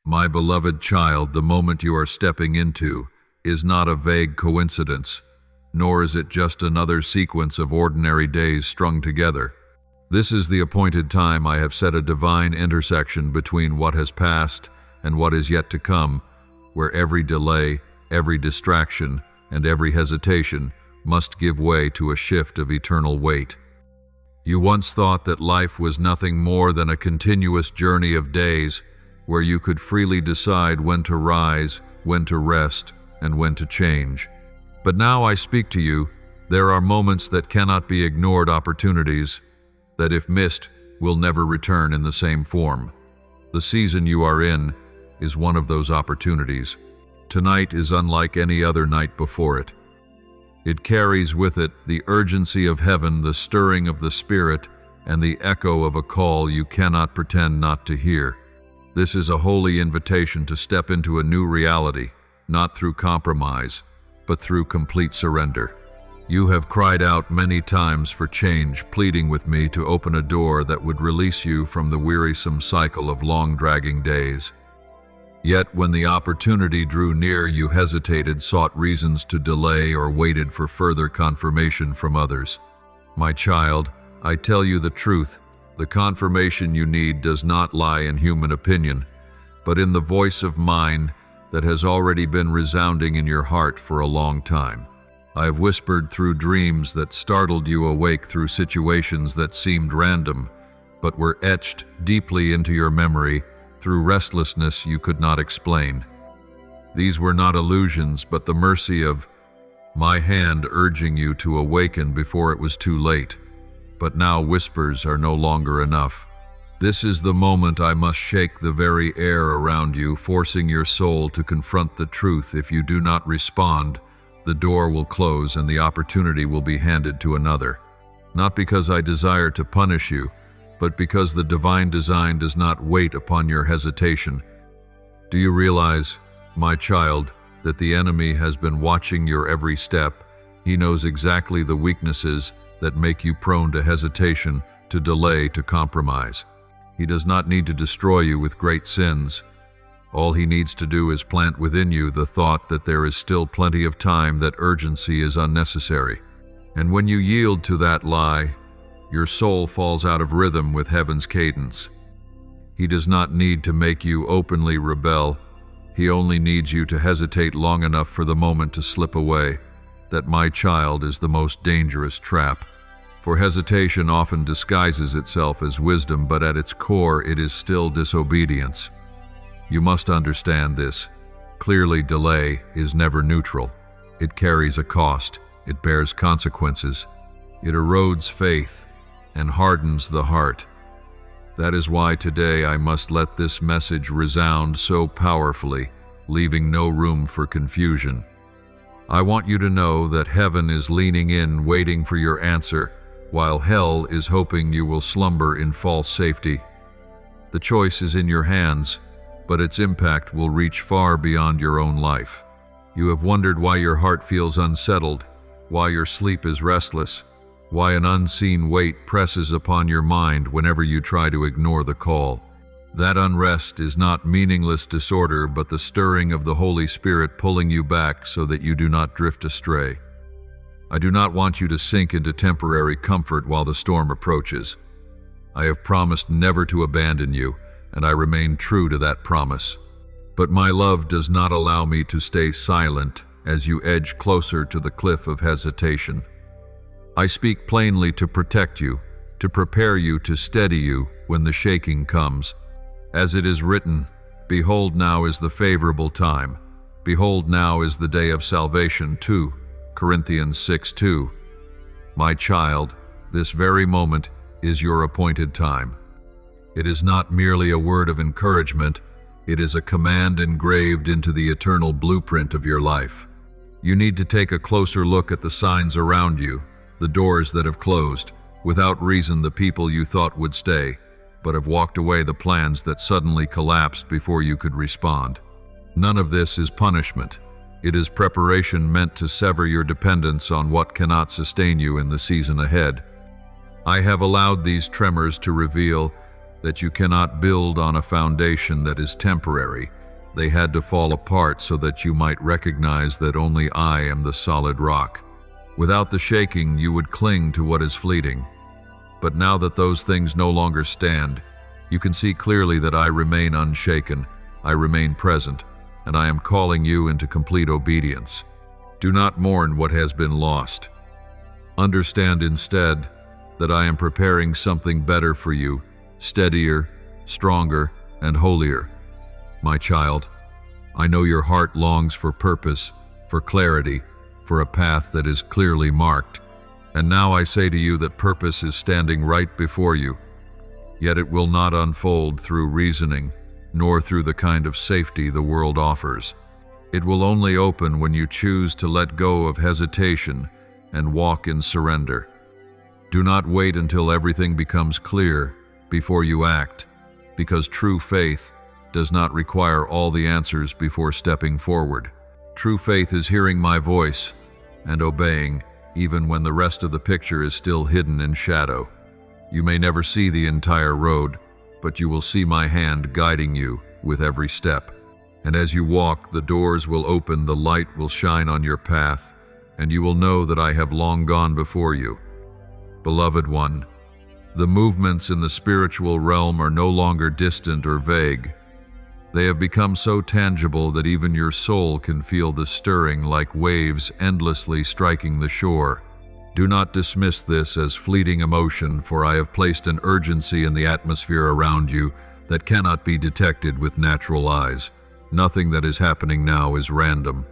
My beloved child, the moment you are stepping into is not a vague coincidence, nor is it just another sequence of ordinary days strung together. This is the appointed time. I have set a divine intersection between what has passed and what is yet to come, where every delay, every distraction, and every hesitation must give way to a shift of eternal weight. You once thought that life was nothing more than a continuous journey of days, where you could freely decide when to rise, when to rest, and when to change. But now I speak to you, there are moments that cannot be ignored, opportunities that, if missed, will never return in the same form. The season you are in is one of those opportunities. Tonight is unlike any other night before it. It carries with it the urgency of heaven, the stirring of the Spirit, and the echo of a call you cannot pretend not to hear. This is a holy invitation to step into a new reality, not through compromise, but through complete surrender. You have cried out many times for change, pleading with me to open a door that would release you from the wearisome cycle of long-dragging days. Yet when the opportunity drew near, you hesitated, sought reasons to delay, or waited for further confirmation from others. My child, I tell you the truth. The confirmation you need does not lie in human opinion, but in the voice of mine that has already been resounding in your heart for a long time. I have whispered through dreams that startled you awake, through situations that seemed random, but were etched deeply into your memory, through restlessness you could not explain. These were not illusions, but the mercy of my hand urging you to awaken before it was too late. But now whispers are no longer enough. This is the moment I must shake the very air around you, forcing your soul to confront the truth. If you do not respond, the door will close and the opportunity will be handed to another. Not because I desire to punish you, but because the divine design does not wait upon your hesitation. Do you realize, my child, that the enemy has been watching your every step? He knows exactly the weaknesses that make you prone to hesitation, to delay, to compromise. He does not need to destroy you with great sins. All he needs to do is plant within you the thought that there is still plenty of time, that urgency is unnecessary. And when you yield to that lie, your soul falls out of rhythm with heaven's cadence. He does not need to make you openly rebel. He only needs you to hesitate long enough for the moment to slip away. That, my child, is the most dangerous trap. For hesitation often disguises itself as wisdom, but at its core it is still disobedience. You must understand this. Clearly, delay is never neutral. It carries a cost. It bears consequences. It erodes faith and hardens the heart. That is why today I must let this message resound so powerfully, leaving no room for confusion. I want you to know that heaven is leaning in, waiting for your answer, while hell is hoping you will slumber in false safety. The choice is in your hands, but its impact will reach far beyond your own life. You have wondered why your heart feels unsettled, why your sleep is restless, why an unseen weight presses upon your mind whenever you try to ignore the call. That unrest is not meaningless disorder, but the stirring of the Holy Spirit pulling you back so that you do not drift astray. I do not want you to sink into temporary comfort while the storm approaches. I have promised never to abandon you, and I remain true to that promise. But my love does not allow me to stay silent as you edge closer to the cliff of hesitation. I speak plainly to protect you, to prepare you, to steady you when the shaking comes. As it is written, "Behold, now is the favorable time. Behold, now is the day of salvation," 2 Corinthians 6:2. My child, this very moment is your appointed time. It is not merely a word of encouragement, it is a command engraved into the eternal blueprint of your life. You need to take a closer look at the signs around you, the doors that have closed, without reason, the people you thought would stay, but have walked away, the plans that suddenly collapsed before you could respond. None of this is punishment. It is preparation meant to sever your dependence on what cannot sustain you in the season ahead. I have allowed these tremors to reveal that you cannot build on a foundation that is temporary. They had to fall apart so that you might recognize that only I am the solid rock. Without the shaking, you would cling to what is fleeting. But now that those things no longer stand, you can see clearly that I remain unshaken, I remain present, and I am calling you into complete obedience. Do not mourn what has been lost. Understand instead that I am preparing something better for you, steadier, stronger, and holier. My child, I know your heart longs for purpose, for clarity, for a path that is clearly marked. And now I say to you that purpose is standing right before you, yet it will not unfold through reasoning, nor through the kind of safety the world offers. It will only open when you choose to let go of hesitation and walk in surrender. Do not wait until everything becomes clear before you act, because true faith does not require all the answers before stepping forward. True faith is hearing my voice and obeying, even when the rest of the picture is still hidden in shadow. You may never see the entire road, but you will see my hand guiding you with every step. And as you walk, the doors will open, the light will shine on your path, and you will know that I have long gone before you. Beloved one, the movements in the spiritual realm are no longer distant or vague. They have become so tangible that even your soul can feel the stirring like waves endlessly striking the shore. Do not dismiss this as fleeting emotion, for I have placed an urgency in the atmosphere around you that cannot be detected with natural eyes. Nothing that is happening now is random.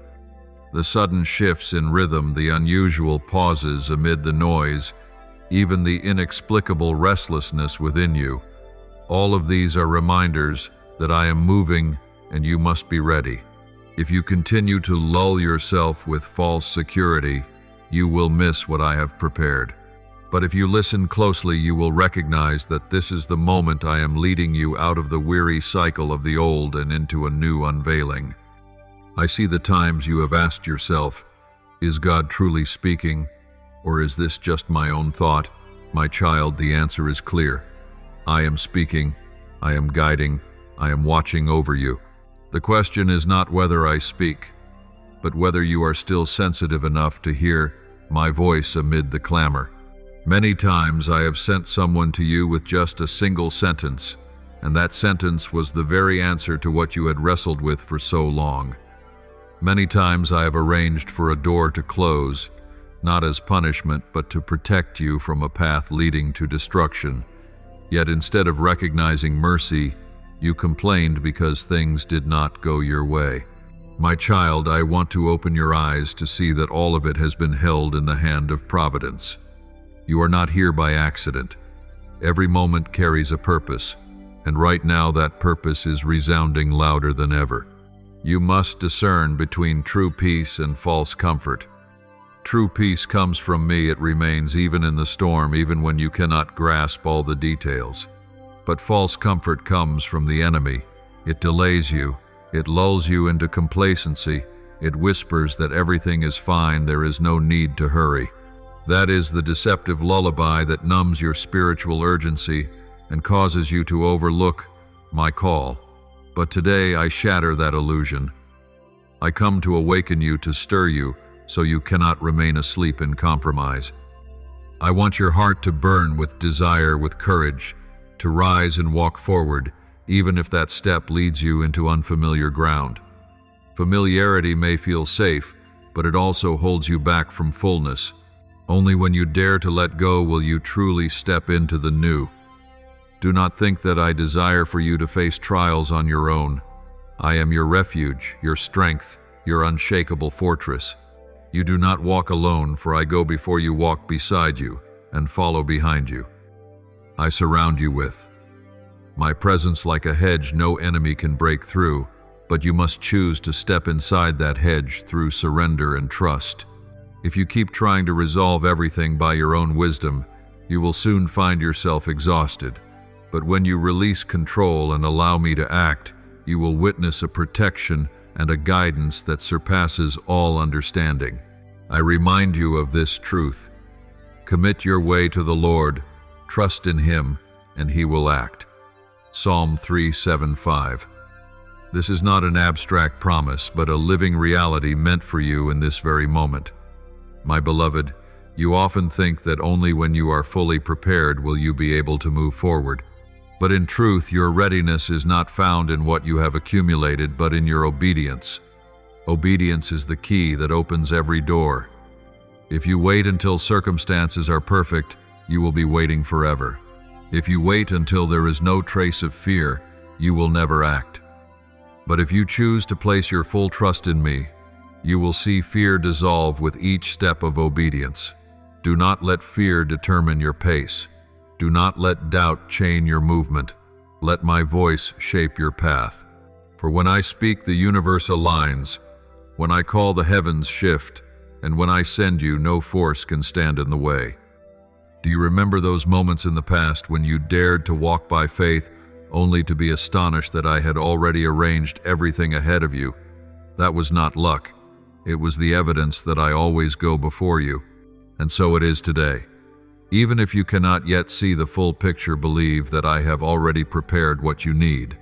The sudden shifts in rhythm, the unusual pauses amid the noise, even the inexplicable restlessness within you, all of these are reminders that I am moving and you must be ready. If you continue to lull yourself with false security, you will miss what I have prepared. But if you listen closely, you will recognize that this is the moment I am leading you out of the weary cycle of the old and into a new unveiling. I see the times you have asked yourself, is God truly speaking, or is this just my own thought? My child, the answer is clear. I am speaking, I am guiding, I am watching over you. The question is not whether I speak, but whether you are still sensitive enough to hear my voice amid the clamor. Many times I have sent someone to you with just a single sentence, and that sentence was the very answer to what you had wrestled with for so long. Many times I have arranged for a door to close, not as punishment, but to protect you from a path leading to destruction. Yet instead of recognizing mercy, you complained because things did not go your way. My child, I want to open your eyes to see that all of it has been held in the hand of providence. You are not here by accident. Every moment carries a purpose, and right now that purpose is resounding louder than ever. You must discern between true peace and false comfort. True peace comes from me. It remains even in the storm, even when you cannot grasp all the details. But false comfort comes from the enemy. It delays you. It lulls you into complacency. It whispers that everything is fine, there is no need to hurry. That is the deceptive lullaby that numbs your spiritual urgency and causes you to overlook my call. But today I shatter that illusion. I come to awaken you, to stir you, so you cannot remain asleep in compromise. I want your heart to burn with desire, with courage, to rise and walk forward, even if that step leads you into unfamiliar ground. Familiarity may feel safe, but it also holds you back from fullness. Only when you dare to let go will you truly step into the new. Do not think that I desire for you to face trials on your own. I am your refuge, your strength, your unshakable fortress. You do not walk alone, for I go before you, walk beside you, and follow behind you. I surround you with my presence like a hedge no enemy can break through, but you must choose to step inside that hedge through surrender and trust. If you keep trying to resolve everything by your own wisdom, you will soon find yourself exhausted. But when you release control and allow me to act, you will witness a protection and a guidance that surpasses all understanding. I remind you of this truth. Commit your way to the Lord, trust in Him, and He will act. Psalm 3:7-5. This is not an abstract promise, but a living reality meant for you in this very moment. My beloved, you often think that only when you are fully prepared will you be able to move forward. But in truth, your readiness is not found in what you have accumulated, but in your obedience. Obedience is the key that opens every door. If you wait until circumstances are perfect, you will be waiting forever. If you wait until there is no trace of fear, you will never act. But if you choose to place your full trust in me, you will see fear dissolve with each step of obedience. Do not let fear determine your pace. Do not let doubt chain your movement. Let my voice shape your path. For when I speak, the universe aligns. When I call, the heavens shift. And when I send you, no force can stand in the way. Do you remember those moments in the past when you dared to walk by faith, only to be astonished that I had already arranged everything ahead of you? That was not luck. It was the evidence that I always go before you. And so it is today. Even if you cannot yet see the full picture, believe that I have already prepared what you need.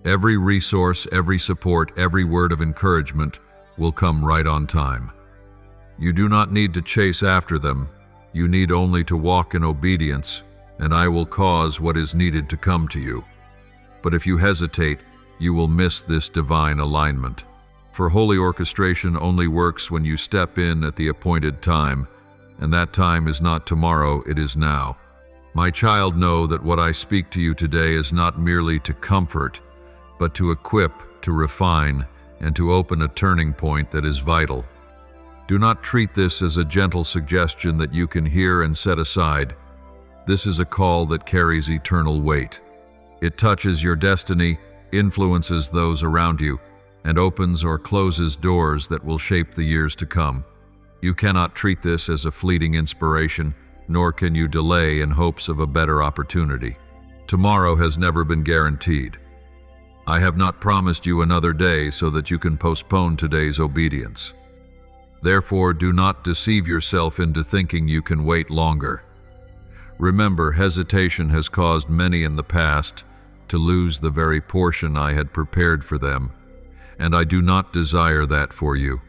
Every resource, every support, every word of encouragement will come right on time. You do not need to chase after them. You need only to walk in obedience, and I will cause what is needed to come to you. But if you hesitate, you will miss this divine alignment. For holy orchestration only works when you step in at the appointed time, and that time is not tomorrow, it is now. My child, know that what I speak to you today is not merely to comfort, but to equip, to refine, and to open a turning point that is vital. Do not treat this as a gentle suggestion that you can hear and set aside. This is a call that carries eternal weight. It touches your destiny, influences those around you, and opens or closes doors that will shape the years to come. You cannot treat this as a fleeting inspiration, nor can you delay in hopes of a better opportunity. Tomorrow has never been guaranteed. I have not promised you another day so that you can postpone today's obedience. Therefore, do not deceive yourself into thinking you can wait longer. Remember, hesitation has caused many in the past to lose the very portion I had prepared for them, and I do not desire that for you.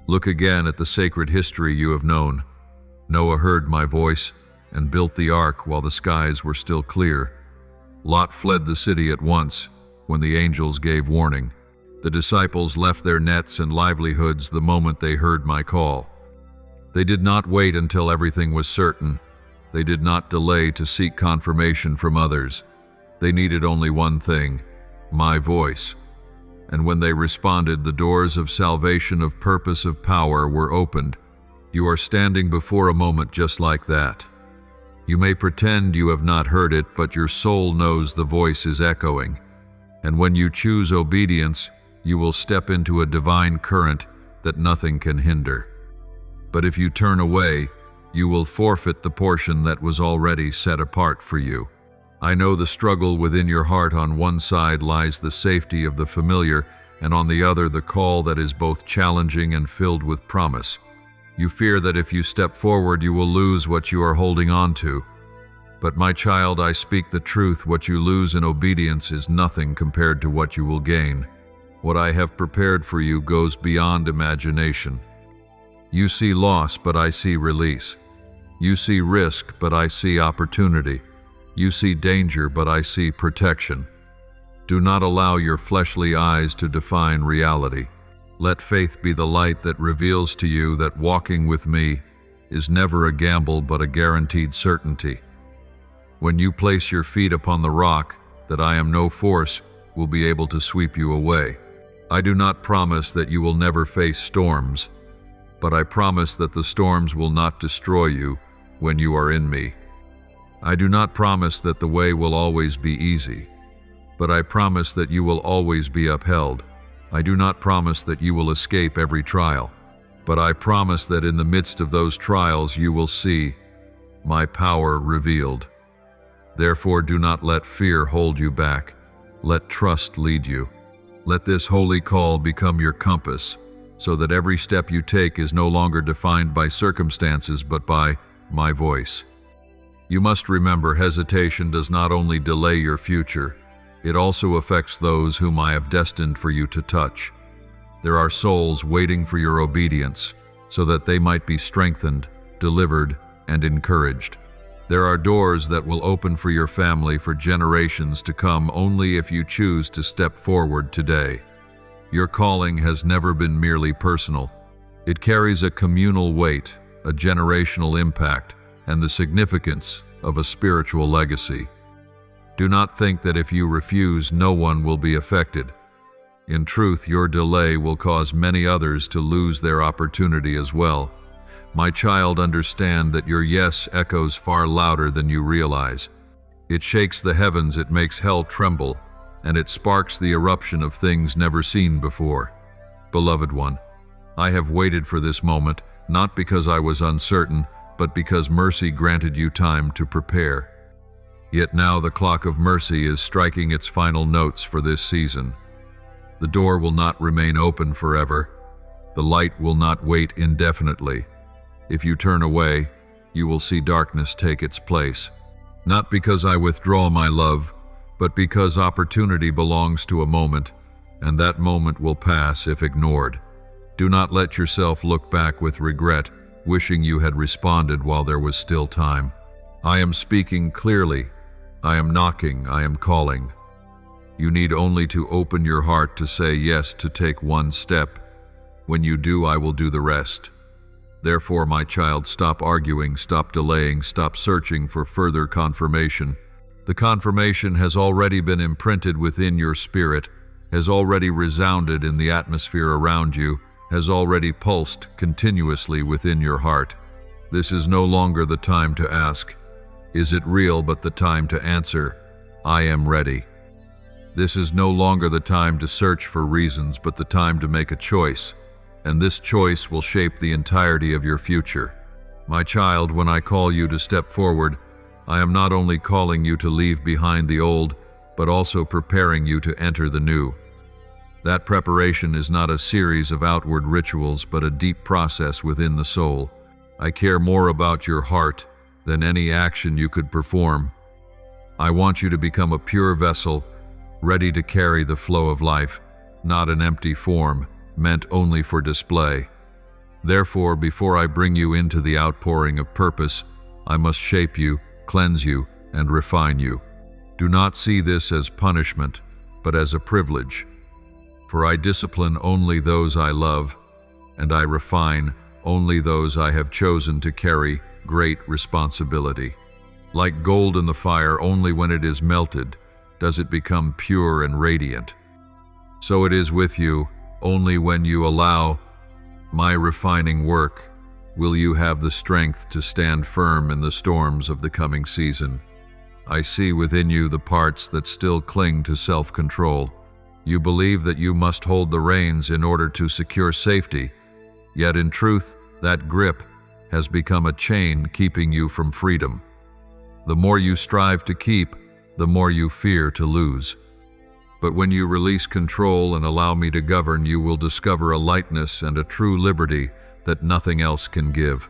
Look again at the sacred history you have known. Noah heard my voice and built the ark while the skies were still clear. Lot fled the city at once when the angels gave warning. The disciples left their nets and livelihoods the moment they heard my call. They did not wait until everything was certain. They did not delay to seek confirmation from others. They needed only one thing, my voice. And when they responded, the doors of salvation, of purpose, of power were opened. You are standing before a moment just like that. You may pretend you have not heard it, but your soul knows the voice is echoing. And when you choose obedience, you will step into a divine current that nothing can hinder. But if you turn away, you will forfeit the portion that was already set apart for you. I know the struggle within your heart. On one side lies the safety of the familiar, and on the other the call that is both challenging and filled with promise. You fear that if you step forward, you will lose what you are holding on to. But my child, I speak the truth. What you lose in obedience is nothing compared to what you will gain. What I have prepared for you goes beyond imagination. You see loss, but I see release. You see risk, but I see opportunity. You see danger, but I see protection. Do not allow your fleshly eyes to define reality. Let faith be the light that reveals to you that walking with me is never a gamble but a guaranteed certainty. When you place your feet upon the rock, that I am no force will be able to sweep you away. I do not promise that you will never face storms, but I promise that the storms will not destroy you when you are in me. I do not promise that the way will always be easy, but I promise that you will always be upheld. I do not promise that you will escape every trial, but I promise that in the midst of those trials you will see my power revealed. Therefore, do not let fear hold you back. Let trust lead you. Let this holy call become your compass, so that every step you take is no longer defined by circumstances but by my voice. You must remember, hesitation does not only delay your future, It also affects those whom I have destined for you to touch. There are souls waiting for your obedience, so that they might be strengthened, delivered, and encouraged. There are doors that will open for your family for generations to come only if you choose to step forward today. Your calling has never been merely personal. It carries a communal weight, a generational impact, and the significance of a spiritual legacy. Do not think that if you refuse, no one will be affected. In truth, your delay will cause many others to lose their opportunity as well. My child, understand that your yes echoes far louder than you realize. It shakes the heavens, it makes hell tremble, and it sparks the eruption of things never seen before. Beloved one, I have waited for this moment, not because I was uncertain, but because mercy granted you time to prepare. Yet now the clock of mercy is striking its final notes for this season. The door will not remain open forever. The light will not wait indefinitely. If you turn away, you will see darkness take its place. Not because I withdraw my love, but because opportunity belongs to a moment, and that moment will pass if ignored. Do not let yourself look back with regret, wishing you had responded while there was still time. I am speaking clearly. I am knocking, I am calling. You need only to open your heart to say yes, to take one step. When you do, I will do the rest. Therefore, my child, stop arguing, stop delaying, stop searching for further confirmation. The confirmation has already been imprinted within your spirit, has already resounded in the atmosphere around you, has already pulsed continuously within your heart. This is no longer the time to ask, "Is it real?" but the time to answer, "I am ready." This is no longer the time to search for reasons, but the time to make a choice, and this choice will shape the entirety of your future. My child, when I call you to step forward, I am not only calling you to leave behind the old, but also preparing you to enter the new. That preparation is not a series of outward rituals, but a deep process within the soul. I care more about your heart than any action you could perform. I want you to become a pure vessel, ready to carry the flow of life, not an empty form, meant only for display. Therefore, before I bring you into the outpouring of purpose, I must shape you, cleanse you, and refine you. Do not see this as punishment, but as a privilege. For I discipline only those I love, and I refine only those I have chosen to carry great responsibility. Like gold in the fire, only when it is melted does it become pure and radiant. So it is with you. Only when you allow my refining work will you have the strength to stand firm in the storms of the coming season. I see within you the parts that still cling to self-control. You believe that you must hold the reins in order to secure safety, yet in truth, that grip has become a chain keeping you from freedom. The more you strive to keep, the more you fear to lose. But when you release control and allow me to govern, you will discover a lightness and a true liberty that nothing else can give.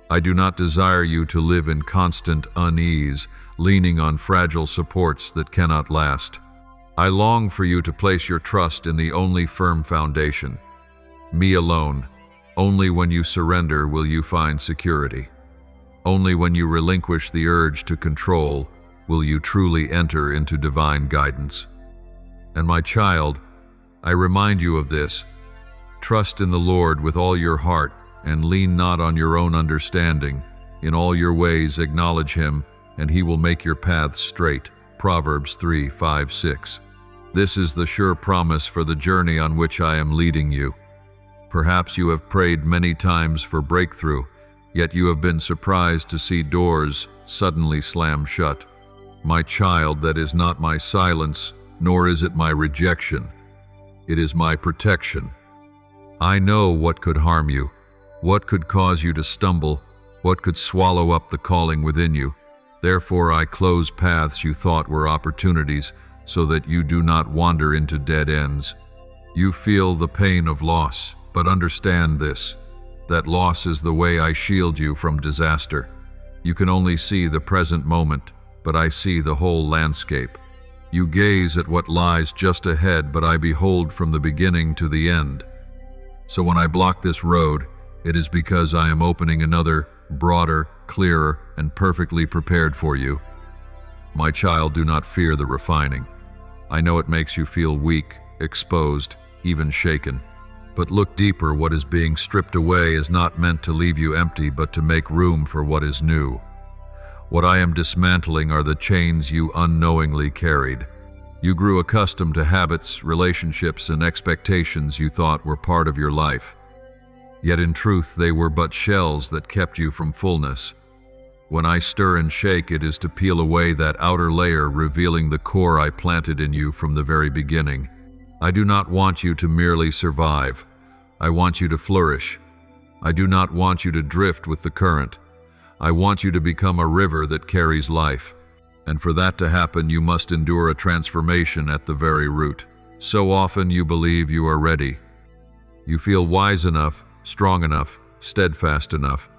I do not desire you to live in constant unease, leaning on fragile supports that cannot last. I long for you to place your trust in the only firm foundation, me alone. Only when you surrender will you find security. Only when you relinquish the urge to control will you truly enter into divine guidance. And my child, I remind you of this. Trust in the Lord with all your heart and lean not on your own understanding. In all your ways acknowledge Him, and He will make your paths straight. Proverbs 3:5-6. This is the sure promise for the journey on which I am leading you. Perhaps you have prayed many times for breakthrough, yet you have been surprised to see doors suddenly slam shut. My child, that is not my silence, nor is it my rejection. It is my protection. I know what could harm you, what could cause you to stumble, what could swallow up the calling within you. Therefore I close paths you thought were opportunities, so that you do not wander into dead ends. You feel the pain of loss, but understand this, that loss is the way I shield you from disaster. You can only see the present moment, but I see the whole landscape. You gaze at what lies just ahead, but I behold from the beginning to the end. So when I block this road, it is because I am opening another, broader, clearer, and perfectly prepared for you. My child, do not fear the refining. I know it makes you feel weak, exposed, even shaken. But look deeper. What is being stripped away is not meant to leave you empty, but to make room for what is new. What I am dismantling are the chains you unknowingly carried. You grew accustomed to habits, relationships, and expectations you thought were part of your life. Yet in truth, they were but shells that kept you from fullness. When I stir and shake, it is to peel away that outer layer, revealing the core I planted in you from the very beginning. I do not want you to merely survive. I want you to flourish. I do not want you to drift with the current. I want you to become a river that carries life. And for that to happen, you must endure a transformation at the very root. So often you believe you are ready. You feel wise enough, strong enough, steadfast enough.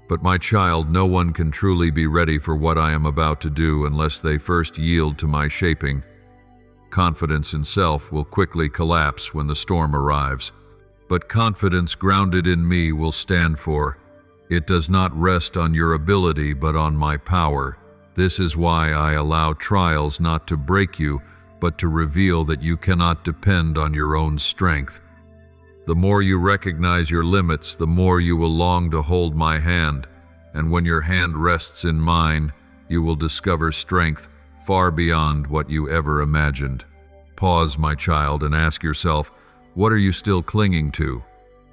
But my child, no one can truly be ready for what I am about to do unless they first yield to my shaping. Confidence in self will quickly collapse when the storm arrives. But confidence grounded in me will stand for. It does not rest on your ability, but on my power. This is why I allow trials not to break you, but to reveal that you cannot depend on your own strength. The more you recognize your limits, the more you will long to hold my hand. And when your hand rests in mine, you will discover strength far beyond what you ever imagined. Pause, my child, and ask yourself, what are you still clinging to?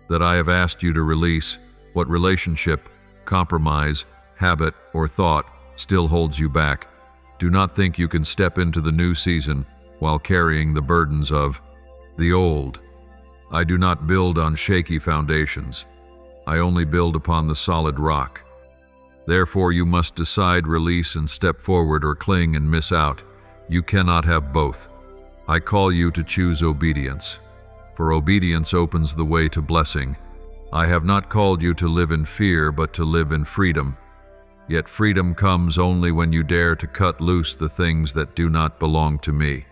That I have asked you to release? What relationship, compromise, habit, or thought still holds you back? Do not think you can step into the new season while carrying the burdens of the old. I do not build on shaky foundations. I only build upon the solid rock. Therefore, you must decide, release, and step forward, or cling and miss out. You cannot have both. I call you to choose obedience, for obedience opens the way to blessing. I have not called you to live in fear, but to live in freedom. Yet freedom comes only when you dare to cut loose the things that do not belong to me.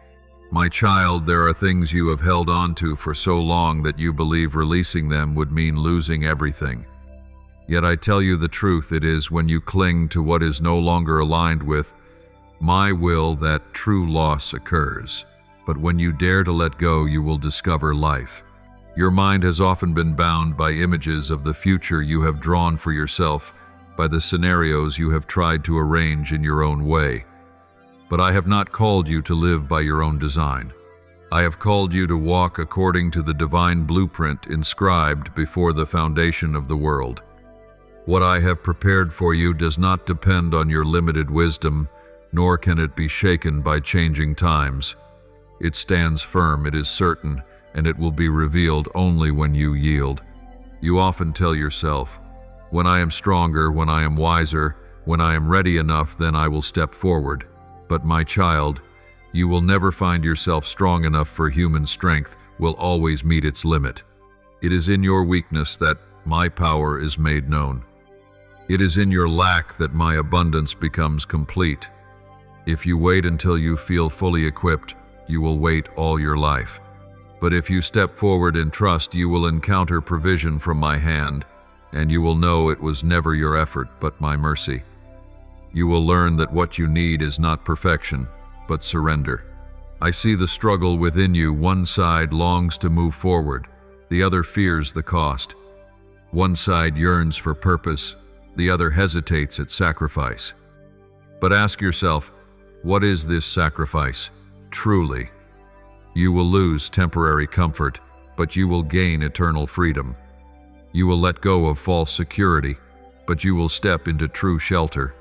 My child, there are things you have held on to for so long that you believe releasing them would mean losing everything. Yet I tell you the truth, it is when you cling to what is no longer aligned with my will that true loss occurs. But when you dare to let go, you will discover life. Your mind has often been bound by images of the future you have drawn for yourself, by the scenarios you have tried to arrange in your own way. But I have not called you to live by your own design. I have called you to walk according to the divine blueprint inscribed before the foundation of the world. What I have prepared for you does not depend on your limited wisdom, nor can it be shaken by changing times. It stands firm, it is certain, and it will be revealed only when you yield. You often tell yourself, when I am stronger, when I am wiser, when I am ready enough, then I will step forward. But my child, you will never find yourself strong enough, for human strength will always meet its limit. It is in your weakness that my power is made known. It is in your lack that my abundance becomes complete. If you wait until you feel fully equipped, you will wait all your life. But if you step forward in trust, you will encounter provision from my hand, and you will know it was never your effort, but my mercy. You will learn that what you need is not perfection, but surrender. I see the struggle within you. One side longs to move forward, the other fears the cost. One side yearns for purpose, the other hesitates at sacrifice. But ask yourself, what is this sacrifice, truly? You will lose temporary comfort, but you will gain eternal freedom. You will let go of false security, but you will step into true shelter.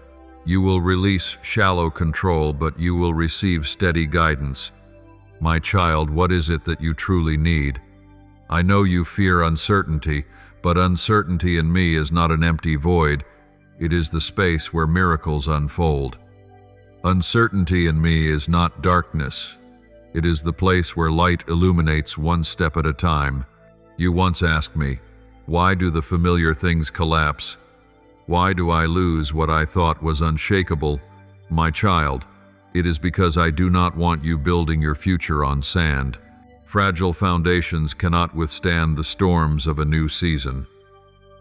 You will release shallow control, but you will receive steady guidance. My child, what is it that you truly need? I know you fear uncertainty, but uncertainty in me is not an empty void. It is the space where miracles unfold. Uncertainty in me is not darkness. It is the place where light illuminates one step at a time. You once asked me, why do the familiar things collapse? Why do I lose what I thought was unshakable? My child, It is because I do not want you building your future on sand. Fragile foundations cannot withstand the storms of a new season.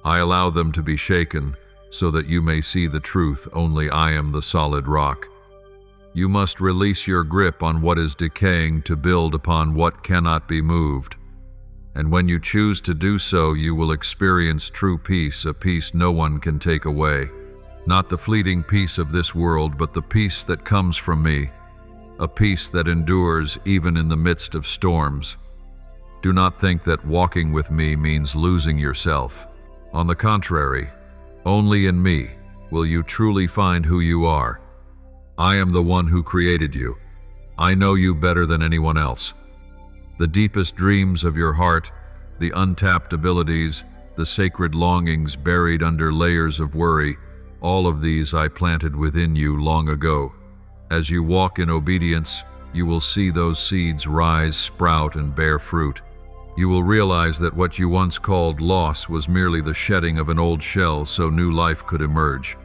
I allow them to be shaken so that you may see the truth. Only I am the solid rock. You must release your grip on what is decaying to build upon what cannot be moved. And when you choose to do so, you will experience true peace, a peace no one can take away. Not the fleeting peace of this world, but the peace that comes from me, a peace that endures even in the midst of storms. Do not think that walking with me means losing yourself. On the contrary, only in me will you truly find who you are. I am the one who created you. I know you better than anyone else. The deepest dreams of your heart, the untapped abilities, the sacred longings buried under layers of worry, all of these I planted within you long ago. As you walk in obedience, you will see those seeds rise, sprout, and bear fruit. You will realize that what you once called loss was merely the shedding of an old shell so new life could emerge.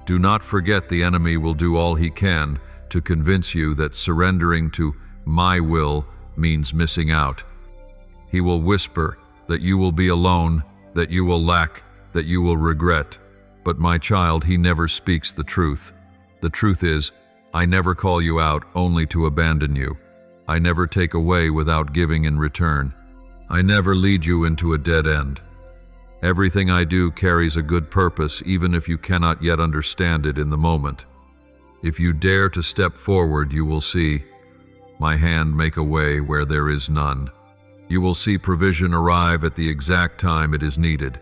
Do not forget the enemy will do all he can to convince you that surrendering to my will means missing out. He will whisper that you will be alone, that you will lack, that you will regret. But my child, he never speaks the truth. The truth is, I never call you out only to abandon you. I never take away without giving in return. I never lead you into a dead end. Everything I do carries a good purpose, even if you cannot yet understand it in the moment. If you dare to step forward, you will see my hand make a way where there is none. You will see provision arrive at the exact time it is needed.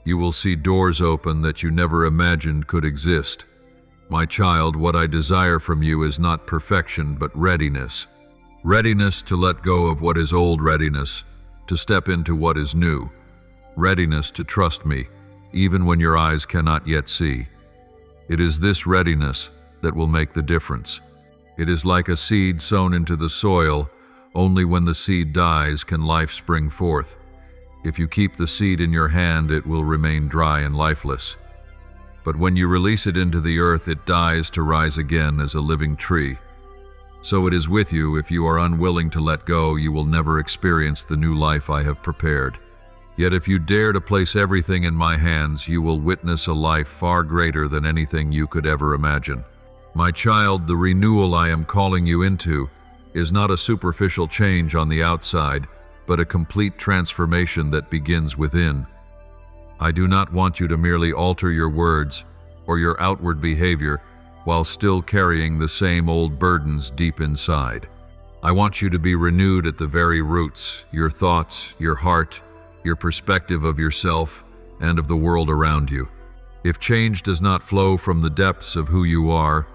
You will see doors open that you never imagined could exist. My child, what I desire from you is not perfection, but readiness. Readiness to let go of what is old, readiness to step into what is new. Readiness to trust me, even when your eyes cannot yet see. It is this readiness that will make the difference. It is like a seed sown into the soil. Only when the seed dies can life spring forth. If you keep the seed in your hand, it will remain dry and lifeless. But when you release it into the earth, it dies to rise again as a living tree. So it is with you. If you are unwilling to let go, you will never experience the new life I have prepared. Yet if you dare to place everything in my hands, you will witness a life far greater than anything you could ever imagine. My child, the renewal I am calling you into is not a superficial change on the outside, but a complete transformation that begins within. I do not want you to merely alter your words or your outward behavior while still carrying the same old burdens deep inside. I want you to be renewed at the very roots, your thoughts, your heart, your perspective of yourself and of the world around you. If change does not flow from the depths of who you are,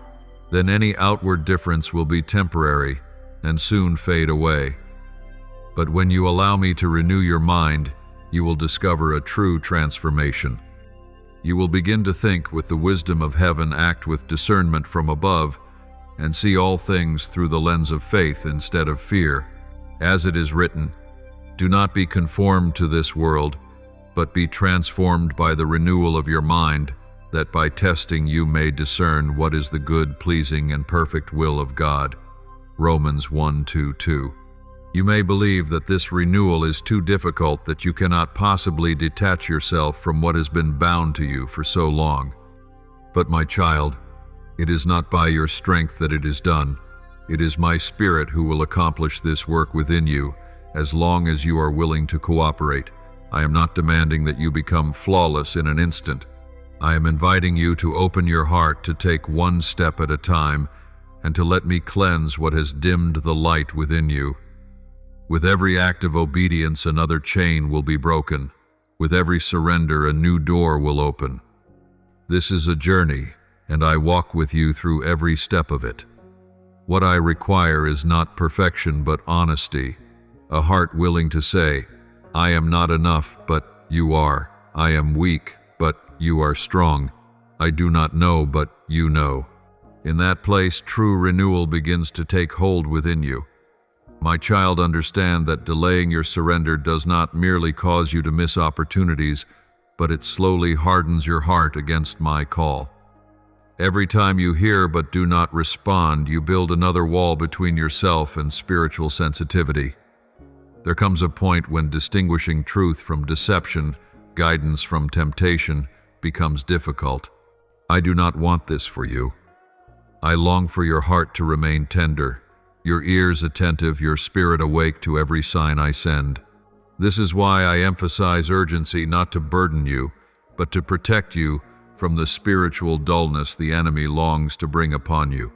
then any outward difference will be temporary and soon fade away. But when you allow me to renew your mind, you will discover a true transformation. You will begin to think with the wisdom of heaven, act with discernment from above, and see all things through the lens of faith instead of fear. As it is written, do not be conformed to this world, but be transformed by the renewal of your mind, that by testing you may discern what is the good, pleasing, and perfect will of God. Romans 1:2-2. You may believe that this renewal is too difficult, that you cannot possibly detach yourself from what has been bound to you for so long. But my child, it is not by your strength that it is done. It is my Spirit who will accomplish this work within you, as long as you are willing to cooperate. I am not demanding that you become flawless in an instant. I am inviting you to open your heart, to take one step at a time, and to let me cleanse what has dimmed the light within you. With every act of obedience, another chain will be broken. With every surrender, a new door will open. This is a journey, and I walk with you through every step of it. What I require is not perfection, but honesty. A heart willing to say, I am not enough, but you are. I am weak, but you are strong. I do not know, but you know. In that place, true renewal begins to take hold within you. My child, understand that delaying your surrender does not merely cause you to miss opportunities, but it slowly hardens your heart against my call. Every time you hear but do not respond, you build another wall between yourself and spiritual sensitivity. There comes a point when distinguishing truth from deception, guidance from temptation, becomes difficult. I do not want this for you. I long for your heart to remain tender, your ears attentive, your spirit awake to every sign I send. This is why I emphasize urgency, not to burden you, but to protect you from the spiritual dullness the enemy longs to bring upon you.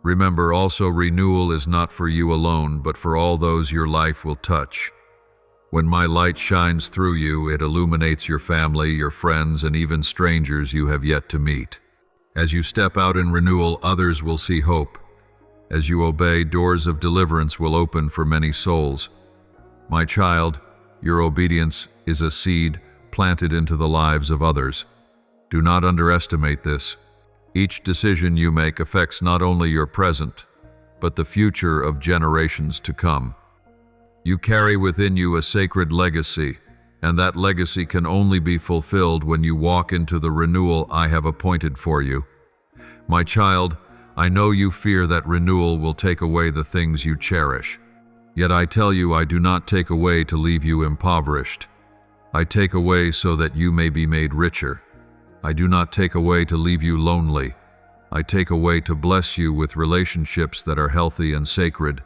Remember also, renewal is not for you alone, but for all those your life will touch. When my light shines through you, it illuminates your family, your friends, and even strangers you have yet to meet. As you step out in renewal, others will see hope. As you obey, doors of deliverance will open for many souls. My child, your obedience is a seed planted into the lives of others. Do not underestimate this. Each decision you make affects not only your present, but the future of generations to come. You carry within you a sacred legacy, and that legacy can only be fulfilled when you walk into the renewal I have appointed for you. My child, I know you fear that renewal will take away the things you cherish. Yet I tell you, I do not take away to leave you impoverished. I take away so that you may be made richer. I do not take away to leave you lonely. I take away to bless you with relationships that are healthy and sacred.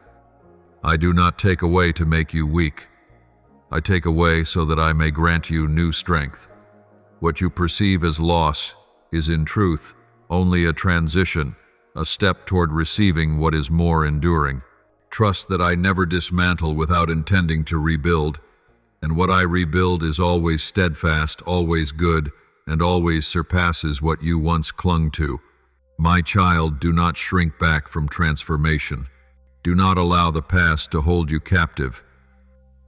I do not take away to make you weak. I take away so that I may grant you new strength. What you perceive as loss is in truth only a transition, a step toward receiving what is more enduring. Trust that I never dismantle without intending to rebuild, and what I rebuild is always steadfast, always good, and always surpasses what you once clung to. My child, do not shrink back from transformation. Do not allow the past to hold you captive.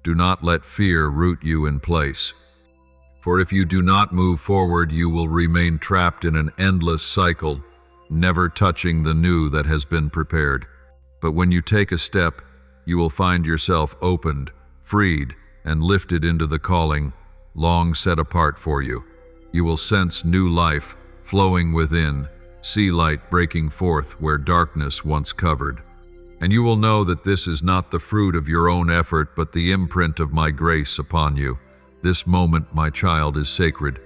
Do not let fear root you in place. For if you do not move forward, you will remain trapped in an endless cycle, never touching the new that has been prepared. But when you take a step, you will find yourself opened, freed, and lifted into the calling long set apart for you. You will sense new life flowing within, see light breaking forth where darkness once covered. And you will know that this is not the fruit of your own effort, but the imprint of my grace upon you. This moment, my child, is sacred.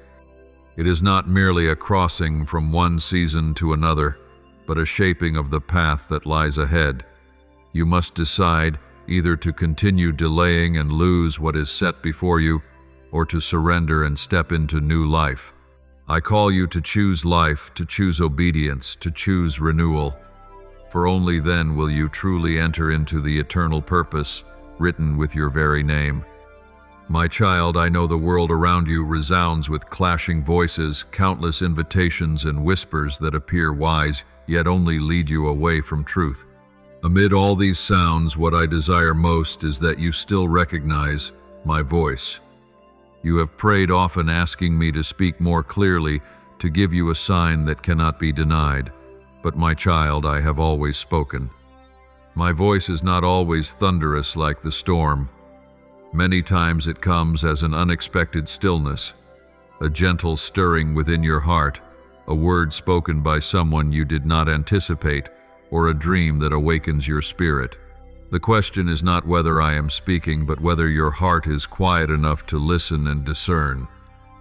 It is not merely a crossing from one season to another, but a shaping of the path that lies ahead. You must decide either to continue delaying and lose what is set before you, or to surrender and step into new life. I call you to choose life, to choose obedience, to choose renewal, for only then will you truly enter into the eternal purpose written with your very name. My child, I know the world around you resounds with clashing voices, countless invitations and whispers that appear wise, yet only lead you away from truth. Amid all these sounds, what I desire most is that you still recognize my voice. You have prayed often, asking me to speak more clearly, to give you a sign that cannot be denied. But my child, I have always spoken. My voice is not always thunderous like the storm. Many times it comes as an unexpected stillness, a gentle stirring within your heart, a word spoken by someone you did not anticipate, or a dream that awakens your spirit. The question is not whether I am speaking, but whether your heart is quiet enough to listen and discern.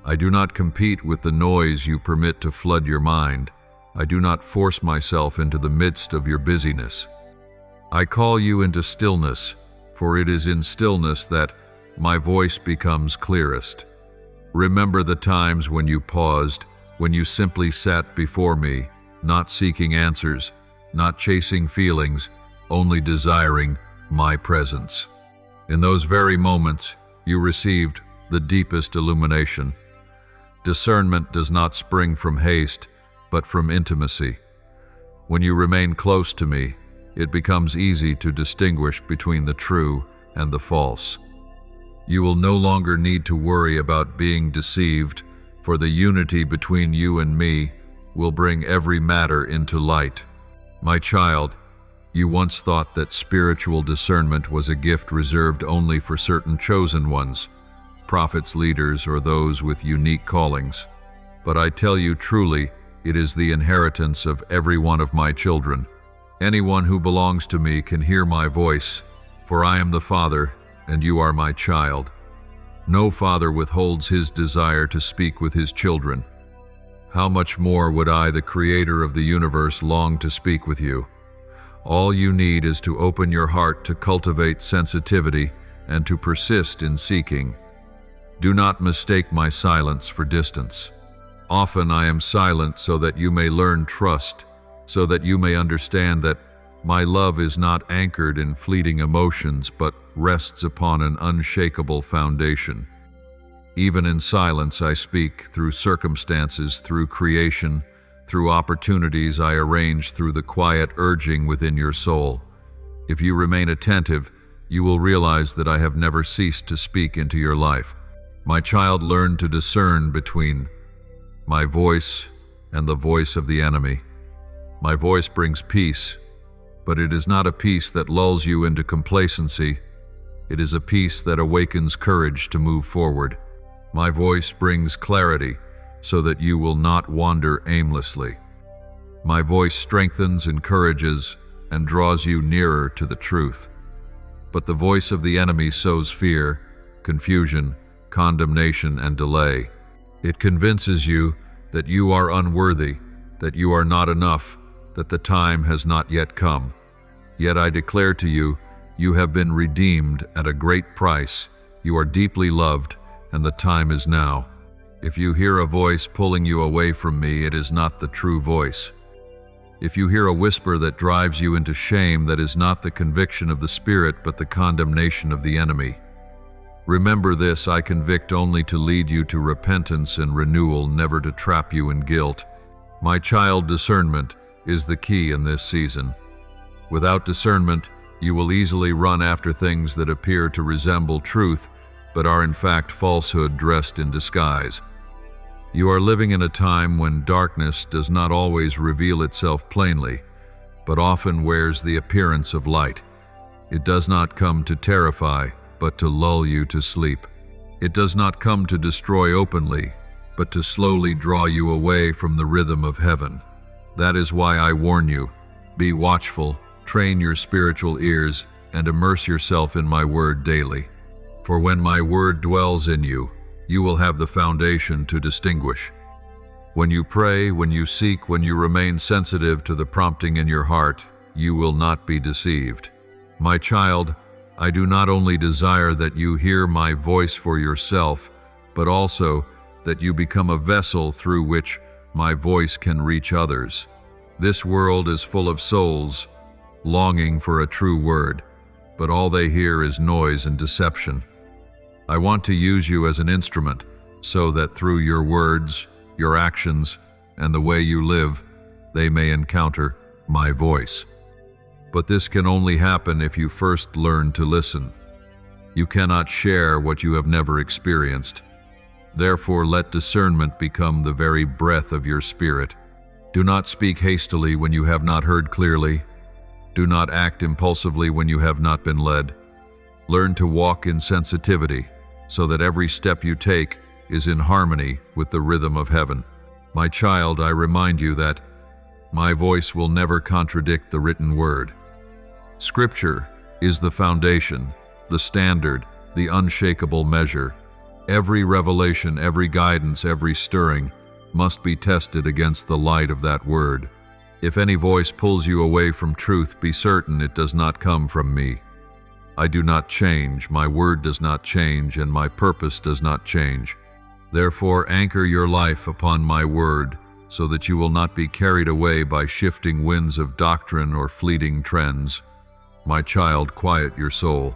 I do not compete with the noise you permit to flood your mind. I do not force myself into the midst of your busyness. I call you into stillness, for it is in stillness that my voice becomes clearest. Remember the times when you paused, when you simply sat before me, not seeking answers, not chasing feelings, only desiring my presence. In those very moments, you received the deepest illumination. Discernment does not spring from haste, but from intimacy. When you remain close to me, it becomes easy to distinguish between the true and the false. You will no longer need to worry about being deceived, for the unity between you and me will bring every matter into light. My child, you once thought that spiritual discernment was a gift reserved only for certain chosen ones, prophets, leaders, or those with unique callings. But I tell you truly, It is the inheritance of every one of my children. Anyone who belongs to me can hear my voice, for I am the Father, and you are my child. No father withholds his desire to speak with his children. How much more would I, the Creator of the universe, long to speak with you? All you need is to open your heart to cultivate sensitivity and to persist in seeking. Do not mistake my silence for distance. Often I am silent so that you may learn trust, so that you may understand that my love is not anchored in fleeting emotions but rests upon an unshakable foundation. Even in silence I speak, through circumstances, through creation, through opportunities I arrange, through the quiet urging within your soul. If you remain attentive, you will realize that I have never ceased to speak into your life. My child, learn to discern between my voice and the voice of the enemy. My voice brings peace, but it is not a peace that lulls you into complacency. It is a peace that awakens courage to move forward. My voice brings clarity so that you will not wander aimlessly. My voice strengthens, encourages, and draws you nearer to the truth. But the voice of the enemy sows fear, confusion, condemnation, and delay. It convinces you that you are unworthy, that you are not enough, that the time has not yet come. Yet I declare to you, you have been redeemed at a great price. You are deeply loved, and the time is now. If you hear a voice pulling you away from me, it is not the true voice. If you hear a whisper that drives you into shame, that is not the conviction of the Spirit, but the condemnation of the enemy. Remember this, I convict only to lead you to repentance and renewal, never to trap you in guilt. My child, discernment is the key in this season. Without discernment, you will easily run after things that appear to resemble truth, but are in fact falsehood dressed in disguise. You are living in a time when darkness does not always reveal itself plainly, but often wears the appearance of light. It does not come to terrify, but to lull you to sleep. It does not come to destroy openly, but to slowly draw you away from the rhythm of heaven. That is why I warn you, be watchful, train your spiritual ears, and immerse yourself in my word daily. For when my word dwells in you, you will have the foundation to distinguish. When you pray, when you seek, when you remain sensitive to the prompting in your heart, you will not be deceived. My child, I do not only desire that you hear my voice for yourself, but also that you become a vessel through which my voice can reach others. This world is full of souls longing for a true word, but all they hear is noise and deception. I want to use you as an instrument so that through your words, your actions, and the way you live, they may encounter my voice. But this can only happen if you first learn to listen. You cannot share what you have never experienced. Therefore, let discernment become the very breath of your spirit. Do not speak hastily when you have not heard clearly. Do not act impulsively when you have not been led. Learn to walk in sensitivity, so that every step you take is in harmony with the rhythm of heaven. My child, I remind you that my voice will never contradict the written word. Scripture is the foundation, the standard, the unshakable measure. Every revelation, every guidance, every stirring must be tested against the light of that word. If any voice pulls you away from truth, be certain it does not come from me. I do not change, my word does not change, and my purpose does not change. Therefore, anchor your life upon my word, so that you will not be carried away by shifting winds of doctrine or fleeting trends. My child, quiet your soul.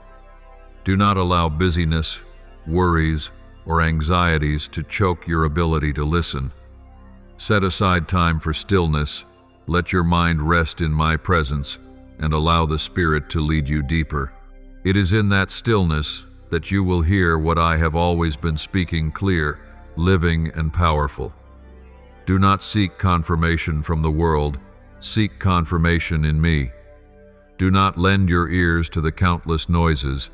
Do not allow busyness, worries, or anxieties to choke your ability to listen. Set aside time for stillness, let your mind rest in my presence, and allow the Spirit to lead you deeper. It is in that stillness that you will hear what I have always been speaking, clear, living, and powerful. Do not seek confirmation from the world, seek confirmation in me. Do not lend your ears to the countless noises.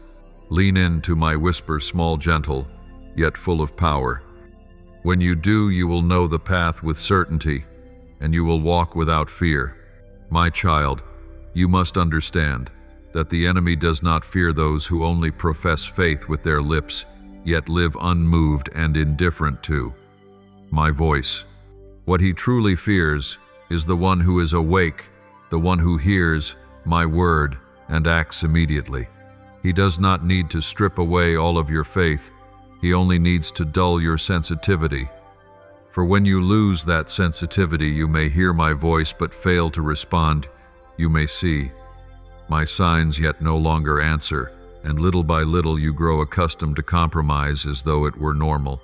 Lean into my whisper, small, gentle, yet full of power. When you do, you will know the path with certainty, and you will walk without fear. My child, you must understand that the enemy does not fear those who only profess faith with their lips, yet live unmoved and indifferent to my voice. What he truly fears is the one who is awake, the one who hears my word and acts immediately. He does not need to strip away all of your faith. He only needs to dull your sensitivity. For when you lose that sensitivity, you may hear my voice but fail to respond. You may see my signs yet no longer answer, and little by little you grow accustomed to compromise as though it were normal.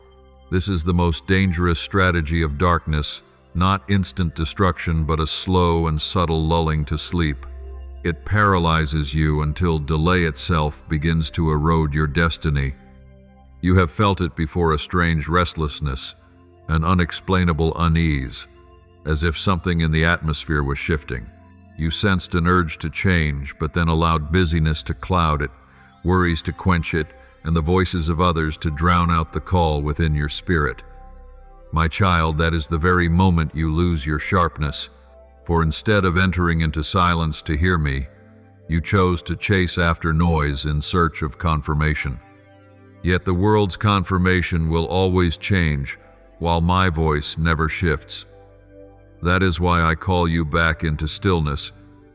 This is the most dangerous strategy of darkness, not instant destruction, but a slow and subtle lulling to sleep. It paralyzes you until delay itself begins to erode your destiny. You have felt it before, a strange restlessness, an unexplainable unease, as if something in the atmosphere was shifting. You sensed an urge to change, but then allowed busyness to cloud it, worries to quench it, and the voices of others to drown out the call within your spirit. My child, that is the very moment you lose your sharpness. For instead of entering into silence to hear me, you chose to chase after noise in search of confirmation. Yet the world's confirmation will always change, while my voice never shifts. That is why I call you back into stillness,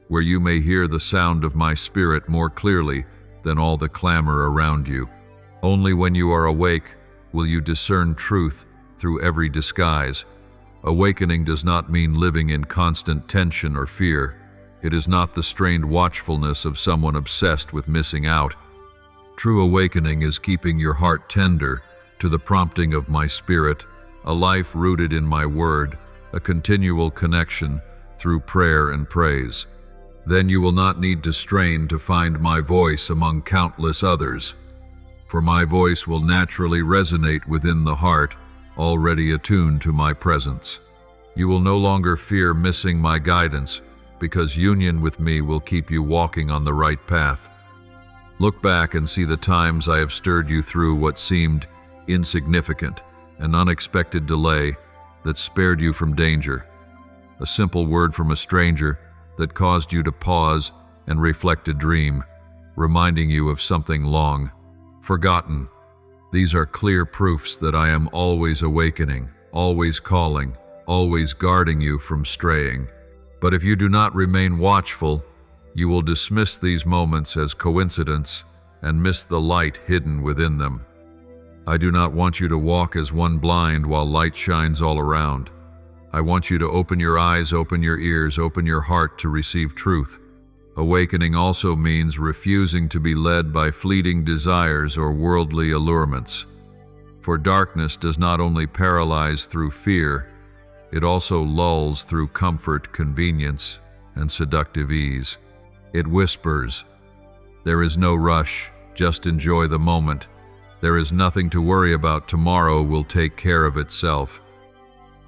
where you may hear the sound of my spirit more clearly than all the clamor around you. Only when you are awake will you discern truth through every disguise. Awakening does not mean living in constant tension or fear. It is not the strained watchfulness of someone obsessed with missing out. True awakening is keeping your heart tender to the prompting of my spirit, a life rooted in my word, a continual connection through prayer and praise. Then you will not need to strain to find my voice among countless others, for my voice will naturally resonate within the heart, already attuned to my presence. You will no longer fear missing my guidance, because union with me will keep you walking on the right path. Look back and see the times I have stirred you through what seemed insignificant, an unexpected delay that spared you from danger, a simple word from a stranger that caused you to pause and reflect a dream, reminding you of something long forgotten. These are clear proofs that I am always awakening, always calling, always guarding you from straying. But if you do not remain watchful, you will dismiss these moments as coincidence and miss the light hidden within them. I do not want you to walk as one blind while light shines all around. I want you to open your eyes, open your ears, open your heart to receive truth. Awakening also means refusing to be led by fleeting desires or worldly allurements. For darkness does not only paralyze through fear, it also lulls through comfort, convenience, and seductive ease. It whispers, "There is no rush, just enjoy the moment. There is nothing to worry about, tomorrow will take care of itself."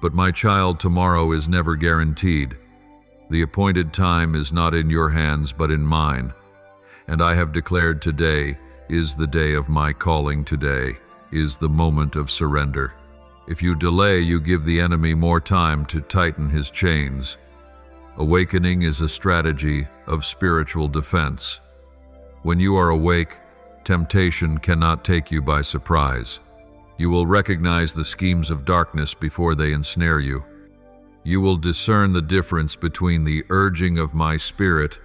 But my child, tomorrow is never guaranteed. The appointed time is not in your hands but in mine. And I have declared today is the day of my calling, today is the moment of surrender. If you delay, you give the enemy more time to tighten his chains. Awakening is a strategy of spiritual defense. When you are awake, temptation cannot take you by surprise. You will recognize the schemes of darkness before they ensnare you. You will discern the difference between the urging of my spirit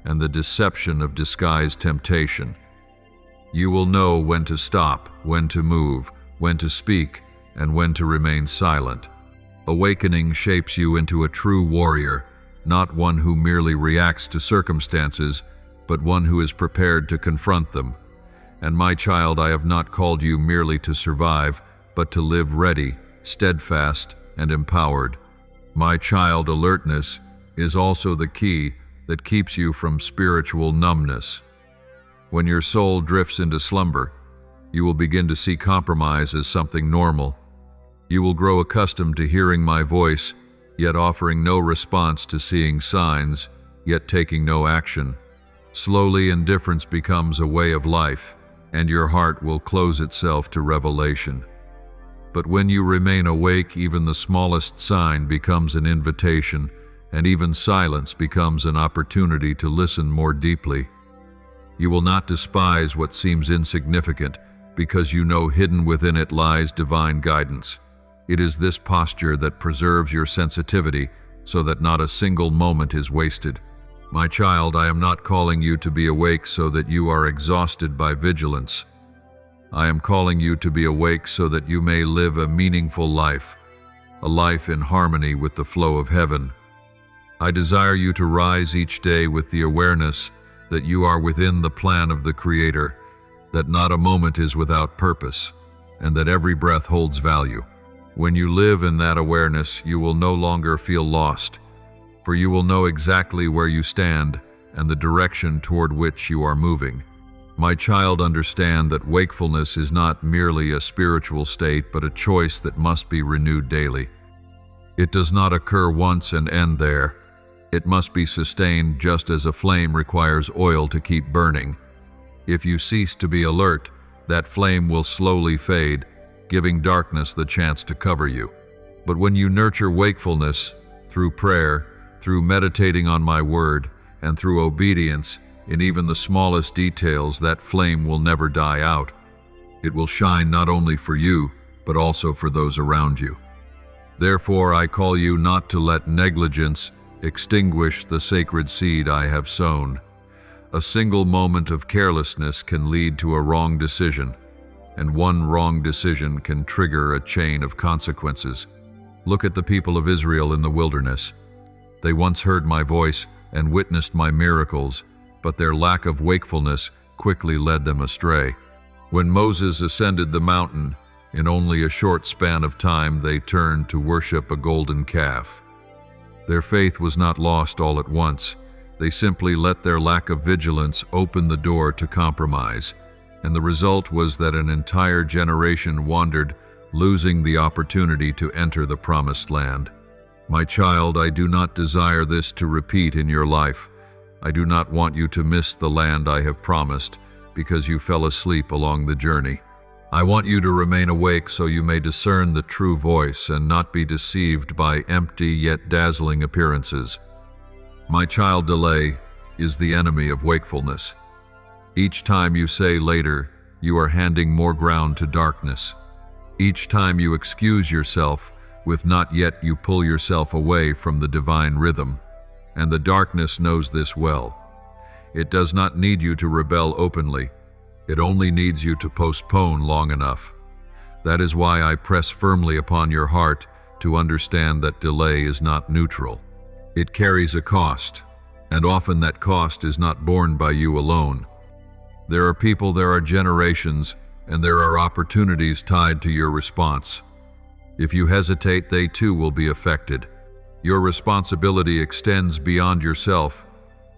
and the deception of disguised temptation. You will know when to stop, when to move, when to speak, and when to remain silent. Awakening shapes you into a true warrior, not one who merely reacts to circumstances, but one who is prepared to confront them. And my child, I have not called you merely to survive, but to live ready, steadfast, and empowered. My child, alertness is also the key that keeps you from spiritual numbness. When your soul drifts into slumber, you will begin to see compromise as something normal. You will grow accustomed to hearing my voice, yet offering no response, to seeing signs, yet taking no action. Slowly, indifference becomes a way of life, and your heart will close itself to revelation. But when you remain awake, even the smallest sign becomes an invitation, and even silence becomes an opportunity to listen more deeply. You will not despise what seems insignificant, because you know hidden within it lies divine guidance. It is this posture that preserves your sensitivity so that not a single moment is wasted. My child, I am not calling you to be awake so that you are exhausted by vigilance. I am calling you to be awake so that you may live a meaningful life, a life in harmony with the flow of heaven. I desire you to rise each day with the awareness that you are within the plan of the Creator, that not a moment is without purpose, and that every breath holds value. When you live in that awareness, you will no longer feel lost, for you will know exactly where you stand and the direction toward which you are moving. My child, understand that wakefulness is not merely a spiritual state, but a choice that must be renewed daily. It does not occur once and end there. It must be sustained just as a flame requires oil to keep burning. If you cease to be alert, that flame will slowly fade, giving darkness the chance to cover you. But when you nurture wakefulness through prayer, through meditating on my word, and through obedience, in even the smallest details, that flame will never die out. It will shine not only for you, but also for those around you. Therefore, I call you not to let negligence extinguish the sacred seed I have sown. A single moment of carelessness can lead to a wrong decision, and one wrong decision can trigger a chain of consequences. Look at the people of Israel in the wilderness. They once heard my voice and witnessed my miracles, but their lack of wakefulness quickly led them astray. When Moses ascended the mountain, in only a short span of time they turned to worship a golden calf. Their faith was not lost all at once. They simply let their lack of vigilance open the door to compromise, and the result was that an entire generation wandered, losing the opportunity to enter the promised land. My child, I do not desire this to repeat in your life. I do not want you to miss the land I have promised because you fell asleep along the journey. I want you to remain awake so you may discern the true voice and not be deceived by empty yet dazzling appearances. My child, delay is the enemy of wakefulness. Each time you say later, you are handing more ground to darkness. Each time you excuse yourself with not yet, you pull yourself away from the divine rhythm. And the darkness knows this well. It does not need you to rebel openly. It only needs you to postpone long enough. That is why I press firmly upon your heart to understand that delay is not neutral. It carries a cost, and often that cost is not borne by you alone. There are people, there are generations, and there are opportunities tied to your response. If you hesitate, they too will be affected. Your responsibility extends beyond yourself.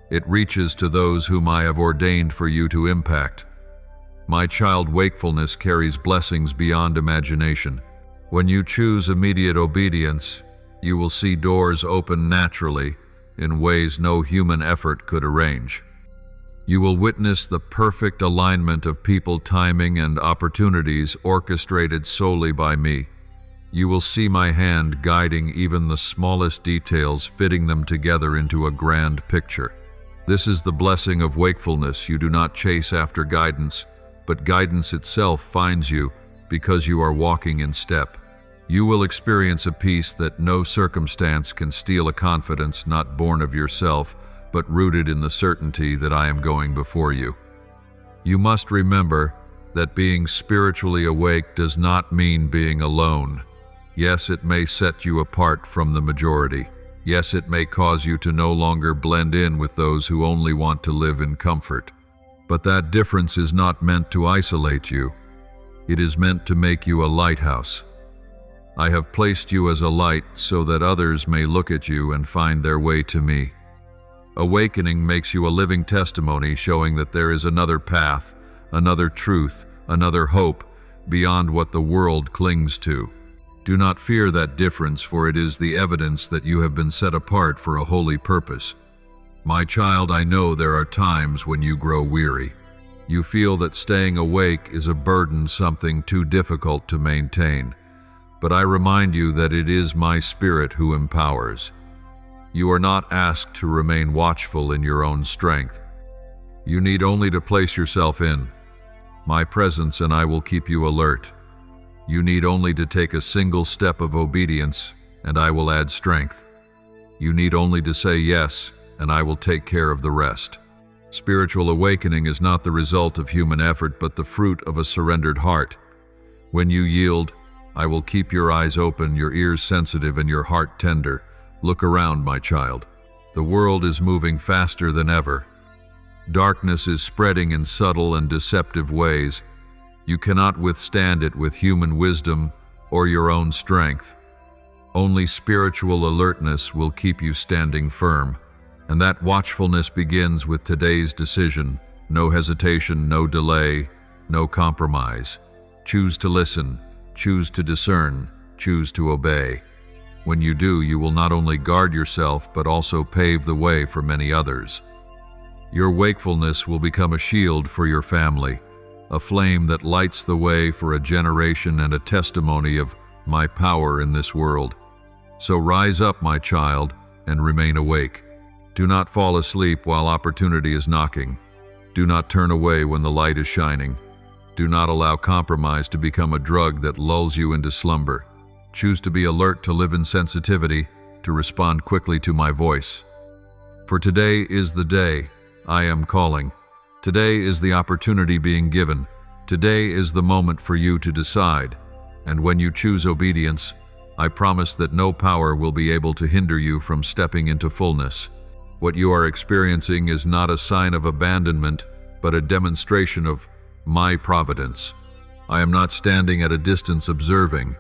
It reaches to those whom I have ordained for you to impact. My child, wakefulness carries blessings beyond imagination. When you choose immediate obedience, you will see doors open naturally in ways no human effort could arrange. You will witness the perfect alignment of people, timing, and opportunities orchestrated solely by me. You will see my hand guiding even the smallest details, fitting them together into a grand picture. This is the blessing of wakefulness. You do not chase after guidance, but guidance itself finds you because you are walking in step. You will experience a peace that no circumstance can steal, a confidence not born of yourself, but rooted in the certainty that I am going before you. You must remember that being spiritually awake does not mean being alone. Yes, it may set you apart from the majority. Yes, it may cause you to no longer blend in with those who only want to live in comfort. But that difference is not meant to isolate you. It is meant to make you a lighthouse. I have placed you as a light so that others may look at you and find their way to me. Awakening makes you a living testimony, showing that there is another path, another truth, another hope beyond what the world clings to. Do not fear that difference, for it is the evidence that you have been set apart for a holy purpose. My child, I know there are times when you grow weary. You feel that staying awake is a burden, something too difficult to maintain. but I remind you that it is my Spirit who empowers. You are not asked to remain watchful in your own strength. You need only to place yourself in my presence, and I will keep you alert. You need only to take a single step of obedience, and I will add strength. You need only to say yes, and I will take care of the rest. Spiritual awakening is not the result of human effort, but the fruit of a surrendered heart. When you yield, I will keep your eyes open, your ears sensitive, and your heart tender. Look around, my child. The world is moving faster than ever. Darkness is spreading in subtle and deceptive ways. You cannot withstand it with human wisdom or your own strength. Only spiritual alertness will keep you standing firm. And that watchfulness begins with today's decision. No hesitation, no delay, no compromise. Choose to listen, choose to discern, choose to obey. When you do, you will not only guard yourself, but also pave the way for many others. Your wakefulness will become a shield for your family, a flame that lights the way for a generation and a testimony of my power in this world. So rise up, my child, and remain awake. Do not fall asleep while opportunity is knocking. Do not turn away when the light is shining. Do not allow compromise to become a drug that lulls you into slumber. Choose to be alert, to live in sensitivity, to respond quickly to my voice. For today is the day I am calling. Today is the opportunity being given. Today is the moment for you to decide. And when you choose obedience, I promise that no power will be able to hinder you from stepping into fullness. What you are experiencing is not a sign of abandonment, but a demonstration of my providence. I am not standing at a distance observing.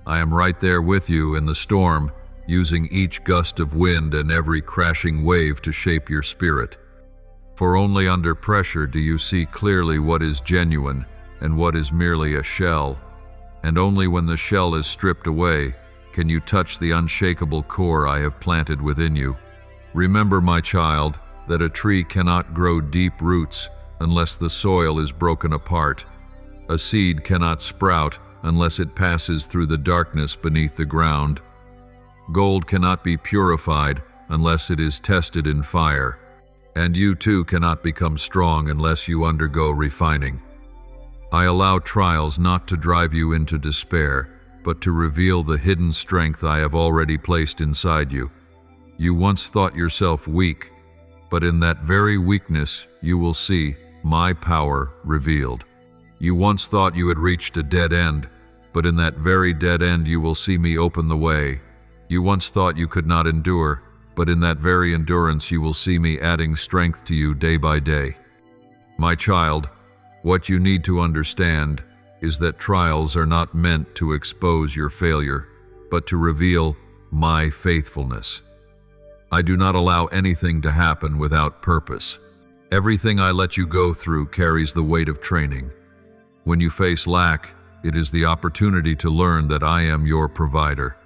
I am right there with you in the storm, using each gust of wind and every crashing wave to shape your spirit. For only under pressure do you see clearly what is genuine and what is merely a shell. And only when the shell is stripped away can you touch the unshakable core I have planted within you. Remember, my child, that a tree cannot grow deep roots unless the soil is broken apart. A seed cannot sprout unless it passes through the darkness beneath the ground. Gold cannot be purified unless it is tested in fire. And you too cannot become strong unless you undergo refining. I allow trials not to drive you into despair, but to reveal the hidden strength I have already placed inside you. You once thought yourself weak, but in that very weakness you will see my power revealed. You once thought you had reached a dead end, but in that very dead end you will see me open the way. You once thought you could not endure, but in that very endurance you will see me adding strength to you day by day. My child, what you need to understand is that trials are not meant to expose your failure, but to reveal my faithfulness. I do not allow anything to happen without purpose. Everything I let you go through carries the weight of training. When you face lack, it is the opportunity to learn that I am your provider.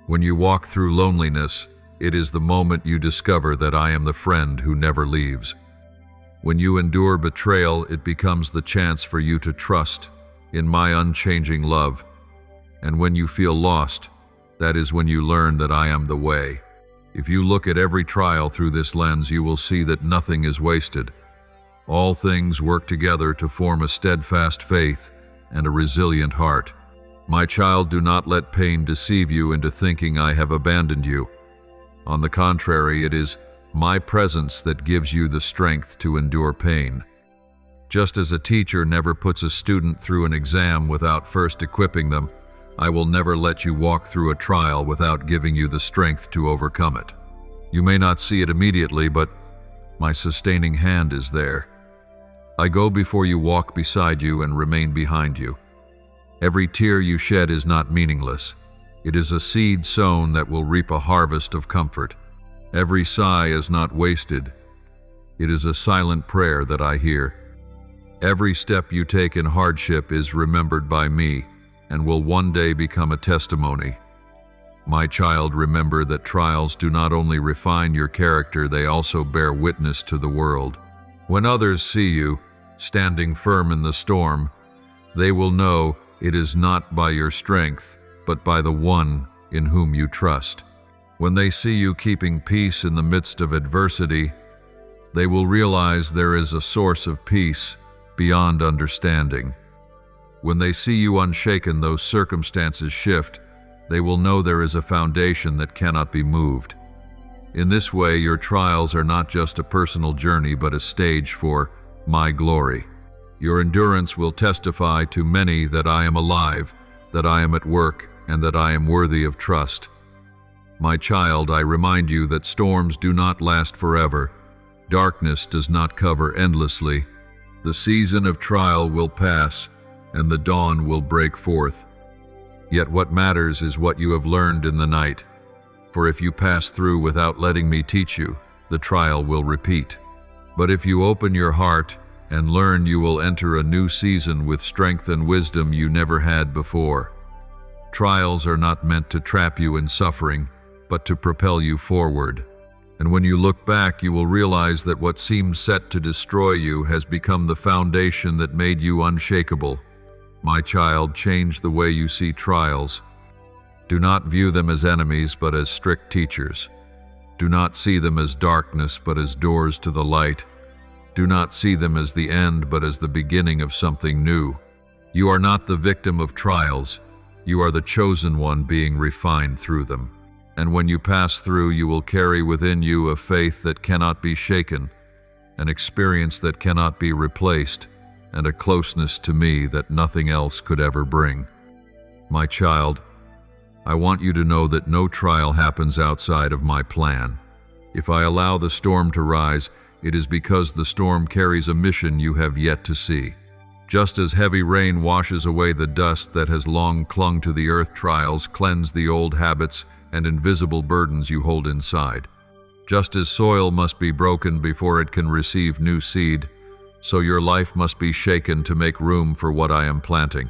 When you walk through loneliness, it is the moment you discover that I am the friend who never leaves. When you endure betrayal, it becomes the chance for you to trust in my unchanging love. And when you feel lost, that is when you learn that I am the way. If you look at every trial through this lens, you will see that nothing is wasted. All things work together to form a steadfast faith and a resilient heart. My child, do not let pain deceive you into thinking I have abandoned you. On the contrary, it is my presence that gives you the strength to endure pain. Just as a teacher never puts a student through an exam without first equipping them, I will never let you walk through a trial without giving you the strength to overcome it. You may not see it immediately, but my sustaining hand is there. I go before you, walk beside you, and remain behind you. Every tear you shed is not meaningless. It is a seed sown that will reap a harvest of comfort. Every sigh is not wasted. It is a silent prayer that I hear. Every step you take in hardship is remembered by me and will one day become a testimony. My child, remember that trials do not only refine your character, they also bear witness to the world. When others see you standing firm in the storm, they will know it is not by your strength, but by the one in whom you trust. When they see you keeping peace in the midst of adversity, they will realize there is a source of peace beyond understanding. When they see you unshaken though circumstances shift, they will know there is a foundation that cannot be moved. In this way, your trials are not just a personal journey but a stage for my glory. Your endurance will testify to many that I am alive, that I am at work, and that I am worthy of trust. My child, I remind you that storms do not last forever. Darkness does not cover endlessly. The season of trial will pass, and the dawn will break forth. Yet what matters is what you have learned in the night. For if you pass through without letting me teach you, the trial will repeat. But if you open your heart and learn, you will enter a new season with strength and wisdom you never had before. Trials are not meant to trap you in suffering, but to propel you forward. And when you look back, you will realize that what seemed set to destroy you has become the foundation that made you unshakable. My child, change the way you see trials. Do not view them as enemies, but as strict teachers. Do not see them as darkness, but as doors to the light. Do not see them as the end, but as the beginning of something new. You are not the victim of trials. You are the chosen one being refined through them. And when you pass through, you will carry within you a faith that cannot be shaken, an experience that cannot be replaced, and a closeness to me that nothing else could ever bring. My child, I want you to know that no trial happens outside of my plan. If I allow the storm to rise, it is because the storm carries a mission you have yet to see. Just as heavy rain washes away the dust that has long clung to the earth, trials cleanse the old habits and invisible burdens you hold inside. Just as soil must be broken before it can receive new seed, so your life must be shaken to make room for what I am planting.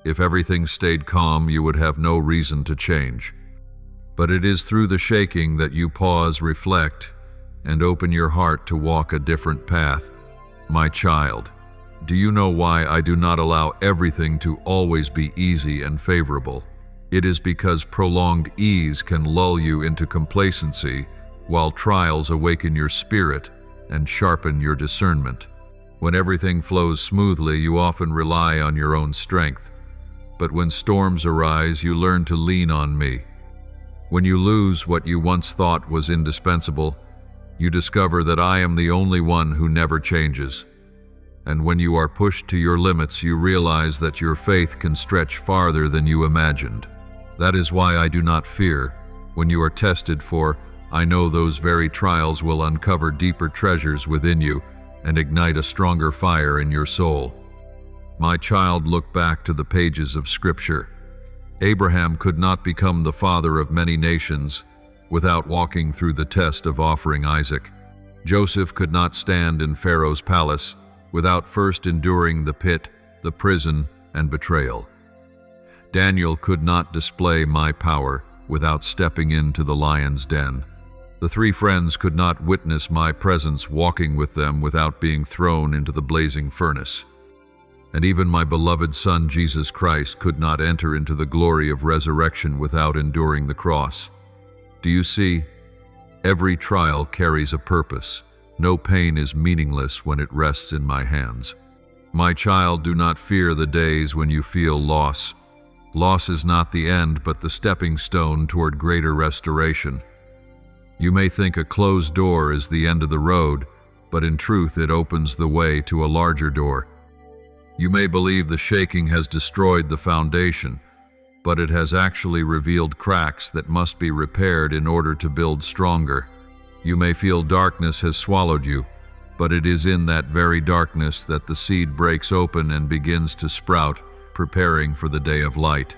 If everything stayed calm, you would have no reason to change. But it is through the shaking that you pause, reflect, and open your heart to walk a different path. My child, do you know why I do not allow everything to always be easy and favorable? It is because prolonged ease can lull you into complacency, while trials awaken your spirit and sharpen your discernment. When everything flows smoothly, you often rely on your own strength. But when storms arise, you learn to lean on me. When you lose what you once thought was indispensable, you discover that I am the only one who never changes. And when you are pushed to your limits, you realize that your faith can stretch farther than you imagined. That is why I do not fear when you are tested, for I know those very trials will uncover deeper treasures within you and ignite a stronger fire in your soul. My child, look back to the pages of Scripture. Abraham could not become the father of many nations without walking through the test of offering Isaac. Joseph could not stand in Pharaoh's palace without first enduring the pit, the prison, and betrayal. Daniel could not display my power without stepping into the lion's den. The three friends could not witness my presence walking with them without being thrown into the blazing furnace. And even my beloved Son, Jesus Christ, could not enter into the glory of resurrection without enduring the cross. Do you see? Every trial carries a purpose. No pain is meaningless when it rests in my hands. My child, do not fear the days when you feel loss. Loss is not the end, but the stepping stone toward greater restoration. You may think a closed door is the end of the road, but in truth it opens the way to a larger door. You may believe the shaking has destroyed the foundation, but it has actually revealed cracks that must be repaired in order to build stronger. You may feel darkness has swallowed you, but it is in that very darkness that the seed breaks open and begins to sprout, preparing for the day of light.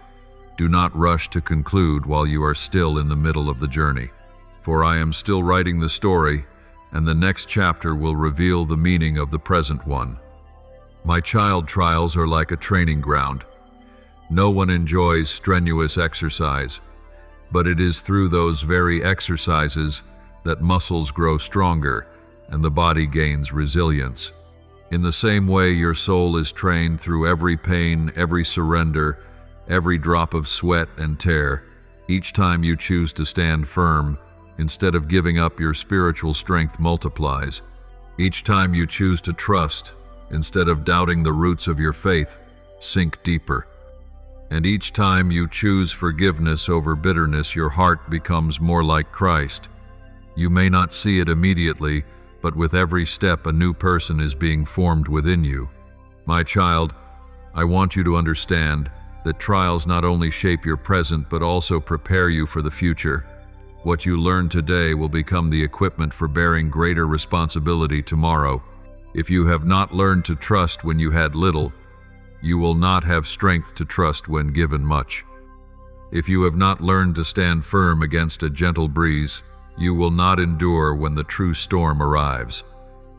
Do not rush to conclude while you are still in the middle of the journey, for I am still writing the story, and the next chapter will reveal the meaning of the present one. My child, trials are like a training ground. No one enjoys strenuous exercise, but it is through those very exercises that muscles grow stronger and the body gains resilience. In the same way, your soul is trained through every pain, every surrender, Every drop of sweat and tear, each time you choose to stand firm, instead of giving up, your spiritual strength multiplies. Each time you choose to trust, instead of doubting, the roots of your faith sink deeper. And each time you choose forgiveness over bitterness, your heart becomes more like Christ. You may not see it immediately, but with every step a new person is being formed within you. My child, I want you to understand that trials not only shape your present but also prepare you for the future. What you learn today will become the equipment for bearing greater responsibility tomorrow. If you have not learned to trust when you had little, you will not have strength to trust when given much. If you have not learned to stand firm against a gentle breeze, you will not endure when the true storm arrives.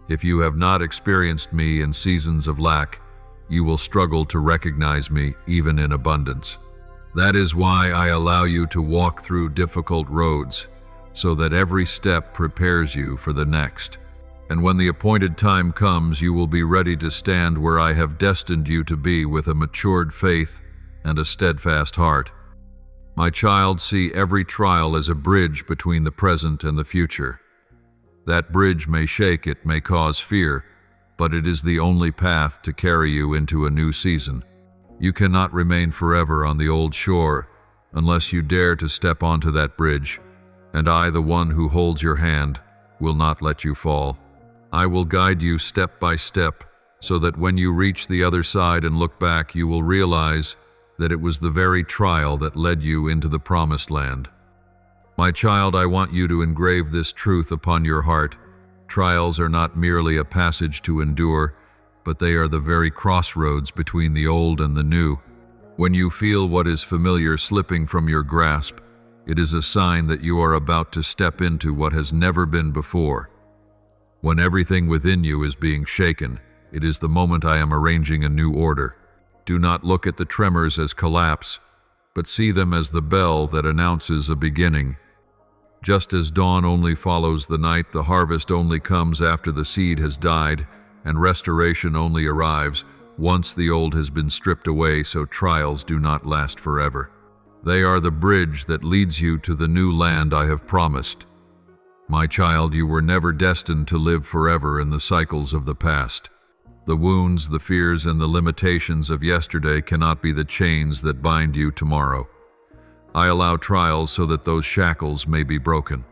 If you have not experienced me in seasons of lack, you will struggle to recognize me even in abundance. That is why I allow you to walk through difficult roads, so that every step prepares you for the next. And when the appointed time comes, you will be ready to stand where I have destined you to be, with a matured faith and a steadfast heart. My child, see every trial as a bridge between the present and the future. That bridge may shake, it may cause fear, but it is the only path to carry you into a new season. You cannot remain forever on the old shore unless you dare to step onto that bridge, and I, the one who holds your hand, will not let you fall. I will guide you step by step, so that when you reach the other side and look back, you will realize that it was the very trial that led you into the promised land. My child, I want you to engrave this truth upon your heart. Trials are not merely a passage to endure, but they are the very crossroads between the old and the new. When you feel what is familiar slipping from your grasp, it is a sign that you are about to step into what has never been before. When everything within you is being shaken, it is the moment I am arranging a new order. Do not look at the tremors as collapse, but see them as the bell that announces a beginning. Just as dawn only follows the night, the harvest only comes after the seed has died, and restoration only arrives once the old has been stripped away, so trials do not last forever. They are the bridge that leads you to the new land I have promised. My child, you were never destined to live forever in the cycles of the past. The wounds, the fears, and the limitations of yesterday cannot be the chains that bind you tomorrow. I allow trials so that those shackles may be broken.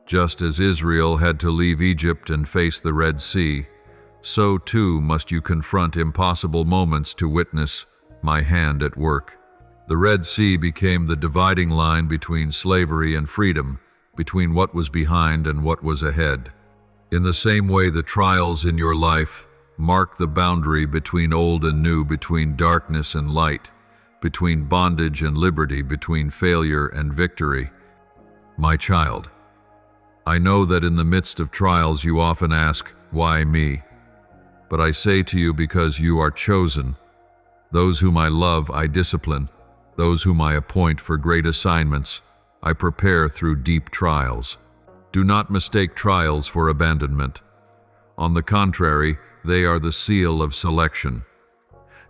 Just as Israel had to leave Egypt and face the Red Sea, so too must you confront impossible moments to witness my hand at work. The Red Sea became the dividing line between slavery and freedom, between what was behind and what was ahead. In the same way, the trials in your life mark the boundary between old and new, between darkness and light, between bondage and liberty, between failure and victory. My child, I know that in the midst of trials you often ask, why me? But I say to you, because you are chosen. Those whom I love, I discipline. Those whom I appoint for great assignments, I prepare through deep trials. Do not mistake trials for abandonment. On the contrary, they are the seal of selection.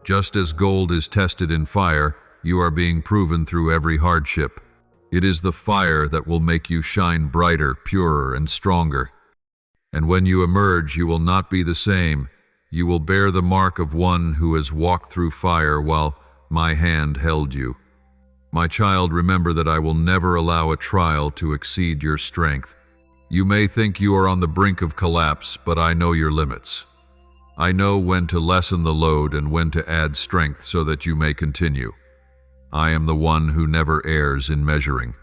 Just as gold is tested in fire, you are being proven through every hardship. It is the fire that will make you shine brighter, purer, and stronger. And when you emerge, you will not be the same. You will bear the mark of one who has walked through fire while my hand held you. My child, remember that I will never allow a trial to exceed your strength. You may think you are on the brink of collapse, but I know your limits. I know when to lessen the load and when to add strength so that you may continue. I am the one who never errs in measuring.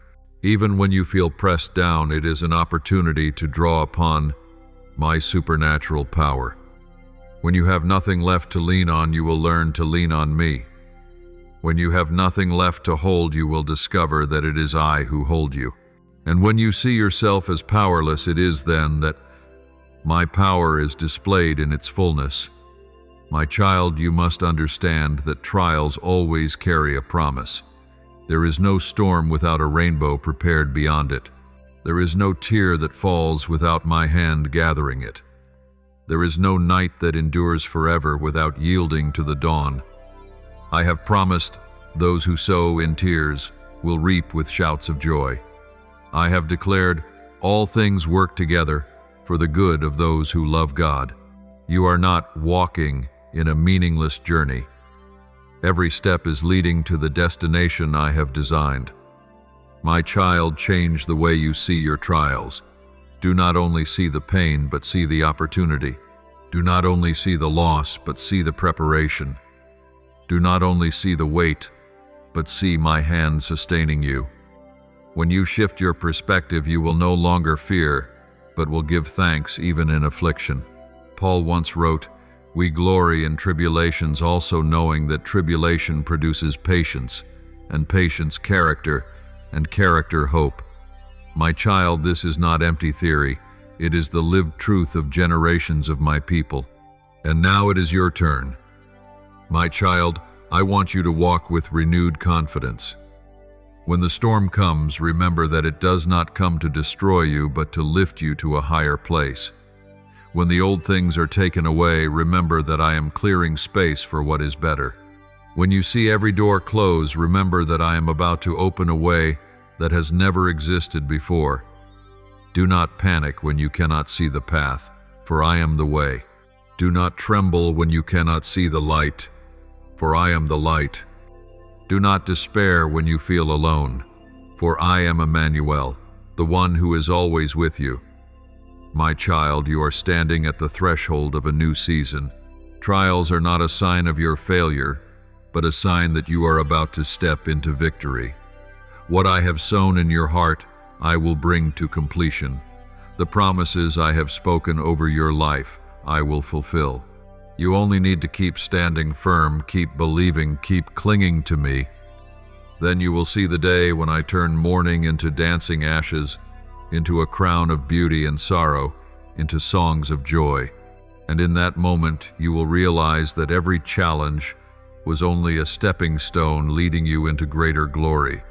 Even when you feel pressed down, it is an opportunity to draw upon my supernatural power. When you have nothing left to lean on, you will learn to lean on me. When you have nothing left to hold, you will discover that it is I who hold you. And when you see yourself as powerless, it is then that my power is displayed in its fullness. My child, you must understand that trials always carry a promise. There is no storm without a rainbow prepared beyond it. There is no tear that falls without my hand gathering it. There is no night that endures forever without yielding to the dawn. I have promised Those who sow in tears will reap with shouts of joy. I have declared, all things work together for the good of those who love God. You are not walking in a meaningless journey. Every step is leading to the destination I have designed. My child, change the way you see your trials. Do not only see the pain, but see the opportunity. Do not only see the loss, but see the preparation. Do not only see the weight, but see my hand sustaining you. When you shift your perspective, you will no longer fear, but will give thanks even in affliction. Paul once wrote, "We glory in tribulations, also knowing that tribulation produces patience, and patience character, and character hope." My child, this is not empty theory. It is the lived truth of generations of my people. And now it is your turn. My child, I want you to walk with renewed confidence. When the storm comes, remember that it does not come to destroy you, but to lift you to a higher place. When the old things are taken away, remember that I am clearing space for what is better. When you see every door close, remember that I am about to open a way that has never existed before. Do not panic when you cannot see the path, for I am the way. Do not tremble when you cannot see the light, for I am the light. Do not despair when you feel alone, for I am Emmanuel, the one who is always with you. My child, you are standing at the threshold of a new season. Trials are not a sign of your failure, but a sign that you are about to step into victory. What I have sown in your heart, I will bring to completion. The promises I have spoken over your life, I will fulfill. You only need to keep standing firm, keep believing, keep clinging to me. Then you will see the day when I turn mourning into dancing ashes, into a crown of beauty and sorrow, into songs of joy. And in that moment, you will realize that every challenge was only a stepping stone leading you into greater glory.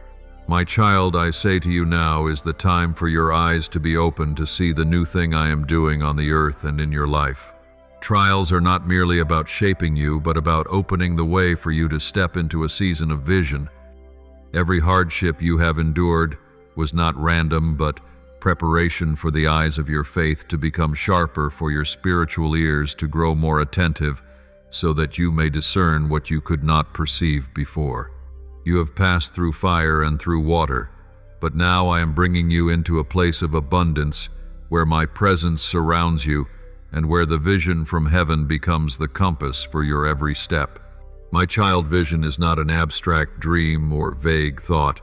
My child, I say to you now is the time for your eyes to be open to see the new thing I am doing on the earth and in your life. Trials are not merely about shaping you, but about opening the way for you to step into a season of vision. Every hardship you have endured was not random, but preparation for the eyes of your faith to become sharper, for your spiritual ears to grow more attentive, so that you may discern what you could not perceive before. You have passed through fire and through water, but now I am bringing you into a place of abundance, where my presence surrounds you, and where the vision from heaven becomes the compass for your every step. My child, vision is not an abstract dream or vague thought.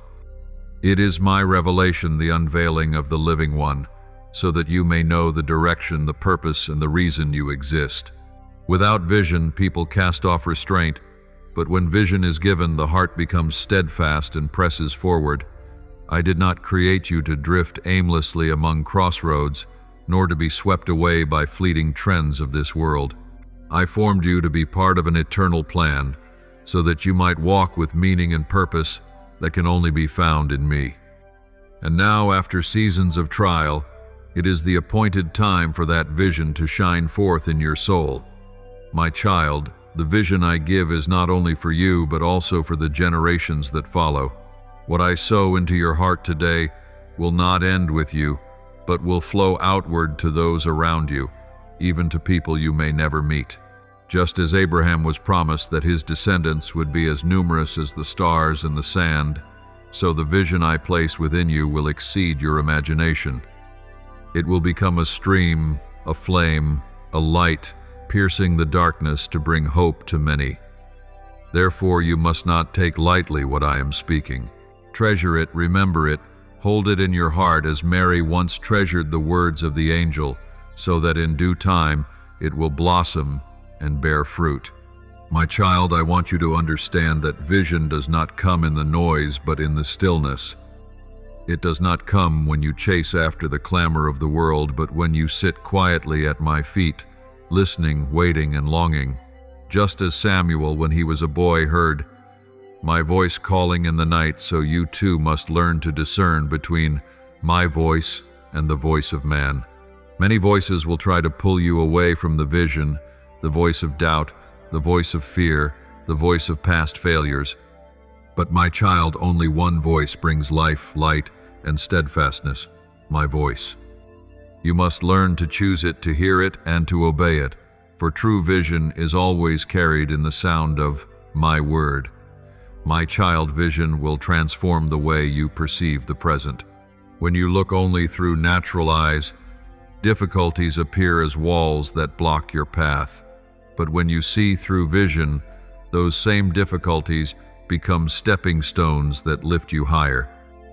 It is my revelation, the unveiling of the living one, so that you may know the direction, the purpose, and the reason you exist. Without vision, people cast off restraint, but when vision is given, the heart becomes steadfast and presses forward. I did not create you to drift aimlessly among crossroads, nor to be swept away by fleeting trends of this world. I formed you to be part of an eternal plan, so that you might walk with meaning and purpose that can only be found in me. And now, after seasons of trial, it is the appointed time for that vision to shine forth in your soul. My child, the vision I give is not only for you, but also for the generations that follow. What I sow into your heart today will not end with you, but will flow outward to those around you, even to people you may never meet. Just as Abraham was promised that his descendants would be as numerous as the stars and the sand, so the vision I place within you will exceed your imagination. It will become a stream, a flame, a light, piercing the darkness to bring hope to many. Therefore, you must not take lightly what I am speaking. Treasure it, remember it, hold it in your heart as Mary once treasured the words of the angel, so that in due time it will blossom and bear fruit. My child, I want you to understand that vision does not come in the noise, but in the stillness. It does not come when you chase after the clamor of the world, but when you sit quietly at my feet, listening, waiting, and longing. Just as Samuel, when he was a boy, heard my voice calling in the night, so you too must learn to discern between my voice and the voice of man. Many voices will try to pull you away from the vision, the voice of doubt, the voice of fear, the voice of past failures. But my child, only one voice brings life, light, and steadfastness, my voice. You must learn to choose it, to hear it, and to obey it, for true vision is always carried in the sound of my word. My child, vision will transform the way you perceive the present. When you look only through natural eyes, difficulties appear as walls that block your path. But when you see through vision, those same difficulties become stepping stones that lift you higher.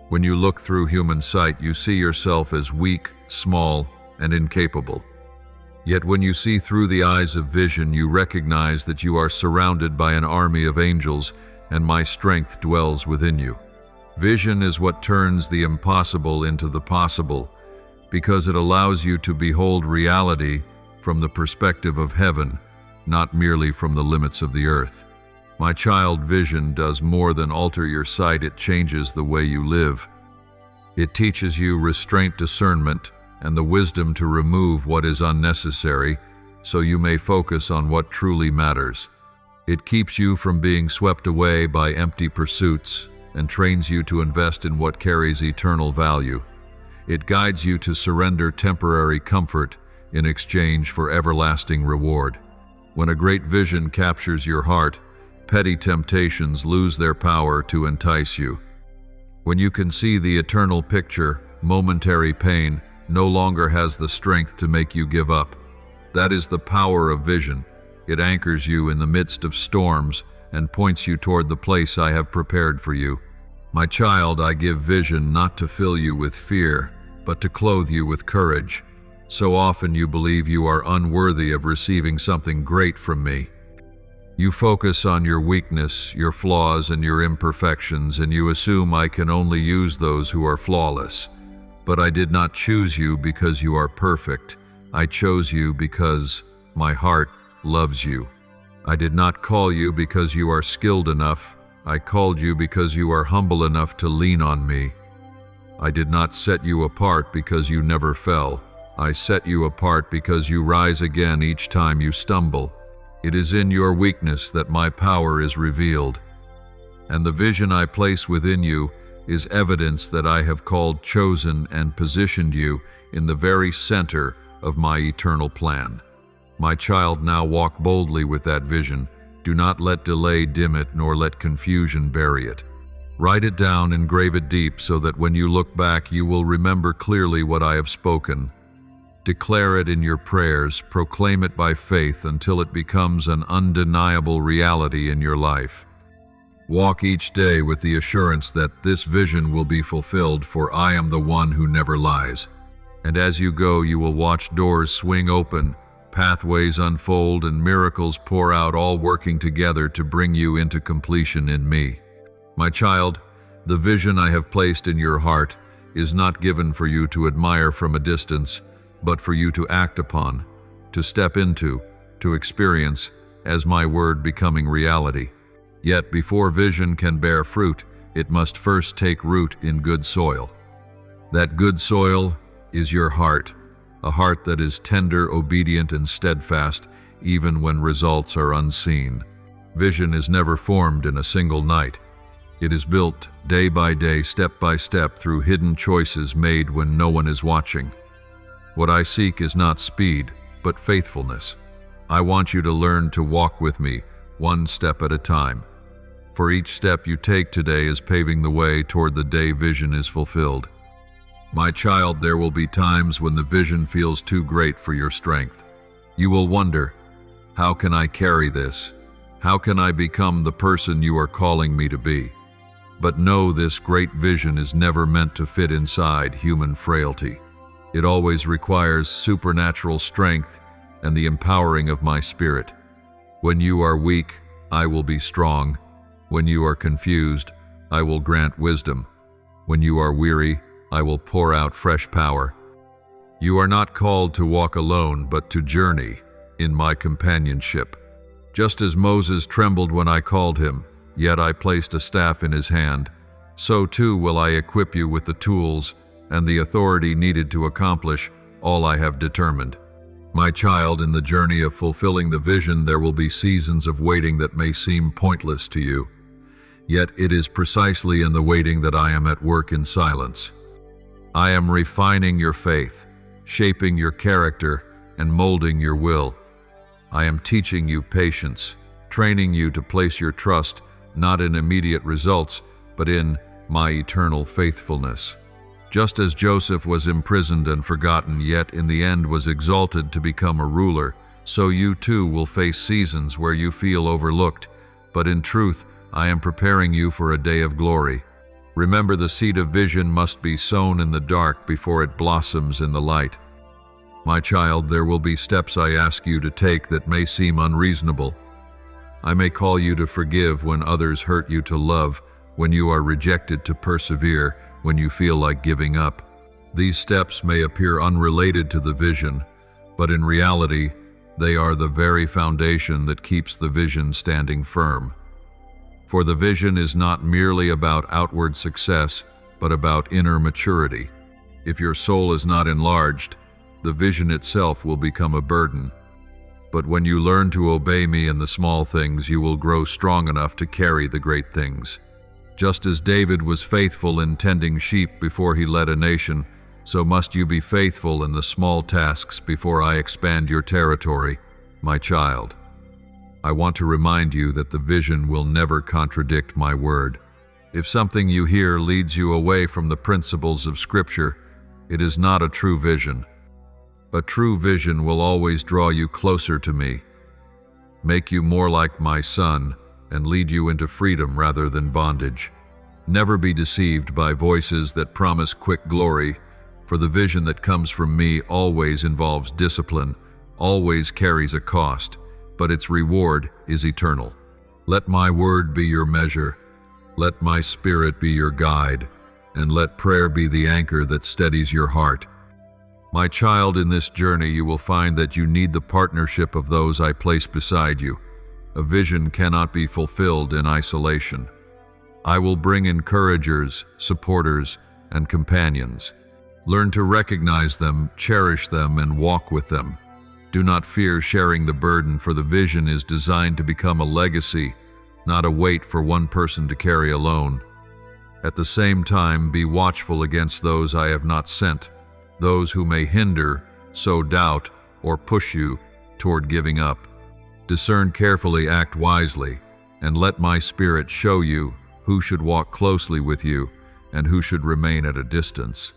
When you look through human sight, you see yourself as weak, small, and incapable. Yet when you see through the eyes of vision, you recognize that you are surrounded by an army of angels, and my strength dwells within you. Vision is what turns the impossible into the possible, because it allows you to behold reality from the perspective of heaven, not merely from the limits of the earth. My child, vision does more than alter your sight, it changes the way you live. It teaches you restraint, discernment, and the wisdom to remove what is unnecessary so you may focus on what truly matters. It keeps you from being swept away by empty pursuits and trains you to invest in what carries eternal value. It guides you to surrender temporary comfort in exchange for everlasting reward. When a great vision captures your heart, petty temptations lose their power to entice you. When you can see the eternal picture, momentary pain no longer has the strength to make you give up. That is the power of vision. It anchors you in the midst of storms and points you toward the place I have prepared for you. My child, I give vision not to fill you with fear, but to clothe you with courage. So often you believe you are unworthy of receiving something great from me. You focus on your weakness, your flaws, and your imperfections, and you assume I can only use those who are flawless. But I did not choose you because you are perfect. I chose you because my heart loves you. I did not call you because you are skilled enough. I called you because you are humble enough to lean on me. I did not set you apart because you never fell. I set you apart because you rise again each time you stumble. It is in your weakness that my power is revealed. And the vision I place within you is evidence that I have called, chosen, and positioned you in the very center of my eternal plan. My child, now walk boldly with that vision. Do not let delay dim it, nor let confusion bury it. Write it down, engrave it deep, so that when you look back, you will remember clearly what I have spoken. Declare it in your prayers, proclaim it by faith until it becomes an undeniable reality in your life. Walk each day with the assurance that this vision will be fulfilled, for I am the one who never lies. And as you go, you will watch doors swing open, pathways unfold, and miracles pour out, all working together to bring you into completion in me. My child, the vision I have placed in your heart is not given for you to admire from a distance, but for you to act upon, to step into, to experience, as my word becoming reality. Yet before vision can bear fruit, it must first take root in good soil. That good soil is your heart, a heart that is tender, obedient, and steadfast, even when results are unseen. Vision is never formed in a single night. It is built day by day, step by step, through hidden choices made when no one is watching. What I seek is not speed, but faithfulness. I want you to learn to walk with me, one step at a time. For each step you take today is paving the way toward the day vision is fulfilled. My child, there will be times when the vision feels too great for your strength. You will wonder, how can I carry this? How can I become the person you are calling me to be? But know this great vision is never meant to fit inside human frailty. It always requires supernatural strength and the empowering of my spirit. When you are weak, I will be strong. When you are confused, I will grant wisdom. When you are weary, I will pour out fresh power. You are not called to walk alone, but to journey in my companionship. Just as Moses trembled when I called him, yet I placed a staff in his hand, so too will I equip you with the tools and the authority needed to accomplish all I have determined. My child, in the journey of fulfilling the vision, there will be seasons of waiting that may seem pointless to you. yet it is precisely in the waiting that I am at work in silence. I am refining your faith, shaping your character, and molding your will. I am teaching you patience, training you to place your trust not in immediate results, but in my eternal faithfulness. Just as Joseph was imprisoned and forgotten, yet in the end was exalted to become a ruler, so you too will face seasons where you feel overlooked, but in truth, I am preparing you for a day of glory. Remember, the seed of vision must be sown in the dark before it blossoms in the light. My child, there will be steps I ask you to take that may seem unreasonable. I may call you to forgive when others hurt you, to love when you are rejected, to persevere when you feel like giving up. These steps may appear unrelated to the vision, but in reality, they are the very foundation that keeps the vision standing firm. For the vision is not merely about outward success, but about inner maturity. If your soul is not enlarged, the vision itself will become a burden. But when you learn to obey me in the small things, you will grow strong enough to carry the great things. Just as David was faithful in tending sheep before he led a nation, so must you be faithful in the small tasks before I expand your territory, my child. I want to remind you that the vision will never contradict my word. If something you hear leads you away from the principles of Scripture, it is not a true vision. A true vision will always draw you closer to me, make you more like my Son, and lead you into freedom rather than bondage. Never be deceived by voices that promise quick glory, for the vision that comes from me always involves discipline, always carries a cost, but its reward is eternal. Let my word be your measure, let my spirit be your guide, and let prayer be the anchor that steadies your heart. My child, in this journey you will find that you need the partnership of those I place beside you. A vision cannot be fulfilled in isolation. I will bring encouragers, supporters, and companions. Learn to recognize them, cherish them, and walk with them. Do not fear sharing the burden, for the vision is designed to become a legacy, not a weight for one person to carry alone. At the same time, be watchful against those I have not sent, those who may hinder, sow doubt, or push you toward giving up. Discern carefully, act wisely, and let my spirit show you who should walk closely with you and who should remain at a distance.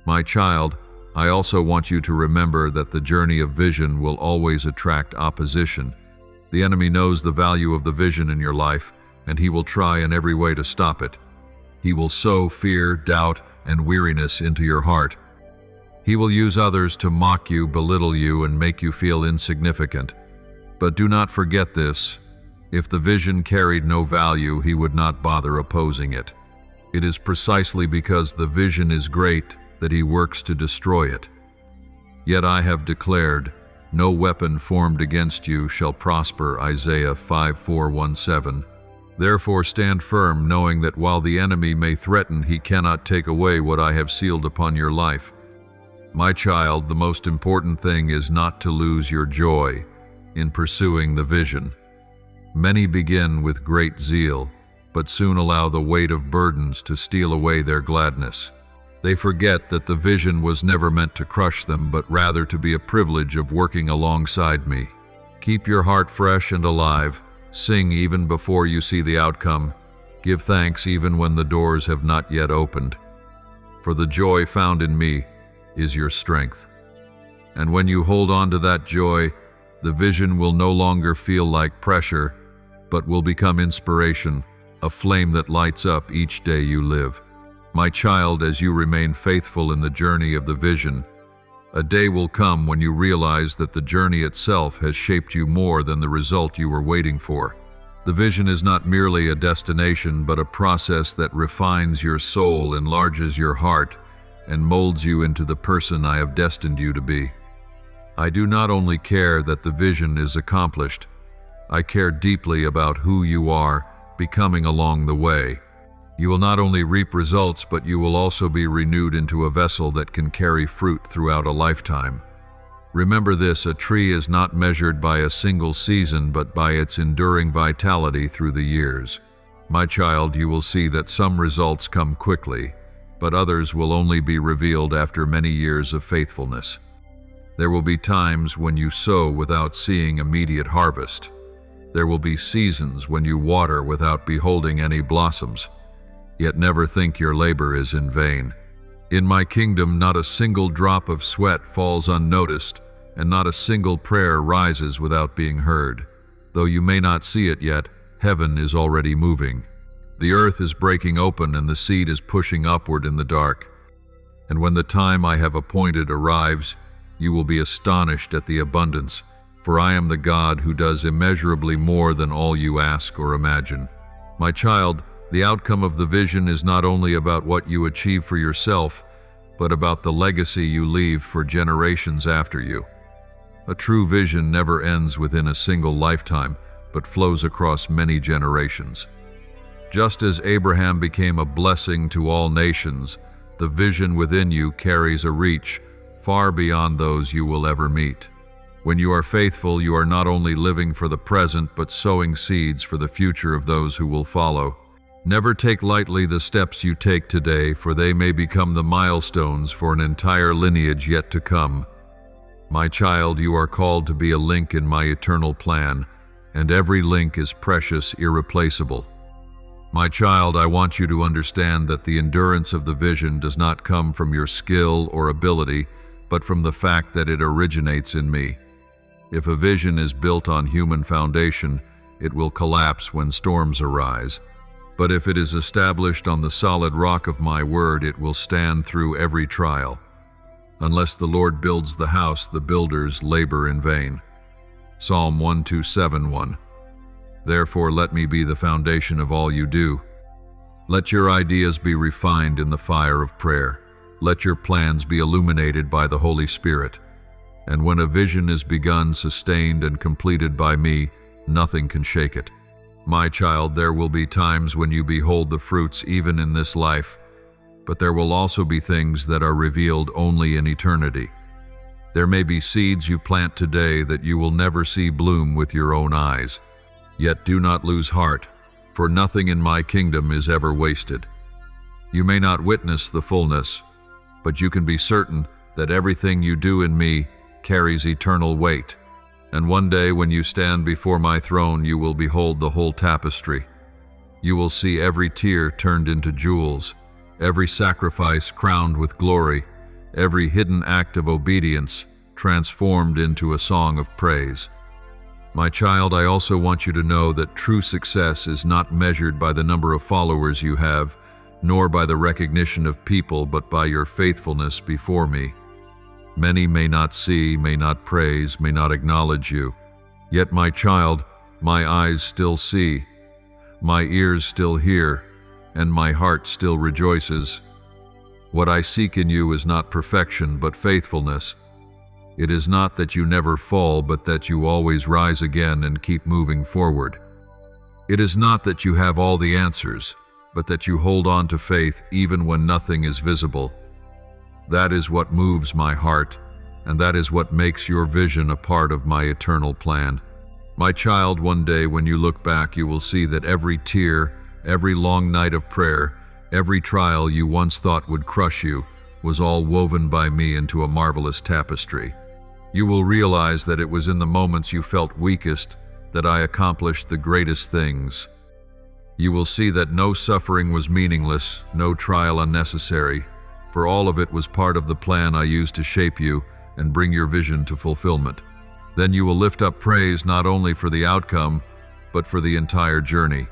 My child, I also want you to remember that the journey of vision will always attract opposition. The enemy knows the value of the vision in your life, and he will try in every way to stop it. He will sow fear, doubt, and weariness into your heart. He will use others to mock you, belittle you, and make you feel insignificant. But do not forget this: if the vision carried no value, he would not bother opposing it. It is precisely because the vision is great that he works to destroy it. Yet I have declared, no weapon formed against you shall prosper, Isaiah 5:4-17. Therefore stand firm, knowing that while the enemy may threaten, he cannot take away what I have sealed upon your life. My child, the most important thing is not to lose your joy in pursuing the vision. Many begin with great zeal, but soon allow the weight of burdens to steal away their gladness. They forget that the vision was never meant to crush them, but rather to be a privilege of working alongside me. Keep your heart fresh and alive. Sing even before you see the outcome. Give thanks even when the doors have not yet opened. For the joy found in me is your strength. And when you hold on to that joy, the vision will no longer feel like pressure, but will become inspiration, a flame that lights up each day you live. My child, as you remain faithful in the journey of the vision, a day will come when you realize that the journey itself has shaped you more than the result you were waiting for. The vision is not merely a destination, but a process that refines your soul, enlarges your heart, and molds you into the person I have destined you to be. I do not only care that the vision is accomplished, I care deeply about who you are becoming along the way. You will not only reap results, but you will also be renewed into a vessel that can carry fruit throughout a lifetime. Remember this: a tree is not measured by a single season, but by its enduring vitality through the years. My child, you will see that some results come quickly, but others will only be revealed after many years of faithfulness. There will be times when you sow without seeing immediate harvest. There will be seasons when you water without beholding any blossoms, yet never think your labor is in vain. In my kingdom, not a single drop of sweat falls unnoticed, and not a single prayer rises without being heard. Though you may not see it yet, heaven is already moving. The earth is breaking open and the seed is pushing upward in the dark. And when the time I have appointed arrives, you will be astonished at the abundance, for I am the God who does immeasurably more than all you ask or imagine. My child, the outcome of the vision is not only about what you achieve for yourself, but about the legacy you leave for generations after you. A true vision never ends within a single lifetime, but flows across many generations. Just as Abraham became a blessing to all nations, the vision within you carries a reach far beyond those you will ever meet. When you are faithful, you are not only living for the present, but sowing seeds for the future of those who will follow. Never take lightly the steps you take today, for they may become the milestones for an entire lineage yet to come. My child, you are called to be a link in my eternal plan, and every link is precious, irreplaceable. My child, I want you to understand that the endurance of the vision does not come from your skill or ability, but from the fact that it originates in me. If a vision is built on human foundation, it will collapse when storms arise. But if it is established on the solid rock of my word, it will stand through every trial. Unless the Lord builds the house, the builders labor in vain. Psalm 127:1. Therefore, let me be the foundation of all you do. Let your ideas be refined in the fire of prayer. Let your plans be illuminated by the Holy Spirit. And when a vision is begun, sustained, and completed by me, nothing can shake it. My child, there will be times when you behold the fruits even in this life, but there will also be things that are revealed only in eternity. There may be seeds you plant today that you will never see bloom with your own eyes. Yet do not lose heart, for nothing in my kingdom is ever wasted. You may not witness the fullness, but you can be certain that everything you do in me carries eternal weight. And one day when you stand before my throne, you will behold the whole tapestry. You will see every tear turned into jewels, every sacrifice crowned with glory, every hidden act of obedience transformed into a song of praise. My child, I also want you to know that true success is not measured by the number of followers you have, nor by the recognition of people, but by your faithfulness before me. Many may not see, may not praise, may not acknowledge you. Yet, my child, my eyes still see, my ears still hear, and my heart still rejoices. What I seek in you is not perfection, but faithfulness. It is not that you never fall, but that you always rise again and keep moving forward. It is not that you have all the answers, but that you hold on to faith even when nothing is visible. That is what moves my heart, and that is what makes your vision a part of my eternal plan. My child, one day when you look back, you will see that every tear, every long night of prayer, every trial you once thought would crush you, was all woven by me into a marvelous tapestry. You will realize that it was in the moments you felt weakest that I accomplished the greatest things. You will see that no suffering was meaningless, no trial unnecessary, for all of it was part of the plan I used to shape you and bring your vision to fulfillment. Then you will lift up praise not only for the outcome, but for the entire journey.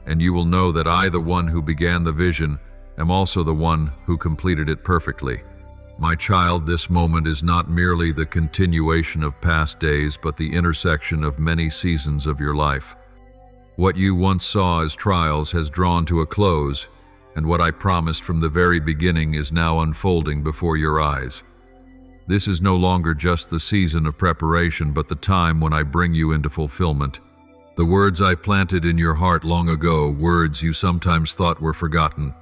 And you will know that I, the one who began the vision, am also the one who completed it perfectly. My child, this moment is not merely the continuation of past days, but the intersection of many seasons of your life. What you once saw as trials has drawn to a close, and what I promised from the very beginning is now unfolding before your eyes. This is no longer just the season of preparation, but the time when I bring you into fulfillment. The words I planted in your heart long ago, words you sometimes thought were forgotten,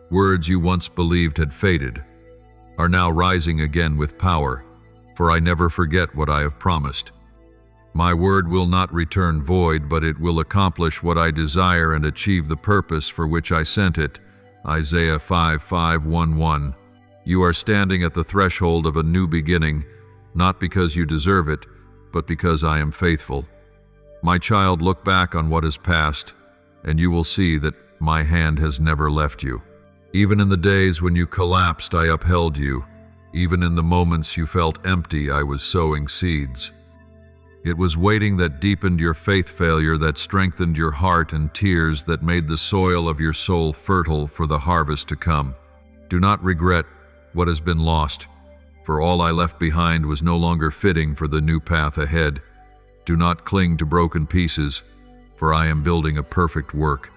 words you once believed had faded, are now rising again with power, for I never forget what I have promised. My word will not return void, but it will accomplish what I desire and achieve the purpose for which I sent it. Isaiah 5:5-11. You are standing at the threshold of a new beginning, not because you deserve it, but because I am faithful. My child, look back on what is past, and you will see that my hand has never left you. Even in the days when you collapsed, I upheld you. Even in the moments you felt empty, I was sowing seeds. It was waiting that deepened your faith, failure that strengthened your heart, and tears that made the soil of your soul fertile for the harvest to come. Do not regret what has been lost, for all I left behind was no longer fitting for the new path ahead. Do not cling to broken pieces, for I am building a perfect work.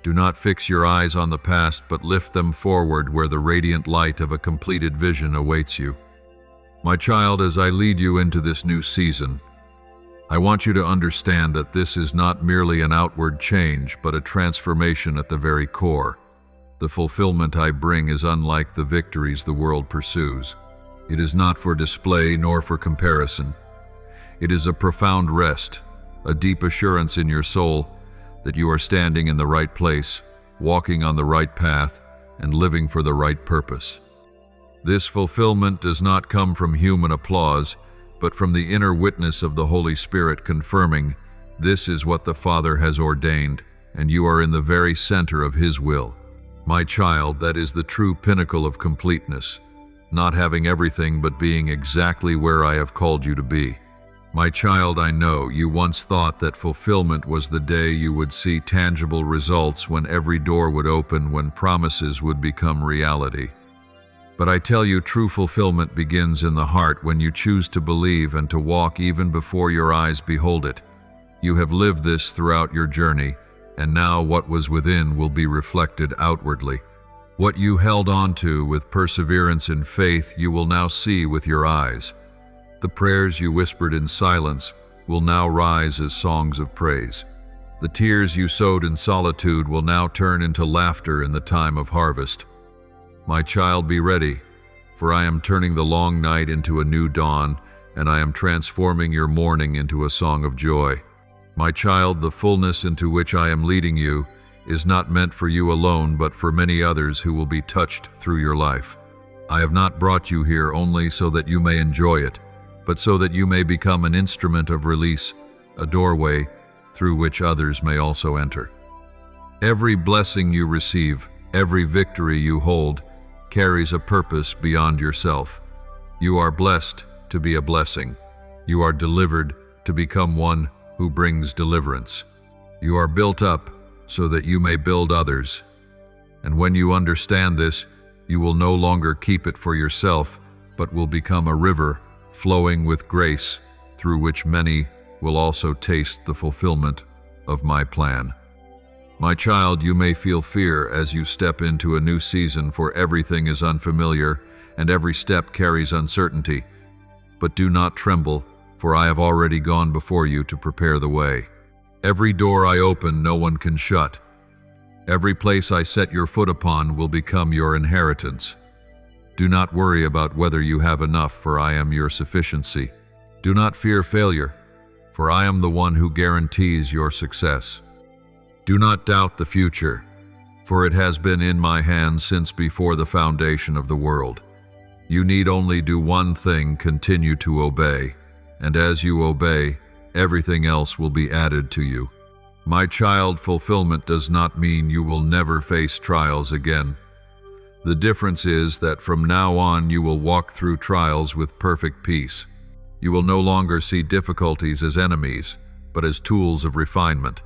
Do not fix your eyes on the past, but lift them forward where the radiant light of a completed vision awaits you. My child, as I lead you into this new season, I want you to understand that this is not merely an outward change, but a transformation at the very core. The fulfillment I bring is unlike the victories the world pursues. It is not for display nor for comparison. It is a profound rest, a deep assurance in your soul that you are standing in the right place, walking on the right path, and living for the right purpose. This fulfillment does not come from human applause, but from the inner witness of the Holy Spirit confirming, this is what the Father has ordained, and you are in the very center of His will. My child, that is the true pinnacle of completeness, not having everything but being exactly where I have called you to be. My child, I know you once thought that fulfillment was the day you would see tangible results, when every door would open, when promises would become reality. But I tell you, true fulfillment begins in the heart, when you choose to believe and to walk even before your eyes behold it. You have lived this throughout your journey, and now what was within will be reflected outwardly. What you held on to with perseverance and faith, you will now see with your eyes. The prayers you whispered in silence will now rise as songs of praise. The tears you sowed in solitude will now turn into laughter in the time of harvest. My child, be ready, for I am turning the long night into a new dawn, and I am transforming your mourning into a song of joy. My child, the fullness into which I am leading you is not meant for you alone, but for many others who will be touched through your life. I have not brought you here only so that you may enjoy it, but so that you may become an instrument of release, a doorway through which others may also enter. Every blessing you receive, every victory you hold, carries a purpose beyond yourself. You are blessed to be a blessing. You are delivered to become one who brings deliverance. You are built up so that you may build others. And when you understand this, you will no longer keep it for yourself, but will become a river flowing with grace, through which many will also taste the fulfillment of my plan. My child, you may feel fear as you step into a new season, for everything is unfamiliar and every step carries uncertainty. But do not tremble, for I have already gone before you to prepare the way. Every door I open, no one can shut. Every place I set your foot upon will become your inheritance. Do not worry about whether you have enough, for I am your sufficiency. Do not fear failure, for I am the one who guarantees your success. Do not doubt the future, for it has been in my hands since before the foundation of the world. You need only do one thing: continue to obey, and as you obey, everything else will be added to you. My child, fulfillment does not mean you will never face trials again. The difference is that from now on you will walk through trials with perfect peace. You will no longer see difficulties as enemies, but as tools of refinement.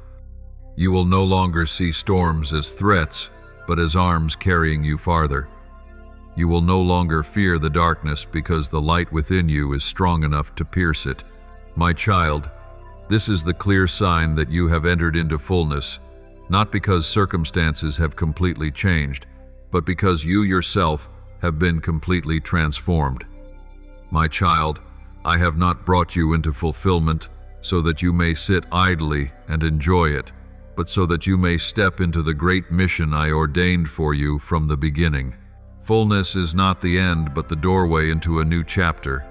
You will no longer see storms as threats, but as arms carrying you farther. You will no longer fear the darkness, because the light within you is strong enough to pierce it. My child, this is the clear sign that you have entered into fullness, not because circumstances have completely changed, but because you yourself have been completely transformed. My child, I have not brought you into fulfillment so that you may sit idly and enjoy it, but so that you may step into the great mission I ordained for you from the beginning. Fullness is not the end, but the doorway into a new chapter,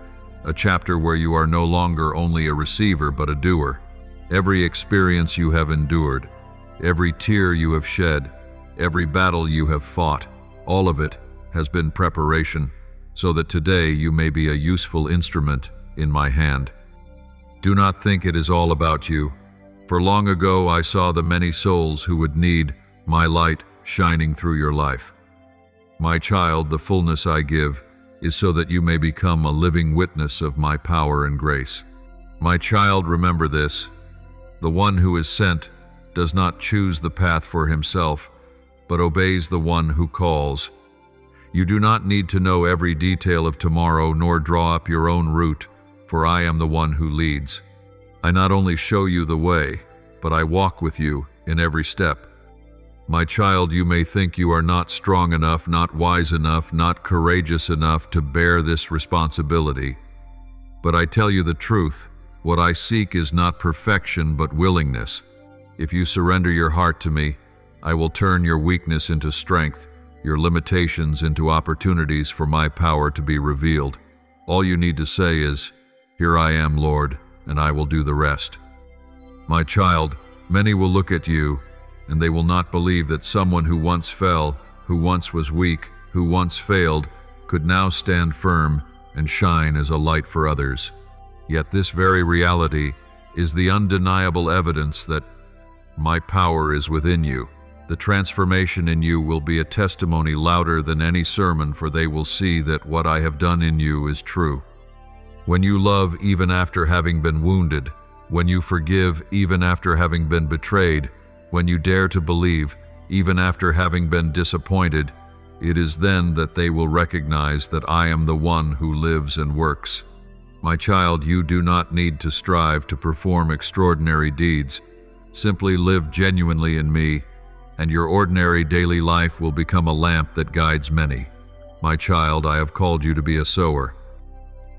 a chapter where you are no longer only a receiver but a doer. Every experience you have endured, every tear you have shed, every battle you have fought, all of it has been preparation, so that today you may be a useful instrument in my hand. Do not think it is all about you, for long ago I saw the many souls who would need my light shining through your life. My child, the fullness I give is so that you may become a living witness of my power and grace. My child, remember this: the one who is sent does not choose the path for himself, but obeys the one who calls. You do not need to know every detail of tomorrow, nor draw up your own route, for I am the one who leads. I not only show you the way, but I walk with you in every step. My child, you may think you are not strong enough, not wise enough, not courageous enough to bear this responsibility. But I tell you the truth, what I seek is not perfection but willingness. If you surrender your heart to me, I will turn your weakness into strength, your limitations into opportunities for my power to be revealed. All you need to say is, "Here I am, Lord," and I will do the rest. My child, many will look at you, and they will not believe that someone who once fell, who once was weak, who once failed, could now stand firm and shine as a light for others. Yet this very reality is the undeniable evidence that my power is within you. The transformation in you will be a testimony louder than any sermon, for they will see that what I have done in you is true. When you love even after having been wounded, when you forgive even after having been betrayed, when you dare to believe even after having been disappointed, it is then that they will recognize that I am the one who lives and works. My child, you do not need to strive to perform extraordinary deeds. Simply live genuinely in me, and your ordinary daily life will become a lamp that guides many. My child, I have called you to be a sower.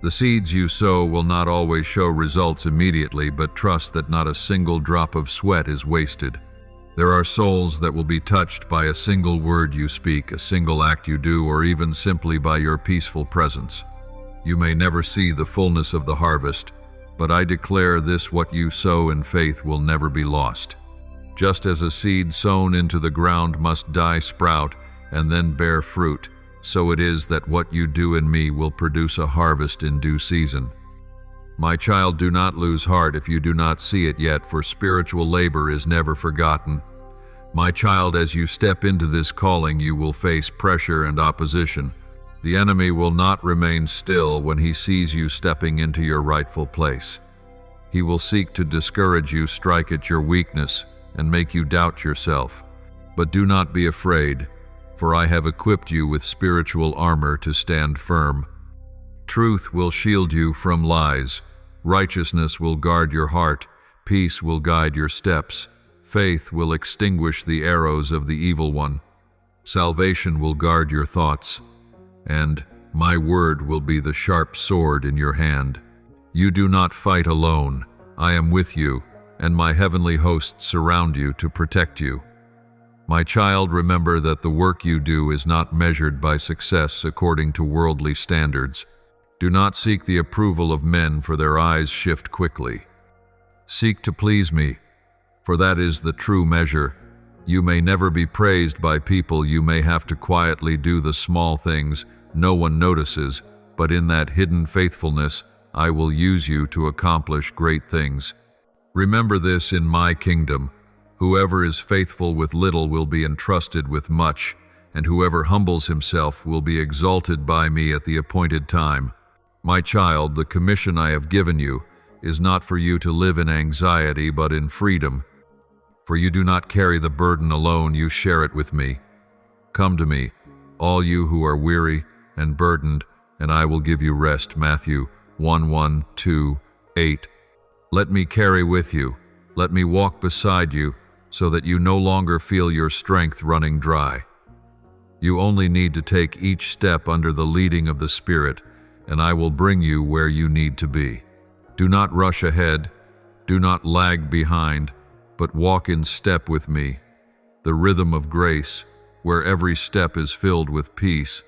The seeds you sow will not always show results immediately, but trust that not a single drop of sweat is wasted. There are souls that will be touched by a single word you speak, a single act you do, or even simply by your peaceful presence. You may never see the fullness of the harvest, but I declare this: what you sow in faith will never be lost. Just as a seed sown into the ground must die, sprout, and then bear fruit, so it is that what you do in me will produce a harvest in due season. My child, do not lose heart if you do not see it yet, for spiritual labor is never forgotten. My child, as you step into this calling, you will face pressure and opposition. The enemy will not remain still when he sees you stepping into your rightful place. He will seek to discourage you, strike at your weakness, and make you doubt yourself. But do not be afraid, for I have equipped you with spiritual armor to stand firm. Truth will shield you from lies. Righteousness will guard your heart. Peace will guide your steps. Faith will extinguish the arrows of the evil one. Salvation will guard your thoughts. And my word will be the sharp sword in your hand. You do not fight alone. I am with you, and my heavenly hosts surround you to protect you. My child, remember that the work you do is not measured by success according to worldly standards. Do not seek the approval of men, for their eyes shift quickly. Seek to please me, for that is the true measure. You may never be praised by people. You may have to quietly do the small things no one notices, but in that hidden faithfulness, I will use you to accomplish great things. Remember this: in my kingdom, whoever is faithful with little will be entrusted with much, and whoever humbles himself will be exalted by me at the appointed time. My child, the commission I have given you is not for you to live in anxiety, but in freedom. For you do not carry the burden alone, you share it with me. Come to me, all you who are weary and burdened, and I will give you rest. Matthew 1:1-2:8. Let me carry with you. Let me walk beside you, so that you no longer feel your strength running dry. You only need to take each step under the leading of the Spirit, and I will bring you where you need to be. Do not rush ahead. Do not lag behind, but walk in step with me, the rhythm of grace, where every step is filled with peace.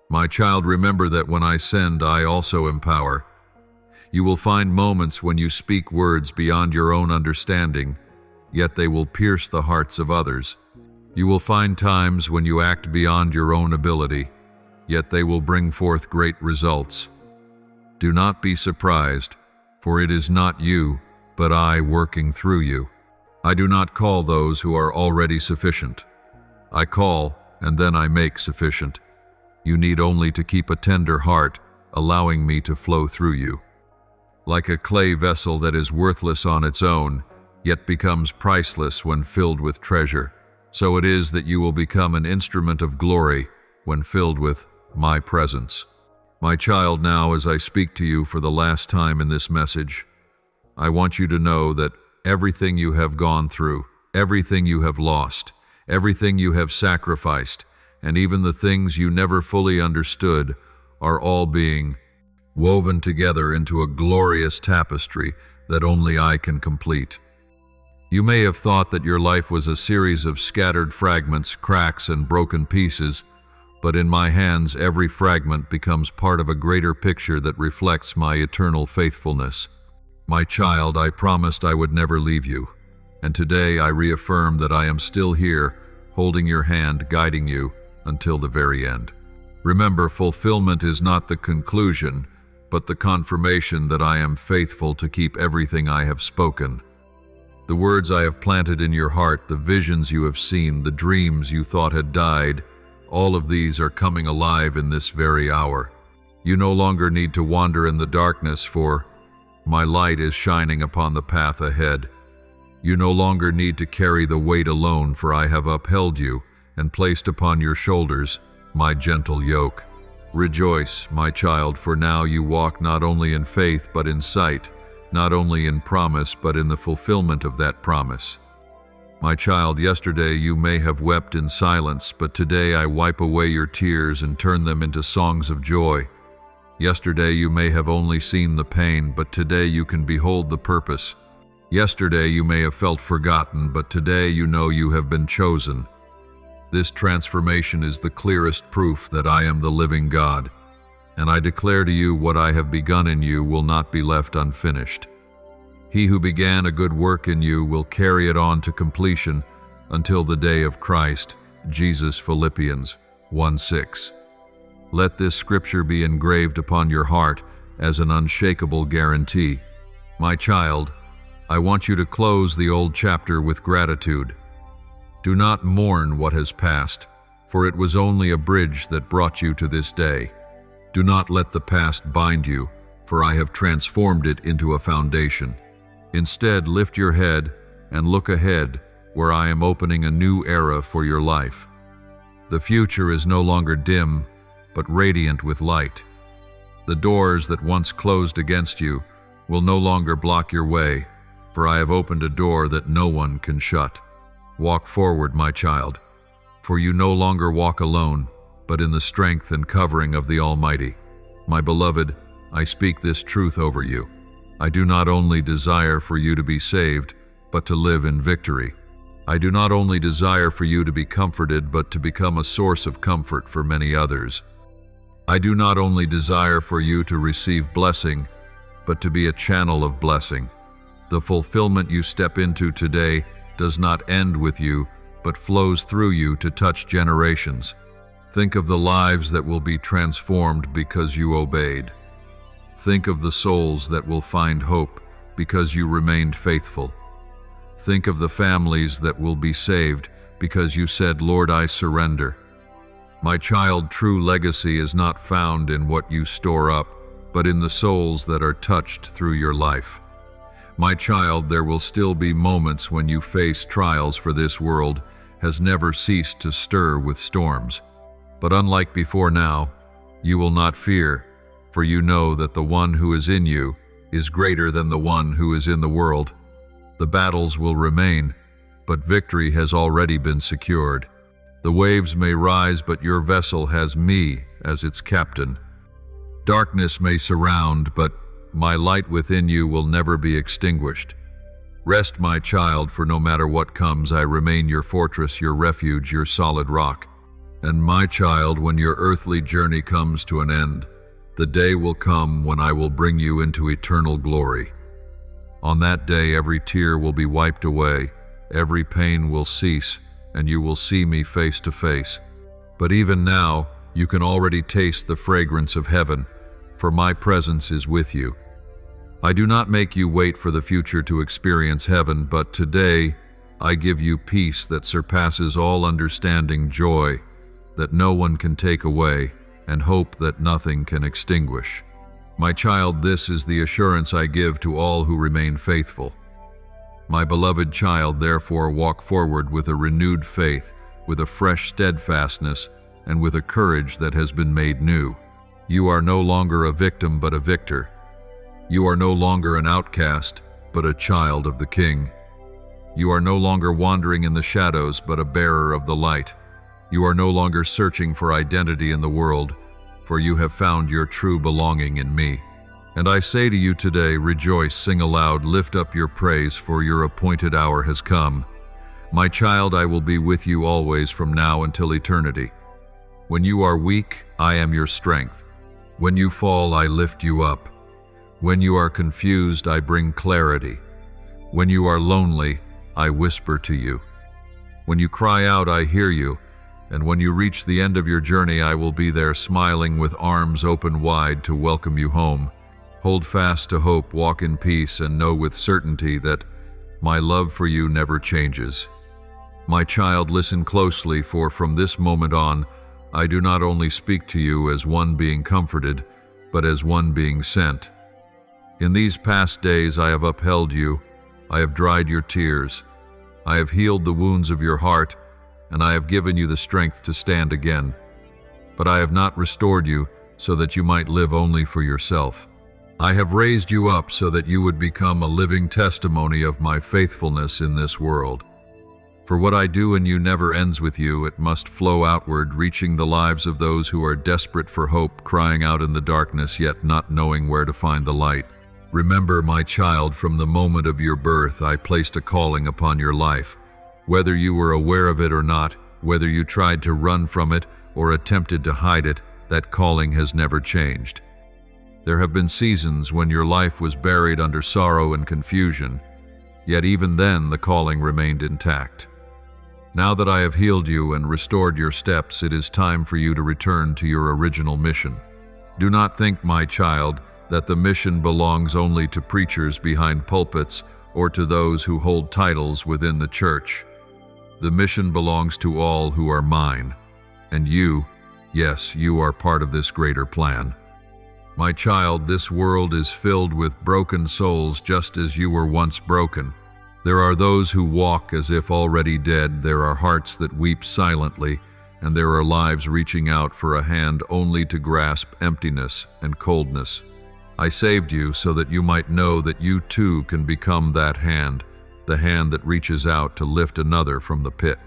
My child, remember that when I send, I also empower. You will find moments when you speak words beyond your own understanding, yet they will pierce the hearts of others. You will find times when you act beyond your own ability, yet they will bring forth great results. Do not be surprised, for it is not you, but I working through you. I do not call those who are already sufficient. I call, and then I make sufficient. You need only to keep a tender heart, allowing me to flow through you. Like a clay vessel that is worthless on its own, yet becomes priceless when filled with treasure, so it is that you will become an instrument of glory when filled with my presence. My child, now as I speak to you for the last time in this message, I want you to know that everything you have gone through, everything you have lost, everything you have sacrificed, and even the things you never fully understood are all being woven together into a glorious tapestry that only I can complete. You may have thought that your life was a series of scattered fragments, cracks, and broken pieces, but in my hands every fragment becomes part of a greater picture that reflects my eternal faithfulness. My child, I promised I would never leave you, and today I reaffirm that I am still here, holding your hand, guiding you until the very end. Remember, fulfillment is not the conclusion, but the confirmation that I am faithful to keep everything I have spoken. The words I have planted in your heart, the visions you have seen, the dreams you thought had died, all of these are coming alive in this very hour. You no longer need to wander in the darkness, for my light is shining upon the path ahead. You no longer need to carry the weight alone, for I have upheld you and placed upon your shoulders my gentle yoke. Rejoice, my child, for now you walk not only in faith but in sight, not only in promise but in the fulfillment of that promise. My child, yesterday you may have wept in silence, but today I wipe away your tears and turn them into songs of joy. Yesterday you may have only seen the pain, but today you can behold the purpose. Yesterday you may have felt forgotten, but today you know you have been chosen. This transformation is the clearest proof that I am the living God, and I declare to you what I have begun in you will not be left unfinished. He who began a good work in you will carry it on to completion until the day of Christ Jesus. Philippians 1:6. Let this scripture be engraved upon your heart as an unshakable guarantee. My child, I want you to close the old chapter with gratitude. Do not mourn what has passed, for it was only a bridge that brought you to this day. Do not let the past bind you, for I have transformed it into a foundation. Instead, lift your head and look ahead, where I am opening a new era for your life. The future is no longer dim, but radiant with light. The doors that once closed against you will no longer block your way, for I have opened a door that no one can shut. Walk forward, my child, for you no longer walk alone, but in the strength and covering of the Almighty. My beloved, I speak this truth over you. I do not only desire for you to be saved, but to live in victory. I do not only desire for you to be comforted, but to become a source of comfort for many others. I do not only desire for you to receive blessing, but to be a channel of blessing. The fulfillment you step into today does not end with you, but flows through you to touch generations. Think of the lives that will be transformed because you obeyed. Think of the souls that will find hope because you remained faithful. Think of the families that will be saved because you said, Lord, I surrender. My child, true legacy is not found in what you store up, but in the souls that are touched through your life. My child, there will still be moments when you face trials, for this world has never ceased to stir with storms. But unlike before now, you will not fear, for you know that the one who is in you is greater than the one who is in the world. The battles will remain, but victory has already been secured. The waves may rise, but your vessel has me as its captain. Darkness may surround, but my light within you will never be extinguished. Rest, my child, for no matter what comes, I remain your fortress, your refuge, your solid rock. And my child, when your earthly journey comes to an end, The day will come when I will bring you into eternal glory. On that day, every tear will be wiped away, every pain will cease, and you will see me face to face. But even now, you can already taste the fragrance of heaven, for my presence is with you. I do not make you wait for the future to experience heaven, but today I give you peace that surpasses all understanding, joy that no one can take away, and hope that nothing can extinguish. My child, this is the assurance I give to all who remain faithful. My beloved child, therefore, walk forward with a renewed faith, with a fresh steadfastness, and with a courage that has been made new. You are no longer a victim, but a victor. You are no longer an outcast, but a child of the King. You are no longer wandering in the shadows, but a bearer of the light. You are no longer searching for identity in the world, for you have found your true belonging in me. And I say to you today, rejoice, sing aloud, lift up your praise, for your appointed hour has come. My child, I will be with you always from now until eternity. When you are weak, I am your strength. When you fall, I lift you up. When you are confused, I bring clarity. When you are lonely, I whisper to you. When you cry out, I hear you. And when you reach the end of your journey, I will be there smiling with arms open wide to welcome you home. Hold fast to hope, walk in peace, and know with certainty that my love for you never changes. My child, listen closely, for from this moment on, I do not only speak to you as one being comforted, but as one being sent. In these past days I have upheld you, I have dried your tears, I have healed the wounds of your heart, and I have given you the strength to stand again. But I have not restored you so that you might live only for yourself. I have raised you up so that you would become a living testimony of my faithfulness in this world. For what I do in you never ends with you, it must flow outward, reaching the lives of those who are desperate for hope, crying out in the darkness, yet not knowing where to find the light. Remember, my child, from the moment of your birth, I placed a calling upon your life. Whether you were aware of it or not, whether you tried to run from it or attempted to hide it, that calling has never changed. There have been seasons when your life was buried under sorrow and confusion, yet even then the calling remained intact. Now that I have healed you and restored your steps, it is time for you to return to your original mission. Do not think, my child, that the mission belongs only to preachers behind pulpits or to those who hold titles within the church. The mission belongs to all who are mine, and you, yes, you are part of this greater plan. My child, this world is filled with broken souls just as you were once broken. There are those who walk as if already dead, there are hearts that weep silently, and there are lives reaching out for a hand only to grasp emptiness and coldness. I saved you so that you might know that you too can become that hand, the hand that reaches out to lift another from the pit.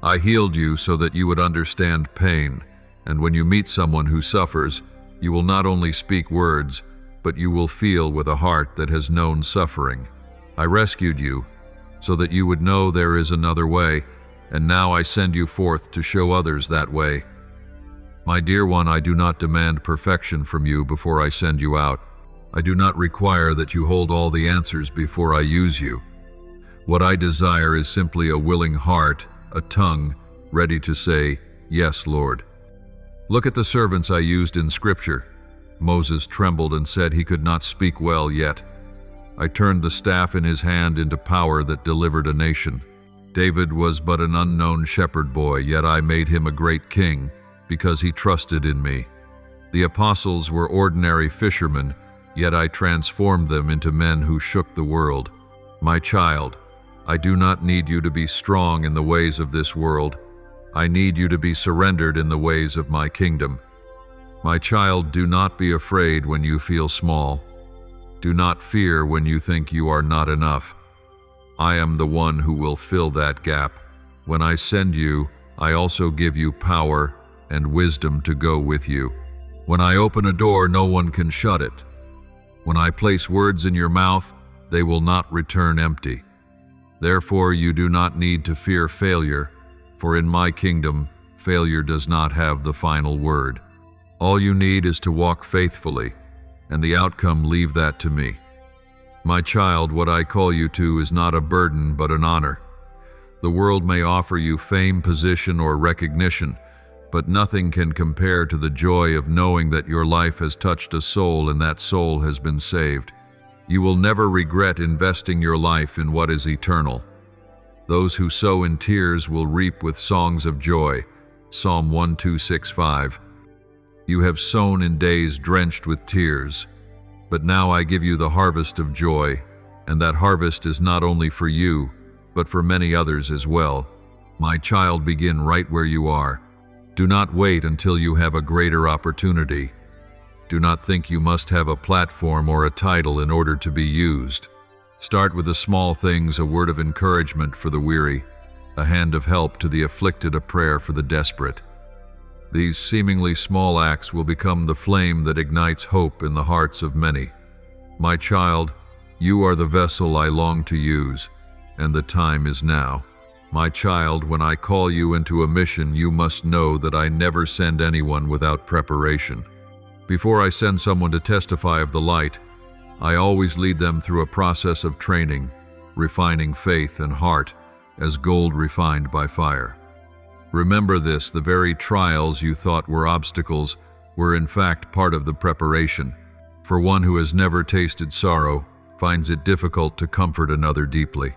I healed you so that you would understand pain, and when you meet someone who suffers, you will not only speak words, but you will feel with a heart that has known suffering. I rescued you so that you would know there is another way, and now I send you forth to show others that way. My dear one, I do not demand perfection from you before I send you out. I do not require that you hold all the answers before I use you. What I desire is simply a willing heart, a tongue ready to say, "Yes, Lord." Look at the servants I used in Scripture. Moses trembled and said he could not speak well yet. I turned the staff in his hand into power that delivered a nation. David was but an unknown shepherd boy, yet I made him a great king because he trusted in me. The apostles were ordinary fishermen, yet I transformed them into men who shook the world. My child, I do not need you to be strong in the ways of this world. I need you to be surrendered in the ways of my kingdom. My child, do not be afraid when you feel small. Do not fear when you think you are not enough. I am the one who will fill that gap. When I send you, I also give you power and wisdom to go with you. When I open a door, no one can shut it. When I place words in your mouth, they will not return empty. Therefore, you do not need to fear failure, for in my kingdom, failure does not have the final word. All you need is to walk faithfully, and the outcome leave that to me. My child, what I call you to is not a burden but an honor. The world may offer you fame, position, or recognition, but nothing can compare to the joy of knowing that your life has touched a soul and that soul has been saved. You will never regret investing your life in what is eternal. Those who sow in tears will reap with songs of joy. Psalm 1265. You have sown in days drenched with tears, but now I give you the harvest of joy, and that harvest is not only for you, but for many others as well. My child, begin right where you are. Do not wait until you have a greater opportunity. Do not think you must have a platform or a title in order to be used. Start with the small things, a word of encouragement for the weary, a hand of help to the afflicted, a prayer for the desperate. These seemingly small acts will become the flame that ignites hope in the hearts of many. My child, you are the vessel I long to use, and the time is now. My child, when I call you into a mission, you must know that I never send anyone without preparation. Before I send someone to testify of the light, I always lead them through a process of training, refining faith and heart as gold refined by fire. Remember this, the very trials you thought were obstacles were in fact part of the preparation. For one who has never tasted sorrow finds it difficult to comfort another deeply,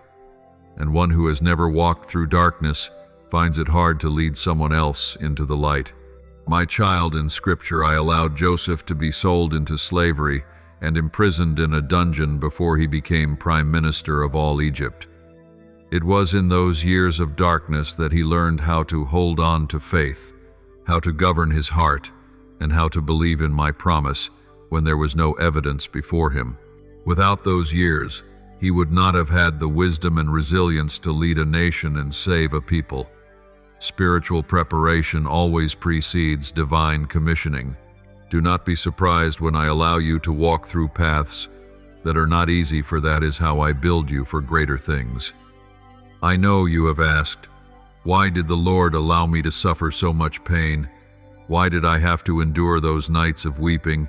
and one who has never walked through darkness finds it hard to lead someone else into the light. My child, in Scripture I allowed Joseph to be sold into slavery and imprisoned in a dungeon before he became prime minister of all Egypt. It was in those years of darkness that he learned how to hold on to faith, how to govern his heart, and how to believe in my promise when there was no evidence before him. Without those years, he would not have had the wisdom and resilience to lead a nation and save a people. Spiritual preparation always precedes divine commissioning. Do not be surprised when I allow you to walk through paths that are not easy, for that is how I build you for greater things. I know you have asked, why did the Lord allow me to suffer so much pain? Why did I have to endure those nights of weeping?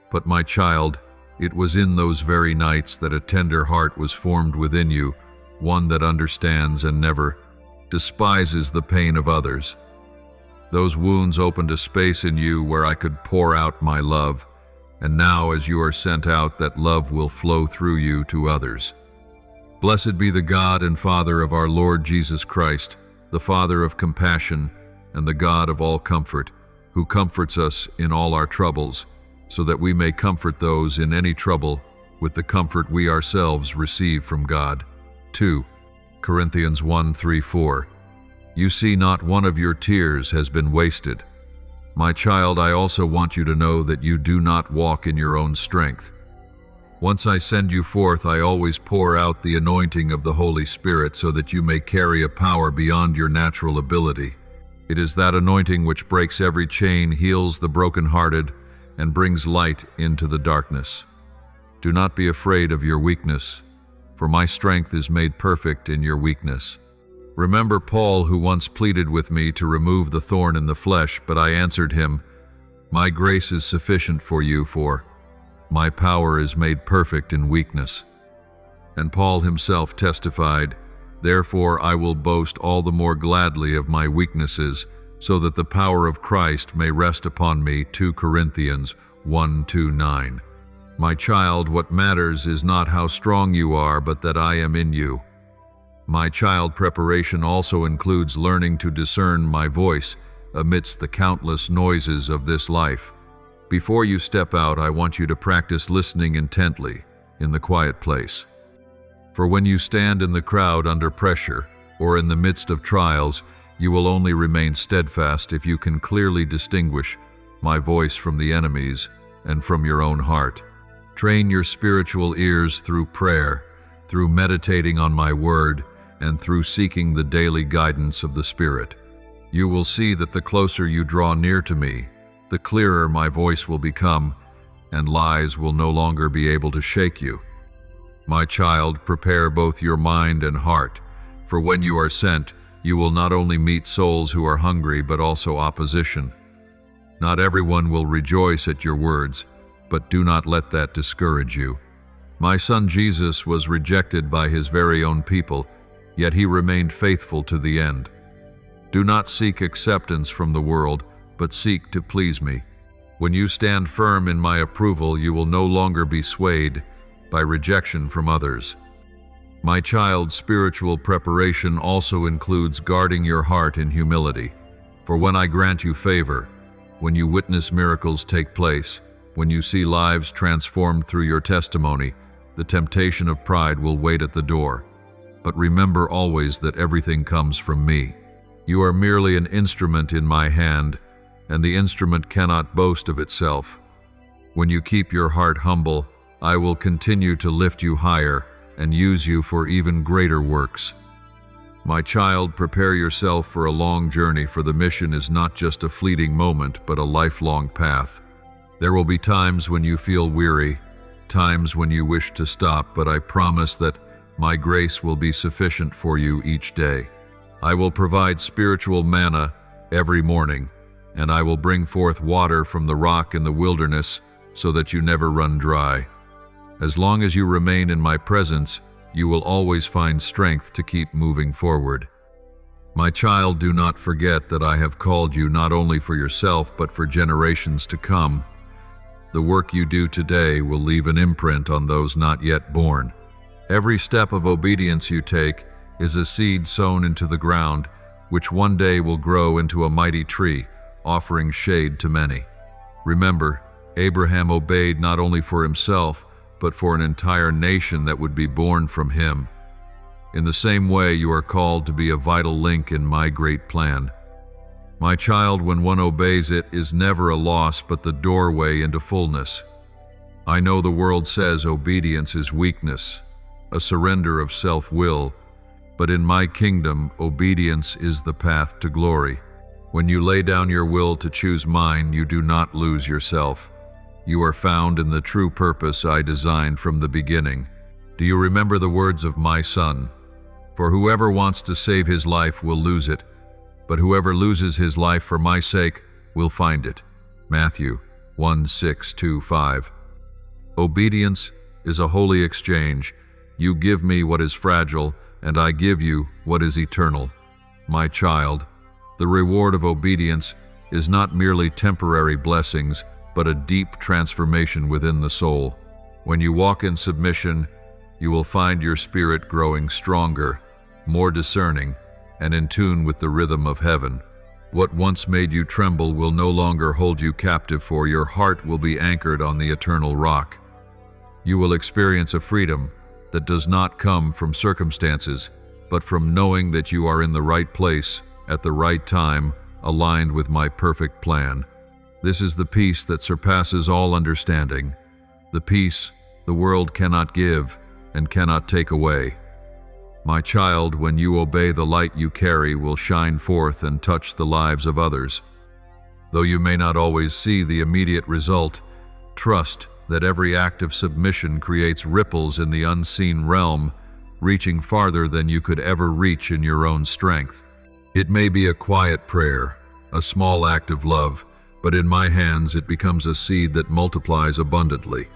But my child, it was in those very nights that a tender heart was formed within you, one that understands and never despises the pain of others. Those wounds opened a space in you where I could pour out my love, and now as you are sent out, that love will flow through you to others. Blessed be the God and Father of our Lord Jesus Christ, the Father of compassion and the God of all comfort, who comforts us in all our troubles, so that we may comfort those in any trouble with the comfort we ourselves receive from God. 2 Corinthians 1:3-4. You see, not one of your tears has been wasted. My child, I also want you to know that you do not walk in your own strength. Once I send you forth, I always pour out the anointing of the Holy Spirit so that you may carry a power beyond your natural ability. It is that anointing which breaks every chain, heals the brokenhearted, and brings light into the darkness. Do not be afraid of your weakness, for my strength is made perfect in your weakness. Remember Paul, who once pleaded with me to remove the thorn in the flesh, but I answered him, my grace is sufficient for you, for my power is made perfect in weakness. And Paul himself testified, therefore I will boast all the more gladly of my weaknesses, so that the power of Christ may rest upon me. 2 Corinthians 1:2-9. My child, what matters is not how strong you are, but that I am in you. My child, preparation also includes learning to discern my voice amidst the countless noises of this life. Before you step out, I want you to practice listening intently in the quiet place. For when you stand in the crowd under pressure or in the midst of trials, you will only remain steadfast if you can clearly distinguish my voice from the enemy's and from your own heart. Train your spiritual ears through prayer, through meditating on my word, and through seeking the daily guidance of the Spirit. You will see that the closer you draw near to me, the clearer my voice will become, and lies will no longer be able to shake you. My child, prepare both your mind and heart, for when you are sent, you will not only meet souls who are hungry, but also opposition. Not everyone will rejoice at your words, but do not let that discourage you. My son Jesus was rejected by his very own people, yet he remained faithful to the end. Do not seek acceptance from the world, but seek to please me. When you stand firm in my approval, you will no longer be swayed by rejection from others. My child, spiritual preparation also includes guarding your heart in humility. For when I grant you favor, when you witness miracles take place, when you see lives transformed through your testimony, the temptation of pride will wait at the door. But remember always that everything comes from me. You are merely an instrument in my hand, and the instrument cannot boast of itself. When you keep your heart humble, I will continue to lift you higher and use you for even greater works. My child, prepare yourself for a long journey, for the mission is not just a fleeting moment, but a lifelong path. There will be times when you feel weary, times when you wish to stop, but I promise that my grace will be sufficient for you each day. I will provide spiritual manna every morning, and I will bring forth water from the rock in the wilderness so that you never run dry. As long as you remain in my presence, you will always find strength to keep moving forward. My child, do not forget that I have called you not only for yourself, but for generations to come. The work you do today will leave an imprint on those not yet born. Every step of obedience you take is a seed sown into the ground, which one day will grow into a mighty tree, offering shade to many. Remember, Abraham obeyed not only for himself, but for an entire nation that would be born from him. In the same way, you are called to be a vital link in my great plan. My child, when one obeys, it is never a loss, but the doorway into fullness. I know the world says obedience is weakness, a surrender of self-will, but in my kingdom, obedience is the path to glory. When you lay down your will to choose mine, you do not lose yourself. You are found in the true purpose I designed from the beginning. Do you remember the words of my son? For whoever wants to save his life will lose it, but whoever loses his life for my sake will find it. Matthew 1:6-5. Obedience is a holy exchange. You give me what is fragile, and I give you what is eternal. My child, the reward of obedience is not merely temporary blessings, but a deep transformation within the soul. When you walk in submission, you will find your spirit growing stronger, more discerning, and in tune with the rhythm of heaven. What once made you tremble will no longer hold you captive, for your heart will be anchored on the eternal rock. You will experience a freedom that does not come from circumstances, but from knowing that you are in the right place, at the right time, aligned with my perfect plan. This is the peace that surpasses all understanding, the peace the world cannot give and cannot take away. My child, when you obey, the light you carry will shine forth and touch the lives of others. Though you may not always see the immediate result, trust that every act of submission creates ripples in the unseen realm, reaching farther than you could ever reach in your own strength. It may be a quiet prayer, a small act of love, but in my hands it becomes a seed that multiplies abundantly.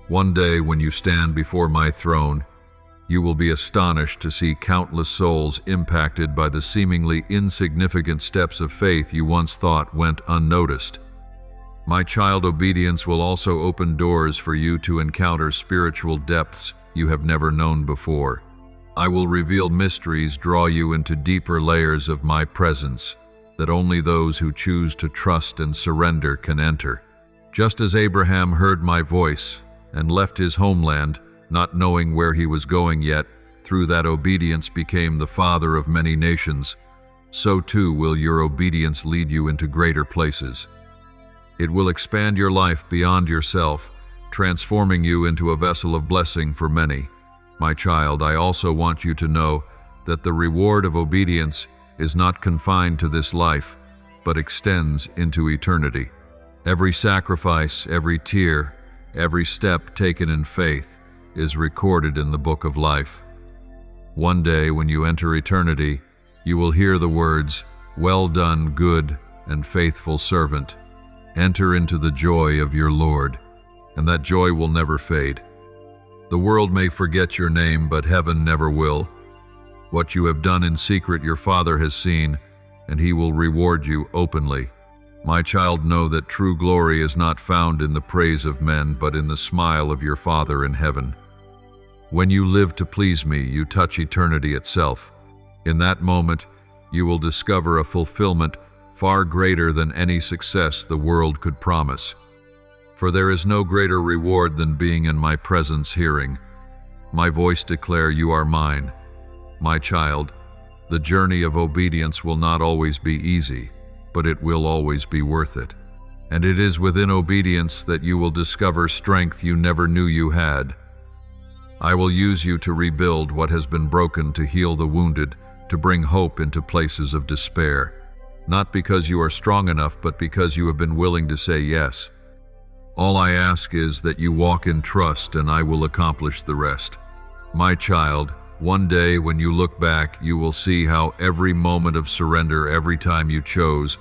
One day, when you stand before my throne, you will be astonished to see countless souls impacted by the seemingly insignificant steps of faith you once thought went unnoticed. My child, obedience will also open doors for you to encounter spiritual depths you have never known before. I will reveal mysteries, draw you into deeper layers of my presence that only those who choose to trust and surrender can enter. Just as Abraham heard my voice and left his homeland, not knowing where he was going yet, through that obedience became the father of many nations, so too will your obedience lead you into greater places. It will expand your life beyond yourself, transforming you into a vessel of blessing for many. My child, I also want you to know that the reward of obedience is not confined to this life, but extends into eternity. Every sacrifice, every tear, every step taken in faith is recorded in the book of life. One day, when you enter eternity, you will hear the words, "Well done, good and faithful servant." Enter into the joy of your Lord, and that joy will never fade. The world may forget your name, but heaven never will. What you have done in secret your Father has seen, and he will reward you openly. My child, know that true glory is not found in the praise of men, but in the smile of your Father in heaven. When you live to please me, you touch eternity itself. In that moment, you will discover a fulfillment far greater than any success the world could promise. For there is no greater reward than being in my presence, hearing my voice declare, "You are mine." My child, the journey of obedience will not always be easy, but it will always be worth it. And it is within obedience that you will discover strength you never knew you had. I will use you to rebuild what has been broken, to heal the wounded, to bring hope into places of despair. Not because you are strong enough, but because you have been willing to say yes. All I ask is that you walk in trust, and I will accomplish the rest. My child, one day when you look back, you will see how every moment of surrender, every time you chose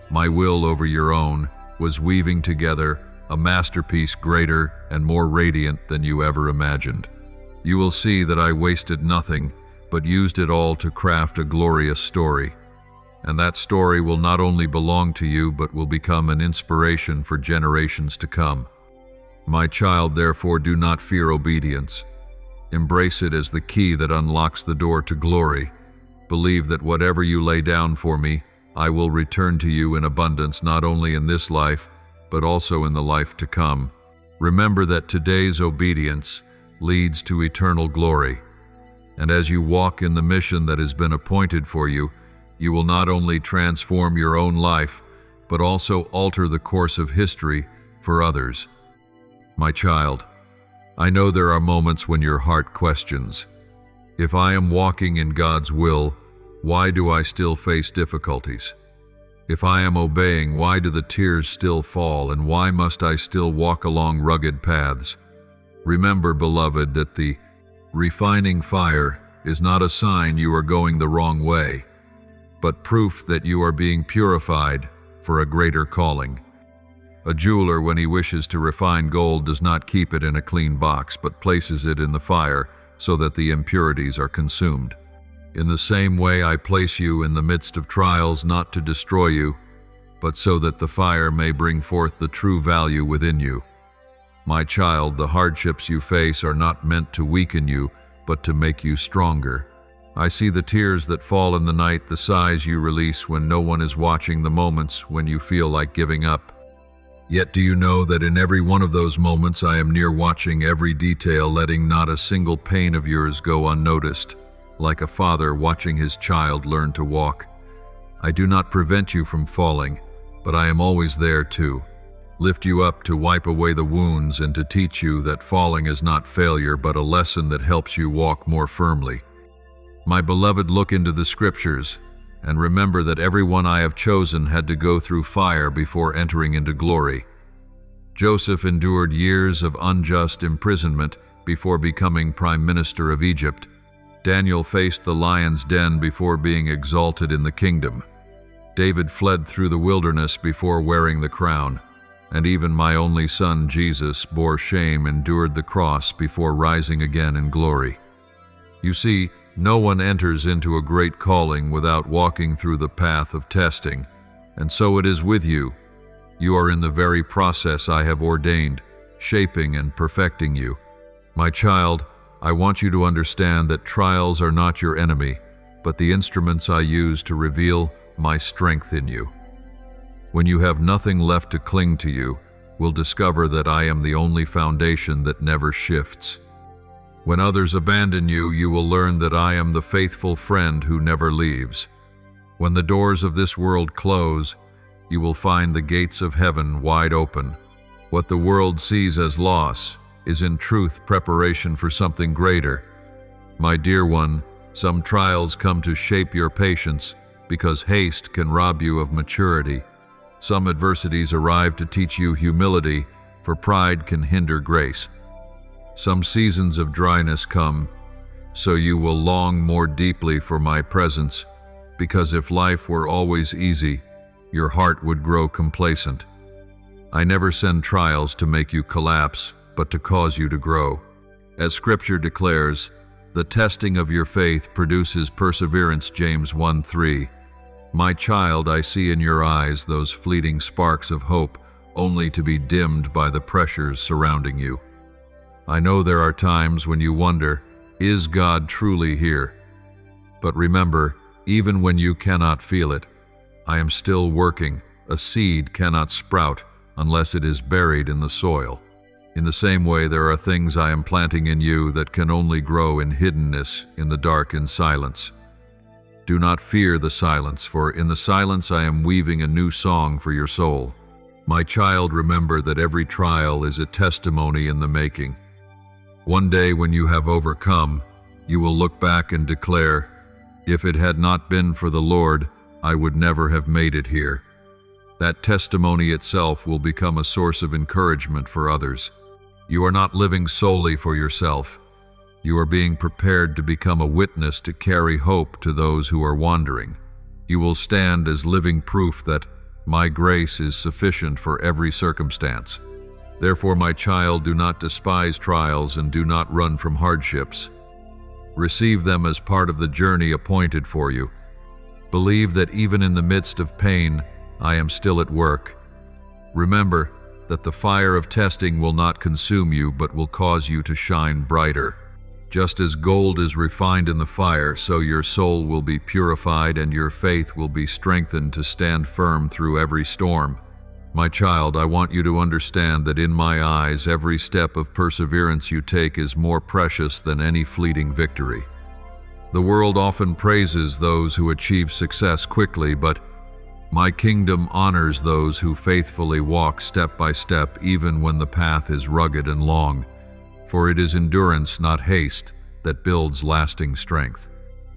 my will over your own, was weaving together a masterpiece greater and more radiant than you ever imagined. You will see that I wasted nothing, but used it all to craft a glorious story. And that story will not only belong to you, but will become an inspiration for generations to come. My child, therefore, do not fear obedience. Embrace it as the key that unlocks the door to glory. Believe that whatever you lay down for me, I will return to you in abundance, not only in this life, but also in the life to come. Remember that today's obedience leads to eternal glory. And as you walk in the mission that has been appointed for you, you will not only transform your own life, but also alter the course of history for others. My child, I know there are moments when your heart questions, if I am walking in God's will, why do I still face difficulties? If I am obeying, why do the tears still fall, and why must I still walk along rugged paths? Remember, beloved, that the refining fire is not a sign you are going the wrong way, but proof that you are being purified for a greater calling. A jeweler, when he wishes to refine gold, does not keep it in a clean box, but places it in the fire so that the impurities are consumed. In the same way, I place you in the midst of trials, not to destroy you, but so that the fire may bring forth the true value within you. My child, the hardships you face are not meant to weaken you, but to make you stronger. I see the tears that fall in the night, the sighs you release when no one is watching, the moments when you feel like giving up. Yet do you know that in every one of those moments I am near, watching every detail, letting not a single pain of yours go unnoticed, like a father watching his child learn to walk. I do not prevent you from falling, but I am always there to lift you up, to wipe away the wounds, and to teach you that falling is not failure, but a lesson that helps you walk more firmly. My beloved, look into the scriptures and remember that everyone I have chosen had to go through fire before entering into glory. Joseph endured years of unjust imprisonment before becoming Prime Minister of Egypt. Daniel faced the lion's den before being exalted in the kingdom. David fled through the wilderness before wearing the crown. And even my only son, Jesus, bore shame, endured the cross before rising again in glory. You see, no one enters into a great calling without walking through the path of testing, and so it is with you. You are in the very process I have ordained, shaping and perfecting you. My child, I want you to understand that trials are not your enemy, but the instruments I use to reveal my strength in you. When you have nothing left to cling to, you will discover that I am the only foundation that never shifts. When others abandon you, you will learn that I am the faithful friend who never leaves. When the doors of this world close, you will find the gates of heaven wide open. What the world sees as loss is in truth preparation for something greater. My dear one, some trials come to shape your patience, because haste can rob you of maturity. Some adversities arrive to teach you humility, for pride can hinder grace. Some seasons of dryness come, so you will long more deeply for my presence, because if life were always easy, your heart would grow complacent. I never send trials to make you collapse, but to cause you to grow. As Scripture declares, the testing of your faith produces perseverance, James 1:3. My child, I see in your eyes those fleeting sparks of hope, only to be dimmed by the pressures surrounding you. I know there are times when you wonder, is God truly here? But remember, even when you cannot feel it, I am still working. A seed cannot sprout unless it is buried in the soil. In the same way, there are things I am planting in you that can only grow in hiddenness, in the dark, in silence. Do not fear the silence, for in the silence I am weaving a new song for your soul. My child, remember that every trial is a testimony in the making. One day when you have overcome, you will look back and declare, if it had not been for the Lord, I would never have made it here. That testimony itself will become a source of encouragement for others. You are not living solely for yourself. You are being prepared to become a witness to carry hope to those who are wandering. You will stand as living proof that my grace is sufficient for every circumstance. Therefore, my child, do not despise trials and do not run from hardships. Receive them as part of the journey appointed for you. Believe that even in the midst of pain, I am still at work. Remember that the fire of testing will not consume you, but will cause you to shine brighter. Just as gold is refined in the fire, so your soul will be purified and your faith will be strengthened to stand firm through every storm. My child, I want you to understand that in my eyes, every step of perseverance you take is more precious than any fleeting victory. The world often praises those who achieve success quickly, but my kingdom honors those who faithfully walk step by step, even when the path is rugged and long. For it is endurance, not haste, that builds lasting strength.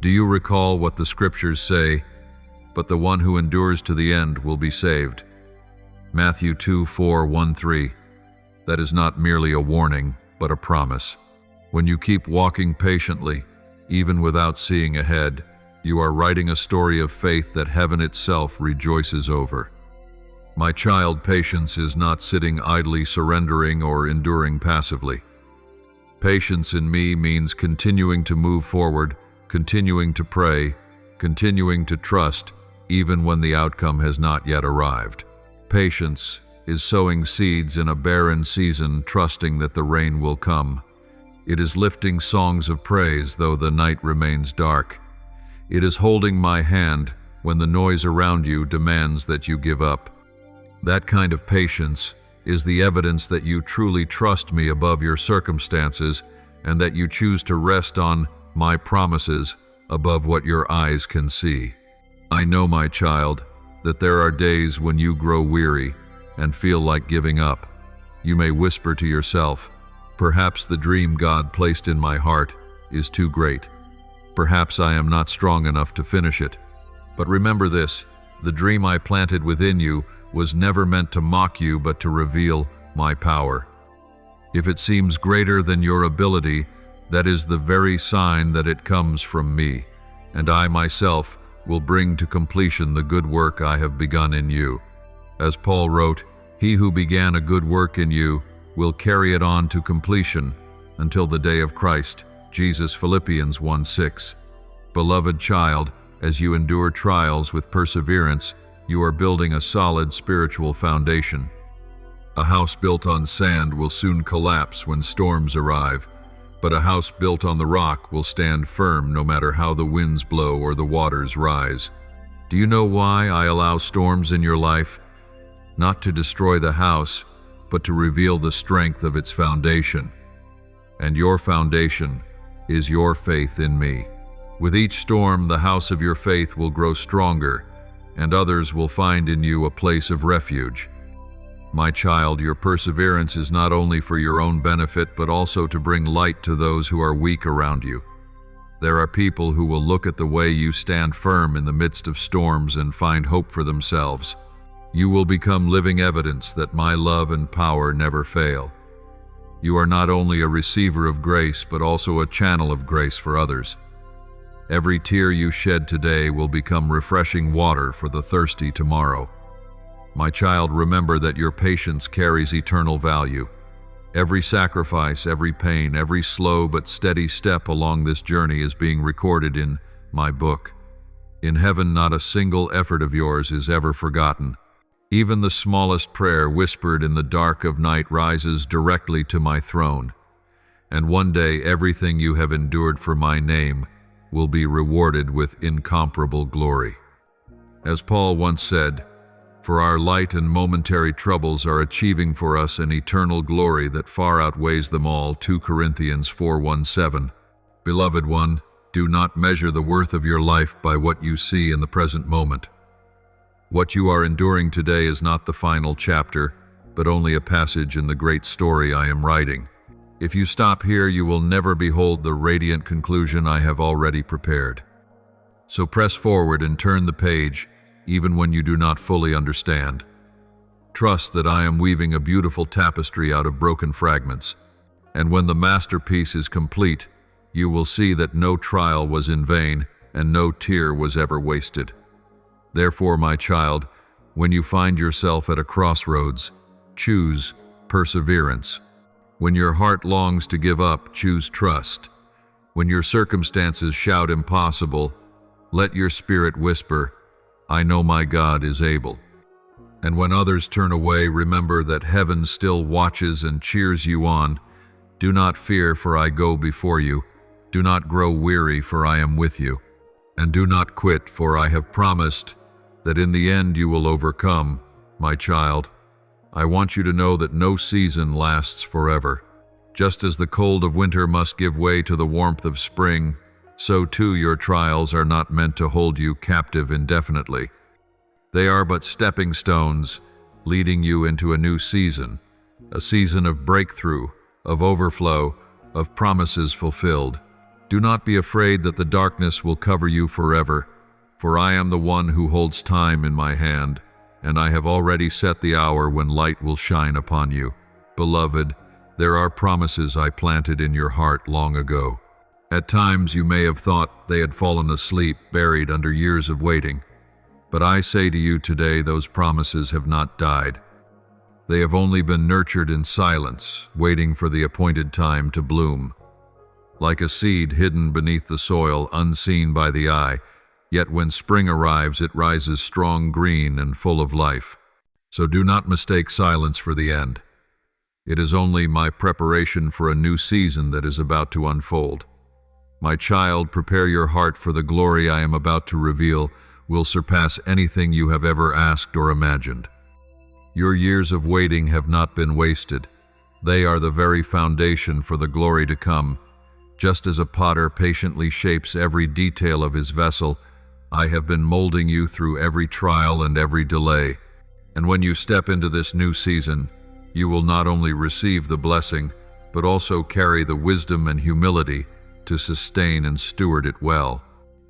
Do you recall what the Scriptures say? But the one who endures to the end will be saved. Matthew 2:4-1-3. That is not merely a warning, but a promise. When you keep walking patiently, even without seeing ahead, you are writing a story of faith that heaven itself rejoices over. My child, patience is not sitting idly surrendering or enduring passively. Patience in me means continuing to move forward, continuing to pray, continuing to trust, even when the outcome has not yet arrived. Patience is sowing seeds in a barren season, trusting that the rain will come. It is lifting songs of praise though the night remains dark. It is holding my hand when the noise around you demands that you give up. That kind of patience is the evidence that you truly trust me above your circumstances and that you choose to rest on my promises above what your eyes can see. I know, my child, that there are days when you grow weary and feel like giving up. You may whisper to yourself, perhaps the dream God placed in my heart is too great. Perhaps I am not strong enough to finish it. But remember this, the dream I planted within you was never meant to mock you, but to reveal my power. If it seems greater than your ability, that is the very sign that it comes from me, and I myself will bring to completion the good work I have begun in you. As Paul wrote, he who began a good work in you will carry it on to completion until the day of Christ Jesus. Philippians 1:6. Beloved child, as you endure trials with perseverance, you are building a solid spiritual foundation. A house built on sand will soon collapse when storms arrive, but a house built on the rock will stand firm no matter how the winds blow or the waters rise. Do you know why I allow storms in your life? Not to destroy the house, but to reveal the strength of its foundation. And your foundation is your faith in me. With each storm, the house of your faith will grow stronger, and others will find in you a place of refuge. My child, your perseverance is not only for your own benefit, but also to bring light to those who are weak around you. There are people who will look at the way you stand firm in the midst of storms and find hope for themselves. You will become living evidence that my love and power never fail. You are not only a receiver of grace, but also a channel of grace for others. Every tear you shed today will become refreshing water for the thirsty tomorrow. My child, remember that your patience carries eternal value. Every sacrifice, every pain, every slow but steady step along this journey is being recorded in my book. In heaven, not a single effort of yours is ever forgotten. Even the smallest prayer whispered in the dark of night rises directly to my throne. And one day, everything you have endured for my name will be rewarded with incomparable glory. As Paul once said, "For our light and momentary troubles are achieving for us an eternal glory that far outweighs them all." 2 Corinthians 4:17. Beloved one, do not measure the worth of your life by what you see in the present moment. What you are enduring today is not the final chapter, but only a passage in the great story I am writing. If you stop here, you will never behold the radiant conclusion I have already prepared. So press forward and turn the page, even when you do not fully understand. Trust that I am weaving a beautiful tapestry out of broken fragments, and when the masterpiece is complete, you will see that no trial was in vain and no tear was ever wasted. Therefore, my child, when you find yourself at a crossroads, choose perseverance. When your heart longs to give up, choose trust. When your circumstances shout impossible, let your spirit whisper, "I know my God is able." And when others turn away, remember that heaven still watches and cheers you on. Do not fear, for I go before you. Do not grow weary, for I am with you. And do not quit, for I have promised that in the end you will overcome, my child. I want you to know that no season lasts forever. Just as the cold of winter must give way to the warmth of spring, so too your trials are not meant to hold you captive indefinitely. They are but stepping stones, leading you into a new season, a season of breakthrough, of overflow, of promises fulfilled. Do not be afraid that the darkness will cover you forever, for I am the one who holds time in my hand, and I have already set the hour when light will shine upon you. Beloved, there are promises I planted in your heart long ago. At times you may have thought they had fallen asleep, buried under years of waiting. But I say to you today, those promises have not died. They have only been nurtured in silence, waiting for the appointed time to bloom. Like a seed hidden beneath the soil, unseen by the eye, yet when spring arrives, it rises strong, green, and full of life. So do not mistake silence for the end. It is only my preparation for a new season that is about to unfold. My child, prepare your heart, for the glory I am about to reveal will surpass anything you have ever asked or imagined. Your years of waiting have not been wasted. They are the very foundation for the glory to come. Just as a potter patiently shapes every detail of his vessel, I have been molding you through every trial and every delay. And when you step into this new season, you will not only receive the blessing, but also carry the wisdom and humility to sustain and steward it well.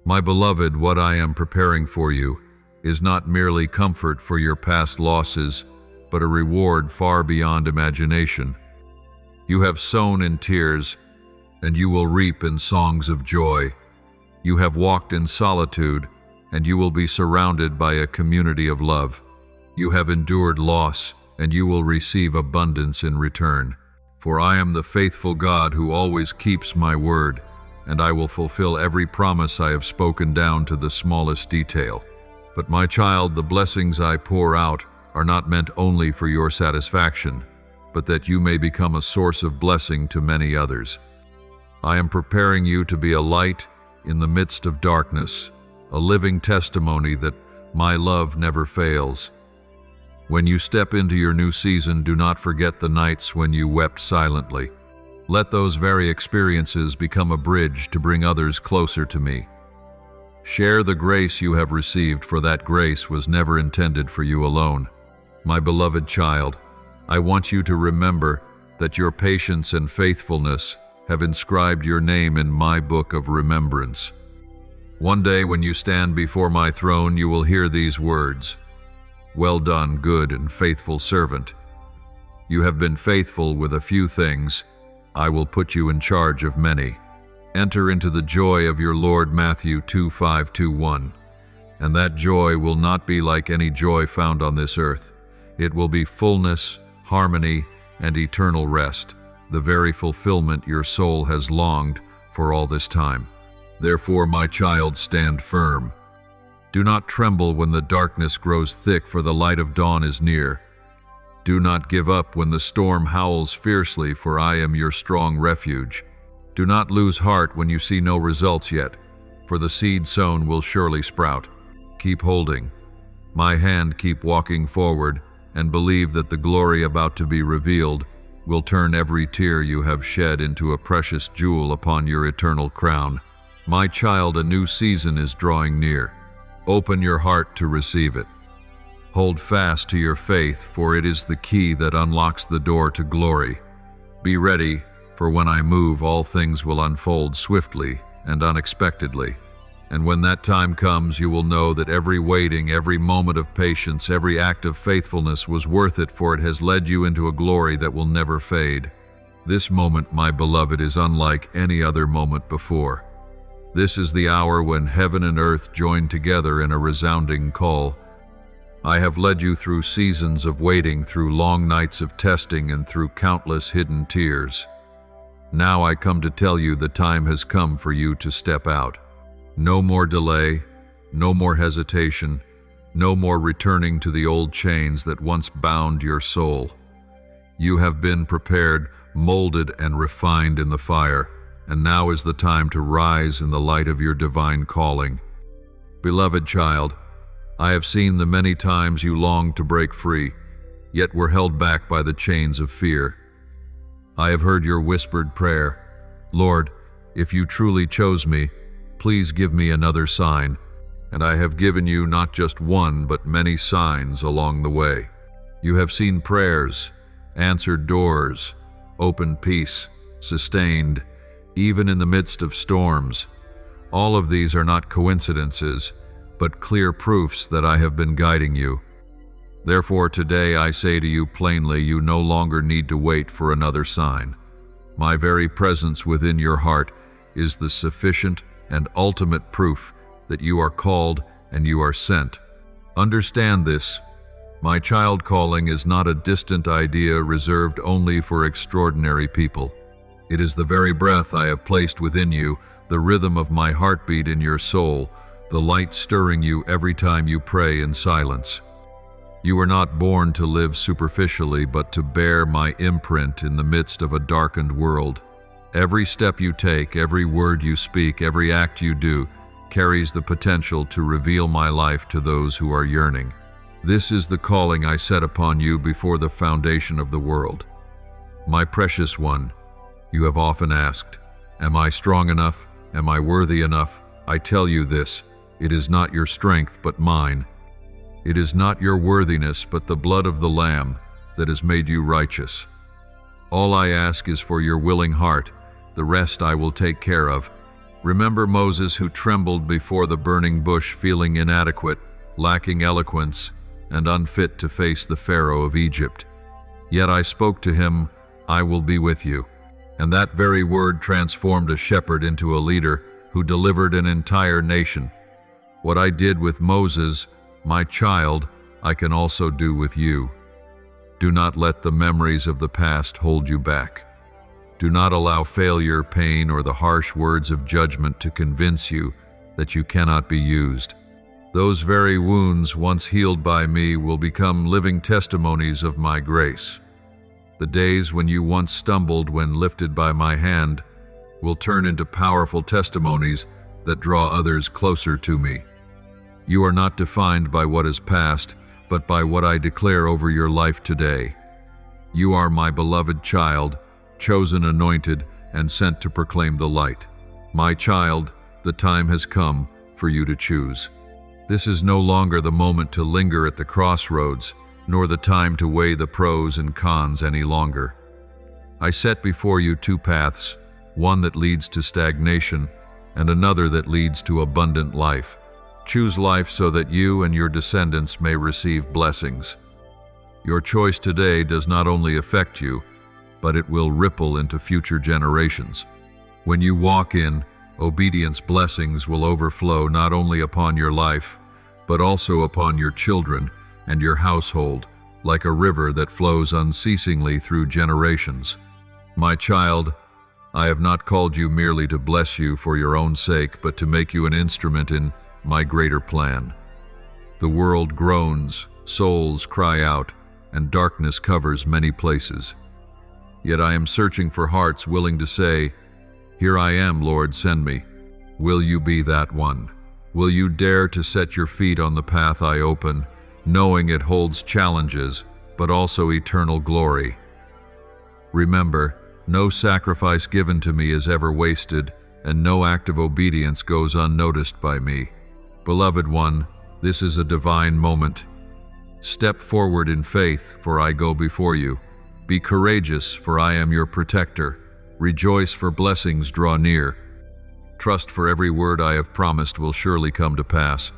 My beloved, what I am preparing for you is not merely comfort for your past losses, but a reward far beyond imagination. You have sown in tears, and you will reap in songs of joy. You have walked in solitude, and you will be surrounded by a community of love. You have endured loss, and you will receive abundance in return. For I am the faithful God who always keeps my word, and I will fulfill every promise I have spoken down to the smallest detail. But my child, the blessings I pour out are not meant only for your satisfaction, but that you may become a source of blessing to many others. I am preparing you to be a light in the midst of darkness, a living testimony that my love never fails. When you step into your new season, do not forget the nights when you wept silently. Let those very experiences become a bridge to bring others closer to me. Share the grace you have received, for that grace was never intended for you alone. My beloved child, I want you to remember that your patience and faithfulness have inscribed your name in my book of remembrance. One day when you stand before my throne, you will hear these words, "Well done, good and faithful servant. You have been faithful with a few things. I will put you in charge of many. Enter into the joy of your Lord." Matthew 2:5-1. And that joy will not be like any joy found on this earth. It will be fullness, harmony, and eternal rest, the very fulfillment your soul has longed for all this time. Therefore, my child, stand firm. Do not tremble when the darkness grows thick, for the light of dawn is near. Do not give up when the storm howls fiercely, for I am your strong refuge. Do not lose heart when you see no results yet, for the seed sown will surely sprout. Keep holding my hand, keep walking forward, and believe that the glory about to be revealed will turn every tear you have shed into a precious jewel upon your eternal crown. My child, a new season is drawing near. Open your heart to receive it. Hold fast to your faith, for it is the key that unlocks the door to glory. Be ready, for when I move, all things will unfold swiftly and unexpectedly. And when that time comes, you will know that every waiting, every moment of patience, every act of faithfulness was worth it, for it has led you into a glory that will never fade. This moment, my beloved, is unlike any other moment before. This is the hour when heaven and earth join together in a resounding call. I have led you through seasons of waiting, through long nights of testing, and through countless hidden tears. Now I come to tell you the time has come for you to step out. No more delay, no more hesitation, no more returning to the old chains that once bound your soul. You have been prepared, molded, and refined in the fire, and now is the time to rise in the light of your divine calling. Beloved child, I have seen the many times you longed to break free, yet were held back by the chains of fear. I have heard your whispered prayer, Lord, if you truly chose me, please give me another sign. And I have given you not just one, but many signs along the way. You have seen prayers, answered doors, opened peace, sustained, even in the midst of storms. All of these are not coincidences, but clear proofs that I have been guiding you. Therefore, today I say to you plainly, you no longer need to wait for another sign. My very presence within your heart is the sufficient and ultimate proof that you are called and you are sent. Understand this. My child, calling is not a distant idea reserved only for extraordinary people. It is the very breath I have placed within you, the rhythm of my heartbeat in your soul, the light stirring you every time you pray in silence. You were not born to live superficially, but to bear my imprint in the midst of a darkened world. Every step you take, every word you speak, every act you do, carries the potential to reveal my life to those who are yearning. This is the calling I set upon you before the foundation of the world. My precious one, you have often asked, am I strong enough? Am I worthy enough? I tell you this, it is not your strength but mine. It is not your worthiness but the blood of the Lamb that has made you righteous. All I ask is for your willing heart. The rest I will take care of. Remember Moses, who trembled before the burning bush, feeling inadequate, lacking eloquence, and unfit to face the Pharaoh of Egypt. Yet I spoke to him, I will be with you. And that very word transformed a shepherd into a leader who delivered an entire nation. What I did with Moses, my child, I can also do with you. Do not let the memories of the past hold you back. Do not allow failure, pain, or the harsh words of judgment to convince you that you cannot be used. Those very wounds once healed by me will become living testimonies of my grace. The days when you once stumbled when lifted by my hand will turn into powerful testimonies that draw others closer to me. You are not defined by what is past, but by what I declare over your life today. You are my beloved child, chosen, anointed, and sent to proclaim the light. My child, the time has come for you to choose. This is no longer the moment to linger at the crossroads, nor the time to weigh the pros and cons any longer. I set before you two paths, one that leads to stagnation and another that leads to abundant life. Choose life so that you and your descendants may receive blessings. Your choice today does not only affect you, but it will ripple into future generations. When you walk in obedience, blessings will overflow not only upon your life, but also upon your children and your household, like a river that flows unceasingly through generations. My child, I have not called you merely to bless you for your own sake, but to make you an instrument in my greater plan. The world groans, souls cry out, and darkness covers many places. Yet I am searching for hearts willing to say, "Here I am, Lord, send me." Will you be that one? Will you dare to set your feet on the path I open, knowing it holds challenges, but also eternal glory? Remember, no sacrifice given to me is ever wasted, and no act of obedience goes unnoticed by me. Beloved one, this is a divine moment. Step forward in faith, for I go before you. Be courageous, for I am your protector. Rejoice, for blessings draw near. Trust, for every word I have promised will surely come to pass.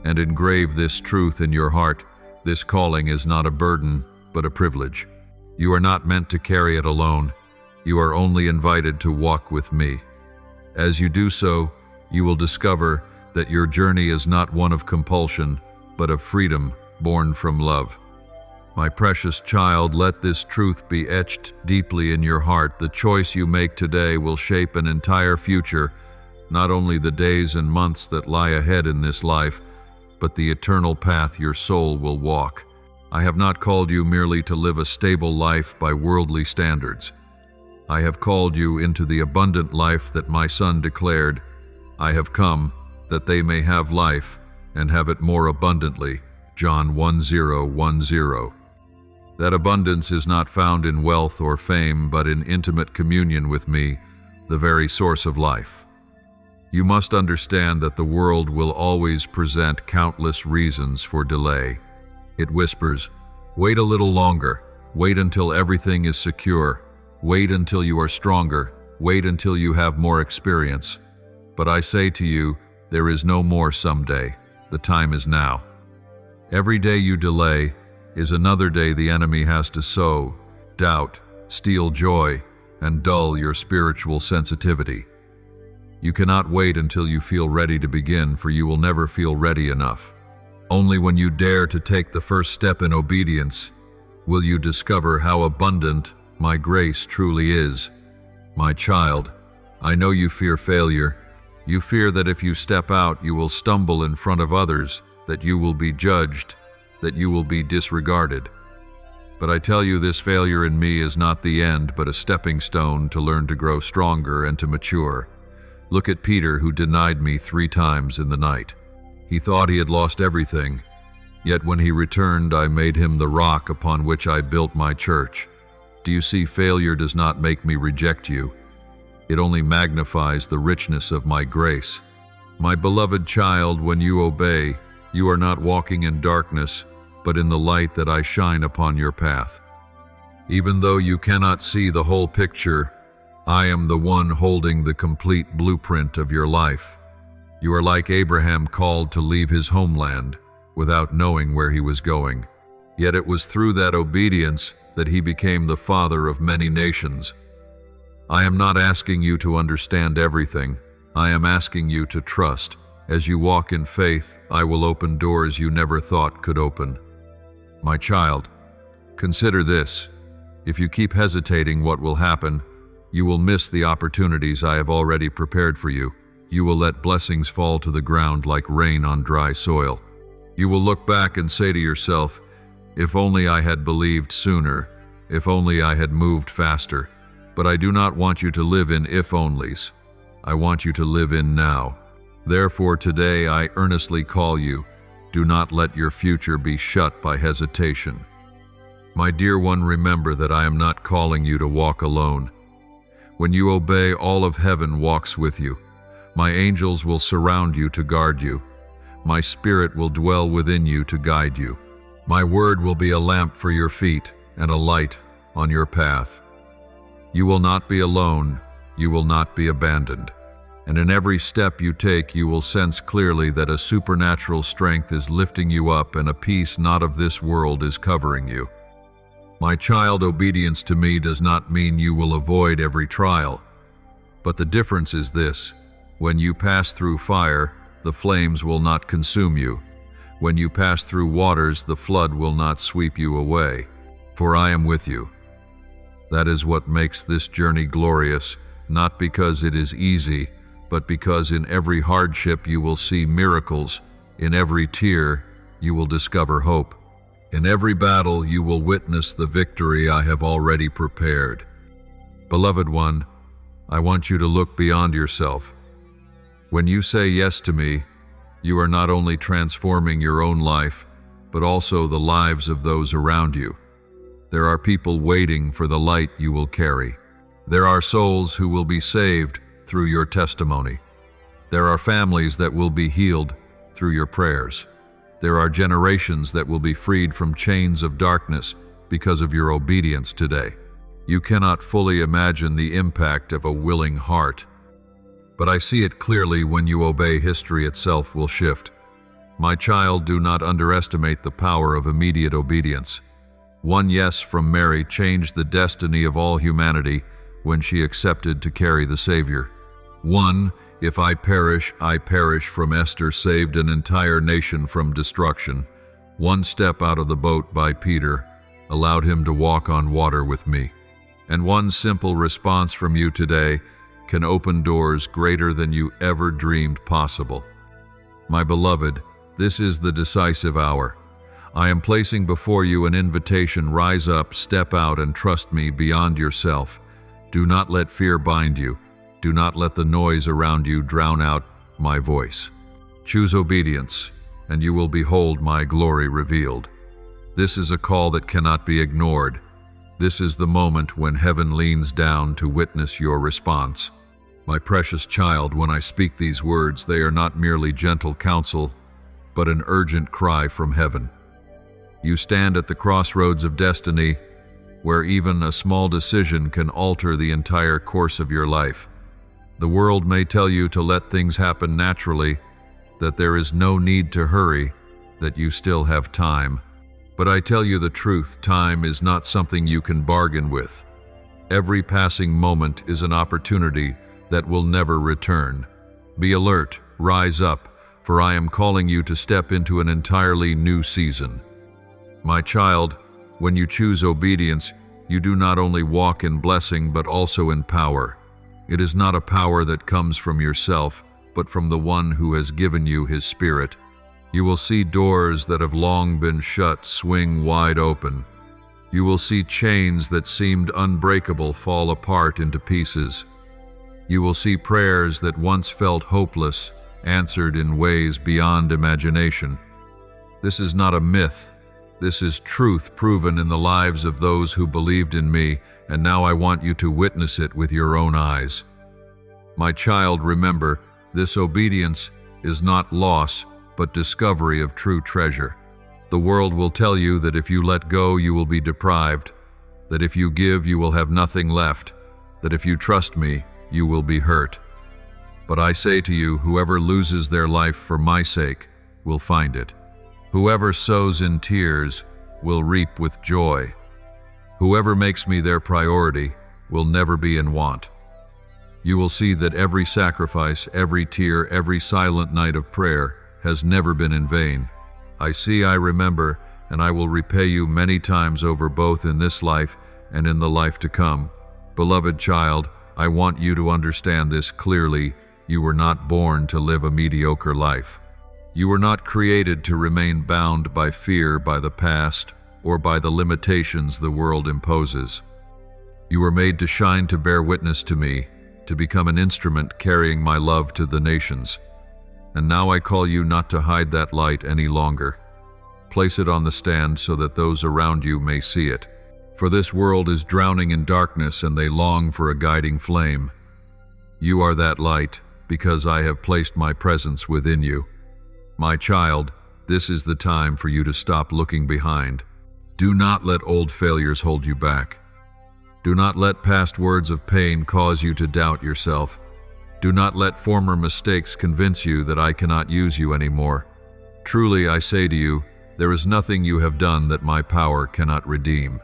And engrave this truth in your heart: this calling is not a burden, but a privilege. You are not meant to carry it alone. You are only invited to walk with me. As you do so, you will discover that your journey is not one of compulsion, but of freedom born from love. My precious child, let this truth be etched deeply in your heart. The choice you make today will shape an entire future, not only the days and months that lie ahead in this life, but the eternal path your soul will walk. I have not called you merely to live a stable life by worldly standards. I have called you into the abundant life that my Son declared. I have come that they may have life and have it more abundantly. John 10:10. That abundance is not found in wealth or fame, but in intimate communion with me, the very source of life. You must understand that the world will always present countless reasons for delay. It whispers, "Wait a little longer. Wait until everything is secure. Wait until you are stronger. Wait until you have more experience." But I say to you, there is no more someday. The time is now. Every day you delay is another day the enemy has to sow doubt, steal joy, and dull your spiritual sensitivity. You cannot wait until you feel ready to begin, for you will never feel ready enough. Only when you dare to take the first step in obedience will you discover how abundant my grace truly is. My child, I know you fear failure. You fear that if you step out, you will stumble in front of others, that you will be judged, that you will be disregarded. But I tell you, this failure in me is not the end, but a stepping stone to learn to grow stronger and to mature. Look at Peter, who denied me 3 times in the night. He thought he had lost everything, yet when he returned, I made him the rock upon which I built my church. Do you see, failure does not make me reject you. It only magnifies the richness of my grace. My beloved child, when you obey, you are not walking in darkness, but in the light that I shine upon your path. Even though you cannot see the whole picture, I am the one holding the complete blueprint of your life. You are like Abraham, called to leave his homeland without knowing where he was going. Yet it was through that obedience that he became the father of many nations. I am not asking you to understand everything. I am asking you to trust. As you walk in faith, I will open doors you never thought could open. My child, consider this. If you keep hesitating what will happen, you will miss the opportunities I have already prepared for you. You will let blessings fall to the ground like rain on dry soil. You will look back and say to yourself, "If only I had believed sooner, if only I had moved faster." But I do not want you to live in if-onlys. I want you to live in now. Therefore today I earnestly call you, do not let your future be shut by hesitation. My dear one, remember that I am not calling you to walk alone. When you obey, all of heaven walks with you. My angels will surround you to guard you. My spirit will dwell within you to guide you. My word will be a lamp for your feet and a light on your path. You will not be alone. You will not be abandoned. And in every step you take, you will sense clearly that a supernatural strength is lifting you up and a peace not of this world is covering you. My child, obedience to me does not mean you will avoid every trial. But the difference is this: when you pass through fire, the flames will not consume you. When you pass through waters, the flood will not sweep you away, for I am with you. That is what makes this journey glorious, not because it is easy, but because in every hardship you will see miracles, in every tear you will discover hope. In every battle you will witness the victory I have already prepared. Beloved one, I want you to look beyond yourself. When you say yes to me, you are not only transforming your own life, but also the lives of those around you. There are people waiting for the light you will carry. There are souls who will be saved through your testimony. There are families that will be healed through your prayers. There are generations that will be freed from chains of darkness because of your obedience today. You cannot fully imagine the impact of a willing heart, but I see it clearly when you obey. History itself will shift. My child, do not underestimate the power of immediate obedience. One yes from Mary changed the destiny of all humanity when she accepted to carry the Savior. One, if I perish from Esther saved an entire nation from destruction. One step out of the boat by Peter allowed him to walk on water with me. And one simple response from you today can open doors greater than you ever dreamed possible. My beloved, this is the decisive hour. I am placing before you an invitation. Rise up, step out, and trust me beyond yourself. Do not let fear bind you. Do not let the noise around you drown out my voice. Choose obedience, and you will behold my glory revealed. This is a call that cannot be ignored. This is the moment when heaven leans down to witness your response. My precious child, when I speak these words, they are not merely gentle counsel, but an urgent cry from heaven. You stand at the crossroads of destiny, where even a small decision can alter the entire course of your life. The world may tell you to let things happen naturally, that there is no need to hurry, that you still have time. But I tell you the truth, time is not something you can bargain with. Every passing moment is an opportunity that will never return. Be alert, rise up, for I am calling you to step into an entirely new season. My child, when you choose obedience, you do not only walk in blessing but also in power. It is not a power that comes from yourself, but from the one who has given you his Spirit. You will see doors that have long been shut swing wide open. You will see chains that seemed unbreakable fall apart into pieces. You will see prayers that once felt hopeless answered in ways beyond imagination. This is not a myth. This is truth proven in the lives of those who believed in me, and now I want you to witness it with your own eyes. My child, remember, this obedience is not loss, but discovery of true treasure. The world will tell you that if you let go, you will be deprived, that if you give, you will have nothing left, that if you trust me, you will be hurt. But I say to you, whoever loses their life for my sake will find it. Whoever sows in tears will reap with joy. Whoever makes me their priority will never be in want. You will see that every sacrifice, every tear, every silent night of prayer has never been in vain. I see, I remember, and I will repay you many times over, both in this life and in the life to come. Beloved child, I want you to understand this clearly. You were not born to live a mediocre life. You were not created to remain bound by fear, by the past, or by the limitations the world imposes. You were made to shine, to bear witness to me, to become an instrument carrying my love to the nations. And now I call you not to hide that light any longer. Place it on the stand so that those around you may see it. For this world is drowning in darkness, and they long for a guiding flame. You are that light, because I have placed my presence within you. My child, this is the time for you to stop looking behind. Do not let old failures hold you back. Do not let past words of pain cause you to doubt yourself. Do not let former mistakes convince you that I cannot use you anymore. Truly, I say to you, there is nothing you have done that my power cannot redeem.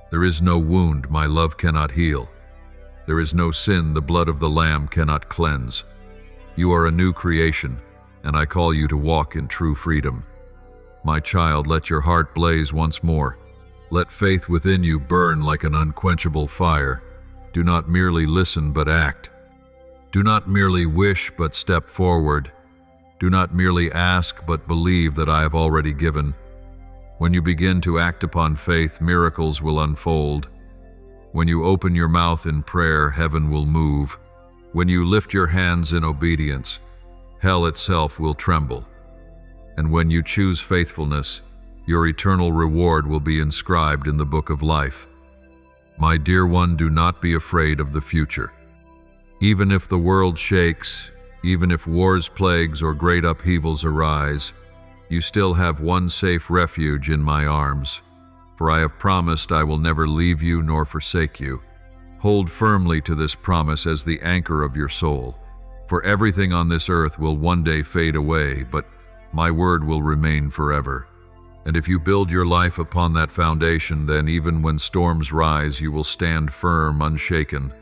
There is no wound my love cannot heal. There is no sin the blood of the Lamb cannot cleanse. You are a new creation, and I call you to walk in true freedom. My child, let your heart blaze once more. Let faith within you burn like an unquenchable fire. Do not merely listen, but act. Do not merely wish, but step forward. Do not merely ask, but believe that I have already given. When you begin to act upon faith, miracles will unfold. When you open your mouth in prayer, heaven will move. When you lift your hands in obedience, hell itself will tremble. And when you choose faithfulness, your eternal reward will be inscribed in the book of life. My dear one, do not be afraid of the future. Even if the world shakes, even if wars, plagues, or great upheavals arise, you still have one safe refuge in my arms. For I have promised I will never leave you nor forsake you. Hold firmly to this promise as the anchor of your soul. For everything on this earth will one day fade away, but my word will remain forever. And if you build your life upon that foundation, then even when storms rise, you will stand firm, unshaken.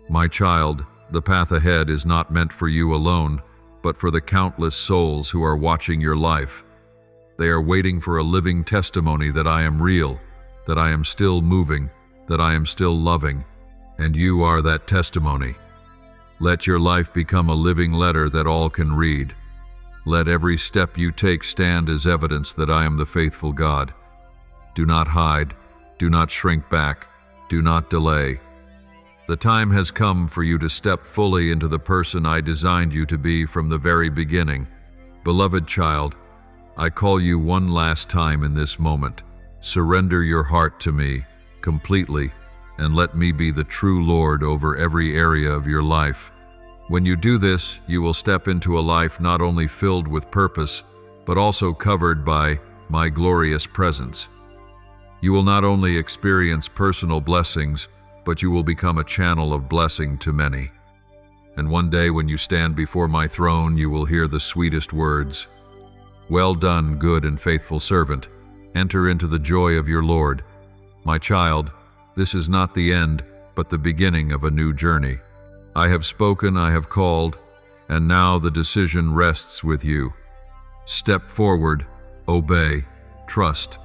My child, the path ahead is not meant for you alone, but for the countless souls who are watching your life. They are waiting for a living testimony that I am real, that I am still moving, that I am still loving, and you are that testimony. Let your life become a living letter that all can read. Let every step you take stand as evidence that I am the faithful God. Do not hide, do not shrink back, do not delay. The time has come for you to step fully into the person I designed you to be from the very beginning. Beloved child, I call you one last time in this moment. Surrender your heart to me completely, and let me be the true Lord over every area of your life. When you do this, you will step into a life not only filled with purpose, but also covered by my glorious presence. You will not only experience personal blessings, but you will become a channel of blessing to many. And one day when you stand before my throne, you will hear the sweetest words. Well done, good and faithful servant. Enter into the joy of your Lord. My child, this is not the end, but the beginning of a new journey. I have spoken, I have called, and now the decision rests with you. Step forward, obey, trust,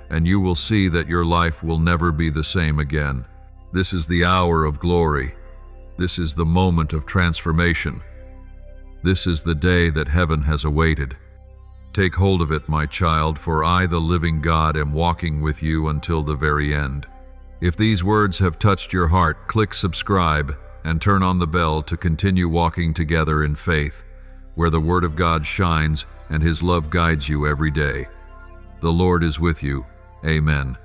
and you will see that your life will never be the same again. This is the hour of glory. This is the moment of transformation. This is the day that heaven has awaited. Take hold of it, my child, for I, the living God, am walking with you until the very end. If these words have touched your heart, click subscribe and turn on the bell to continue walking together in faith, where the Word of God shines and His love guides you every day. The Lord is with you. Amen.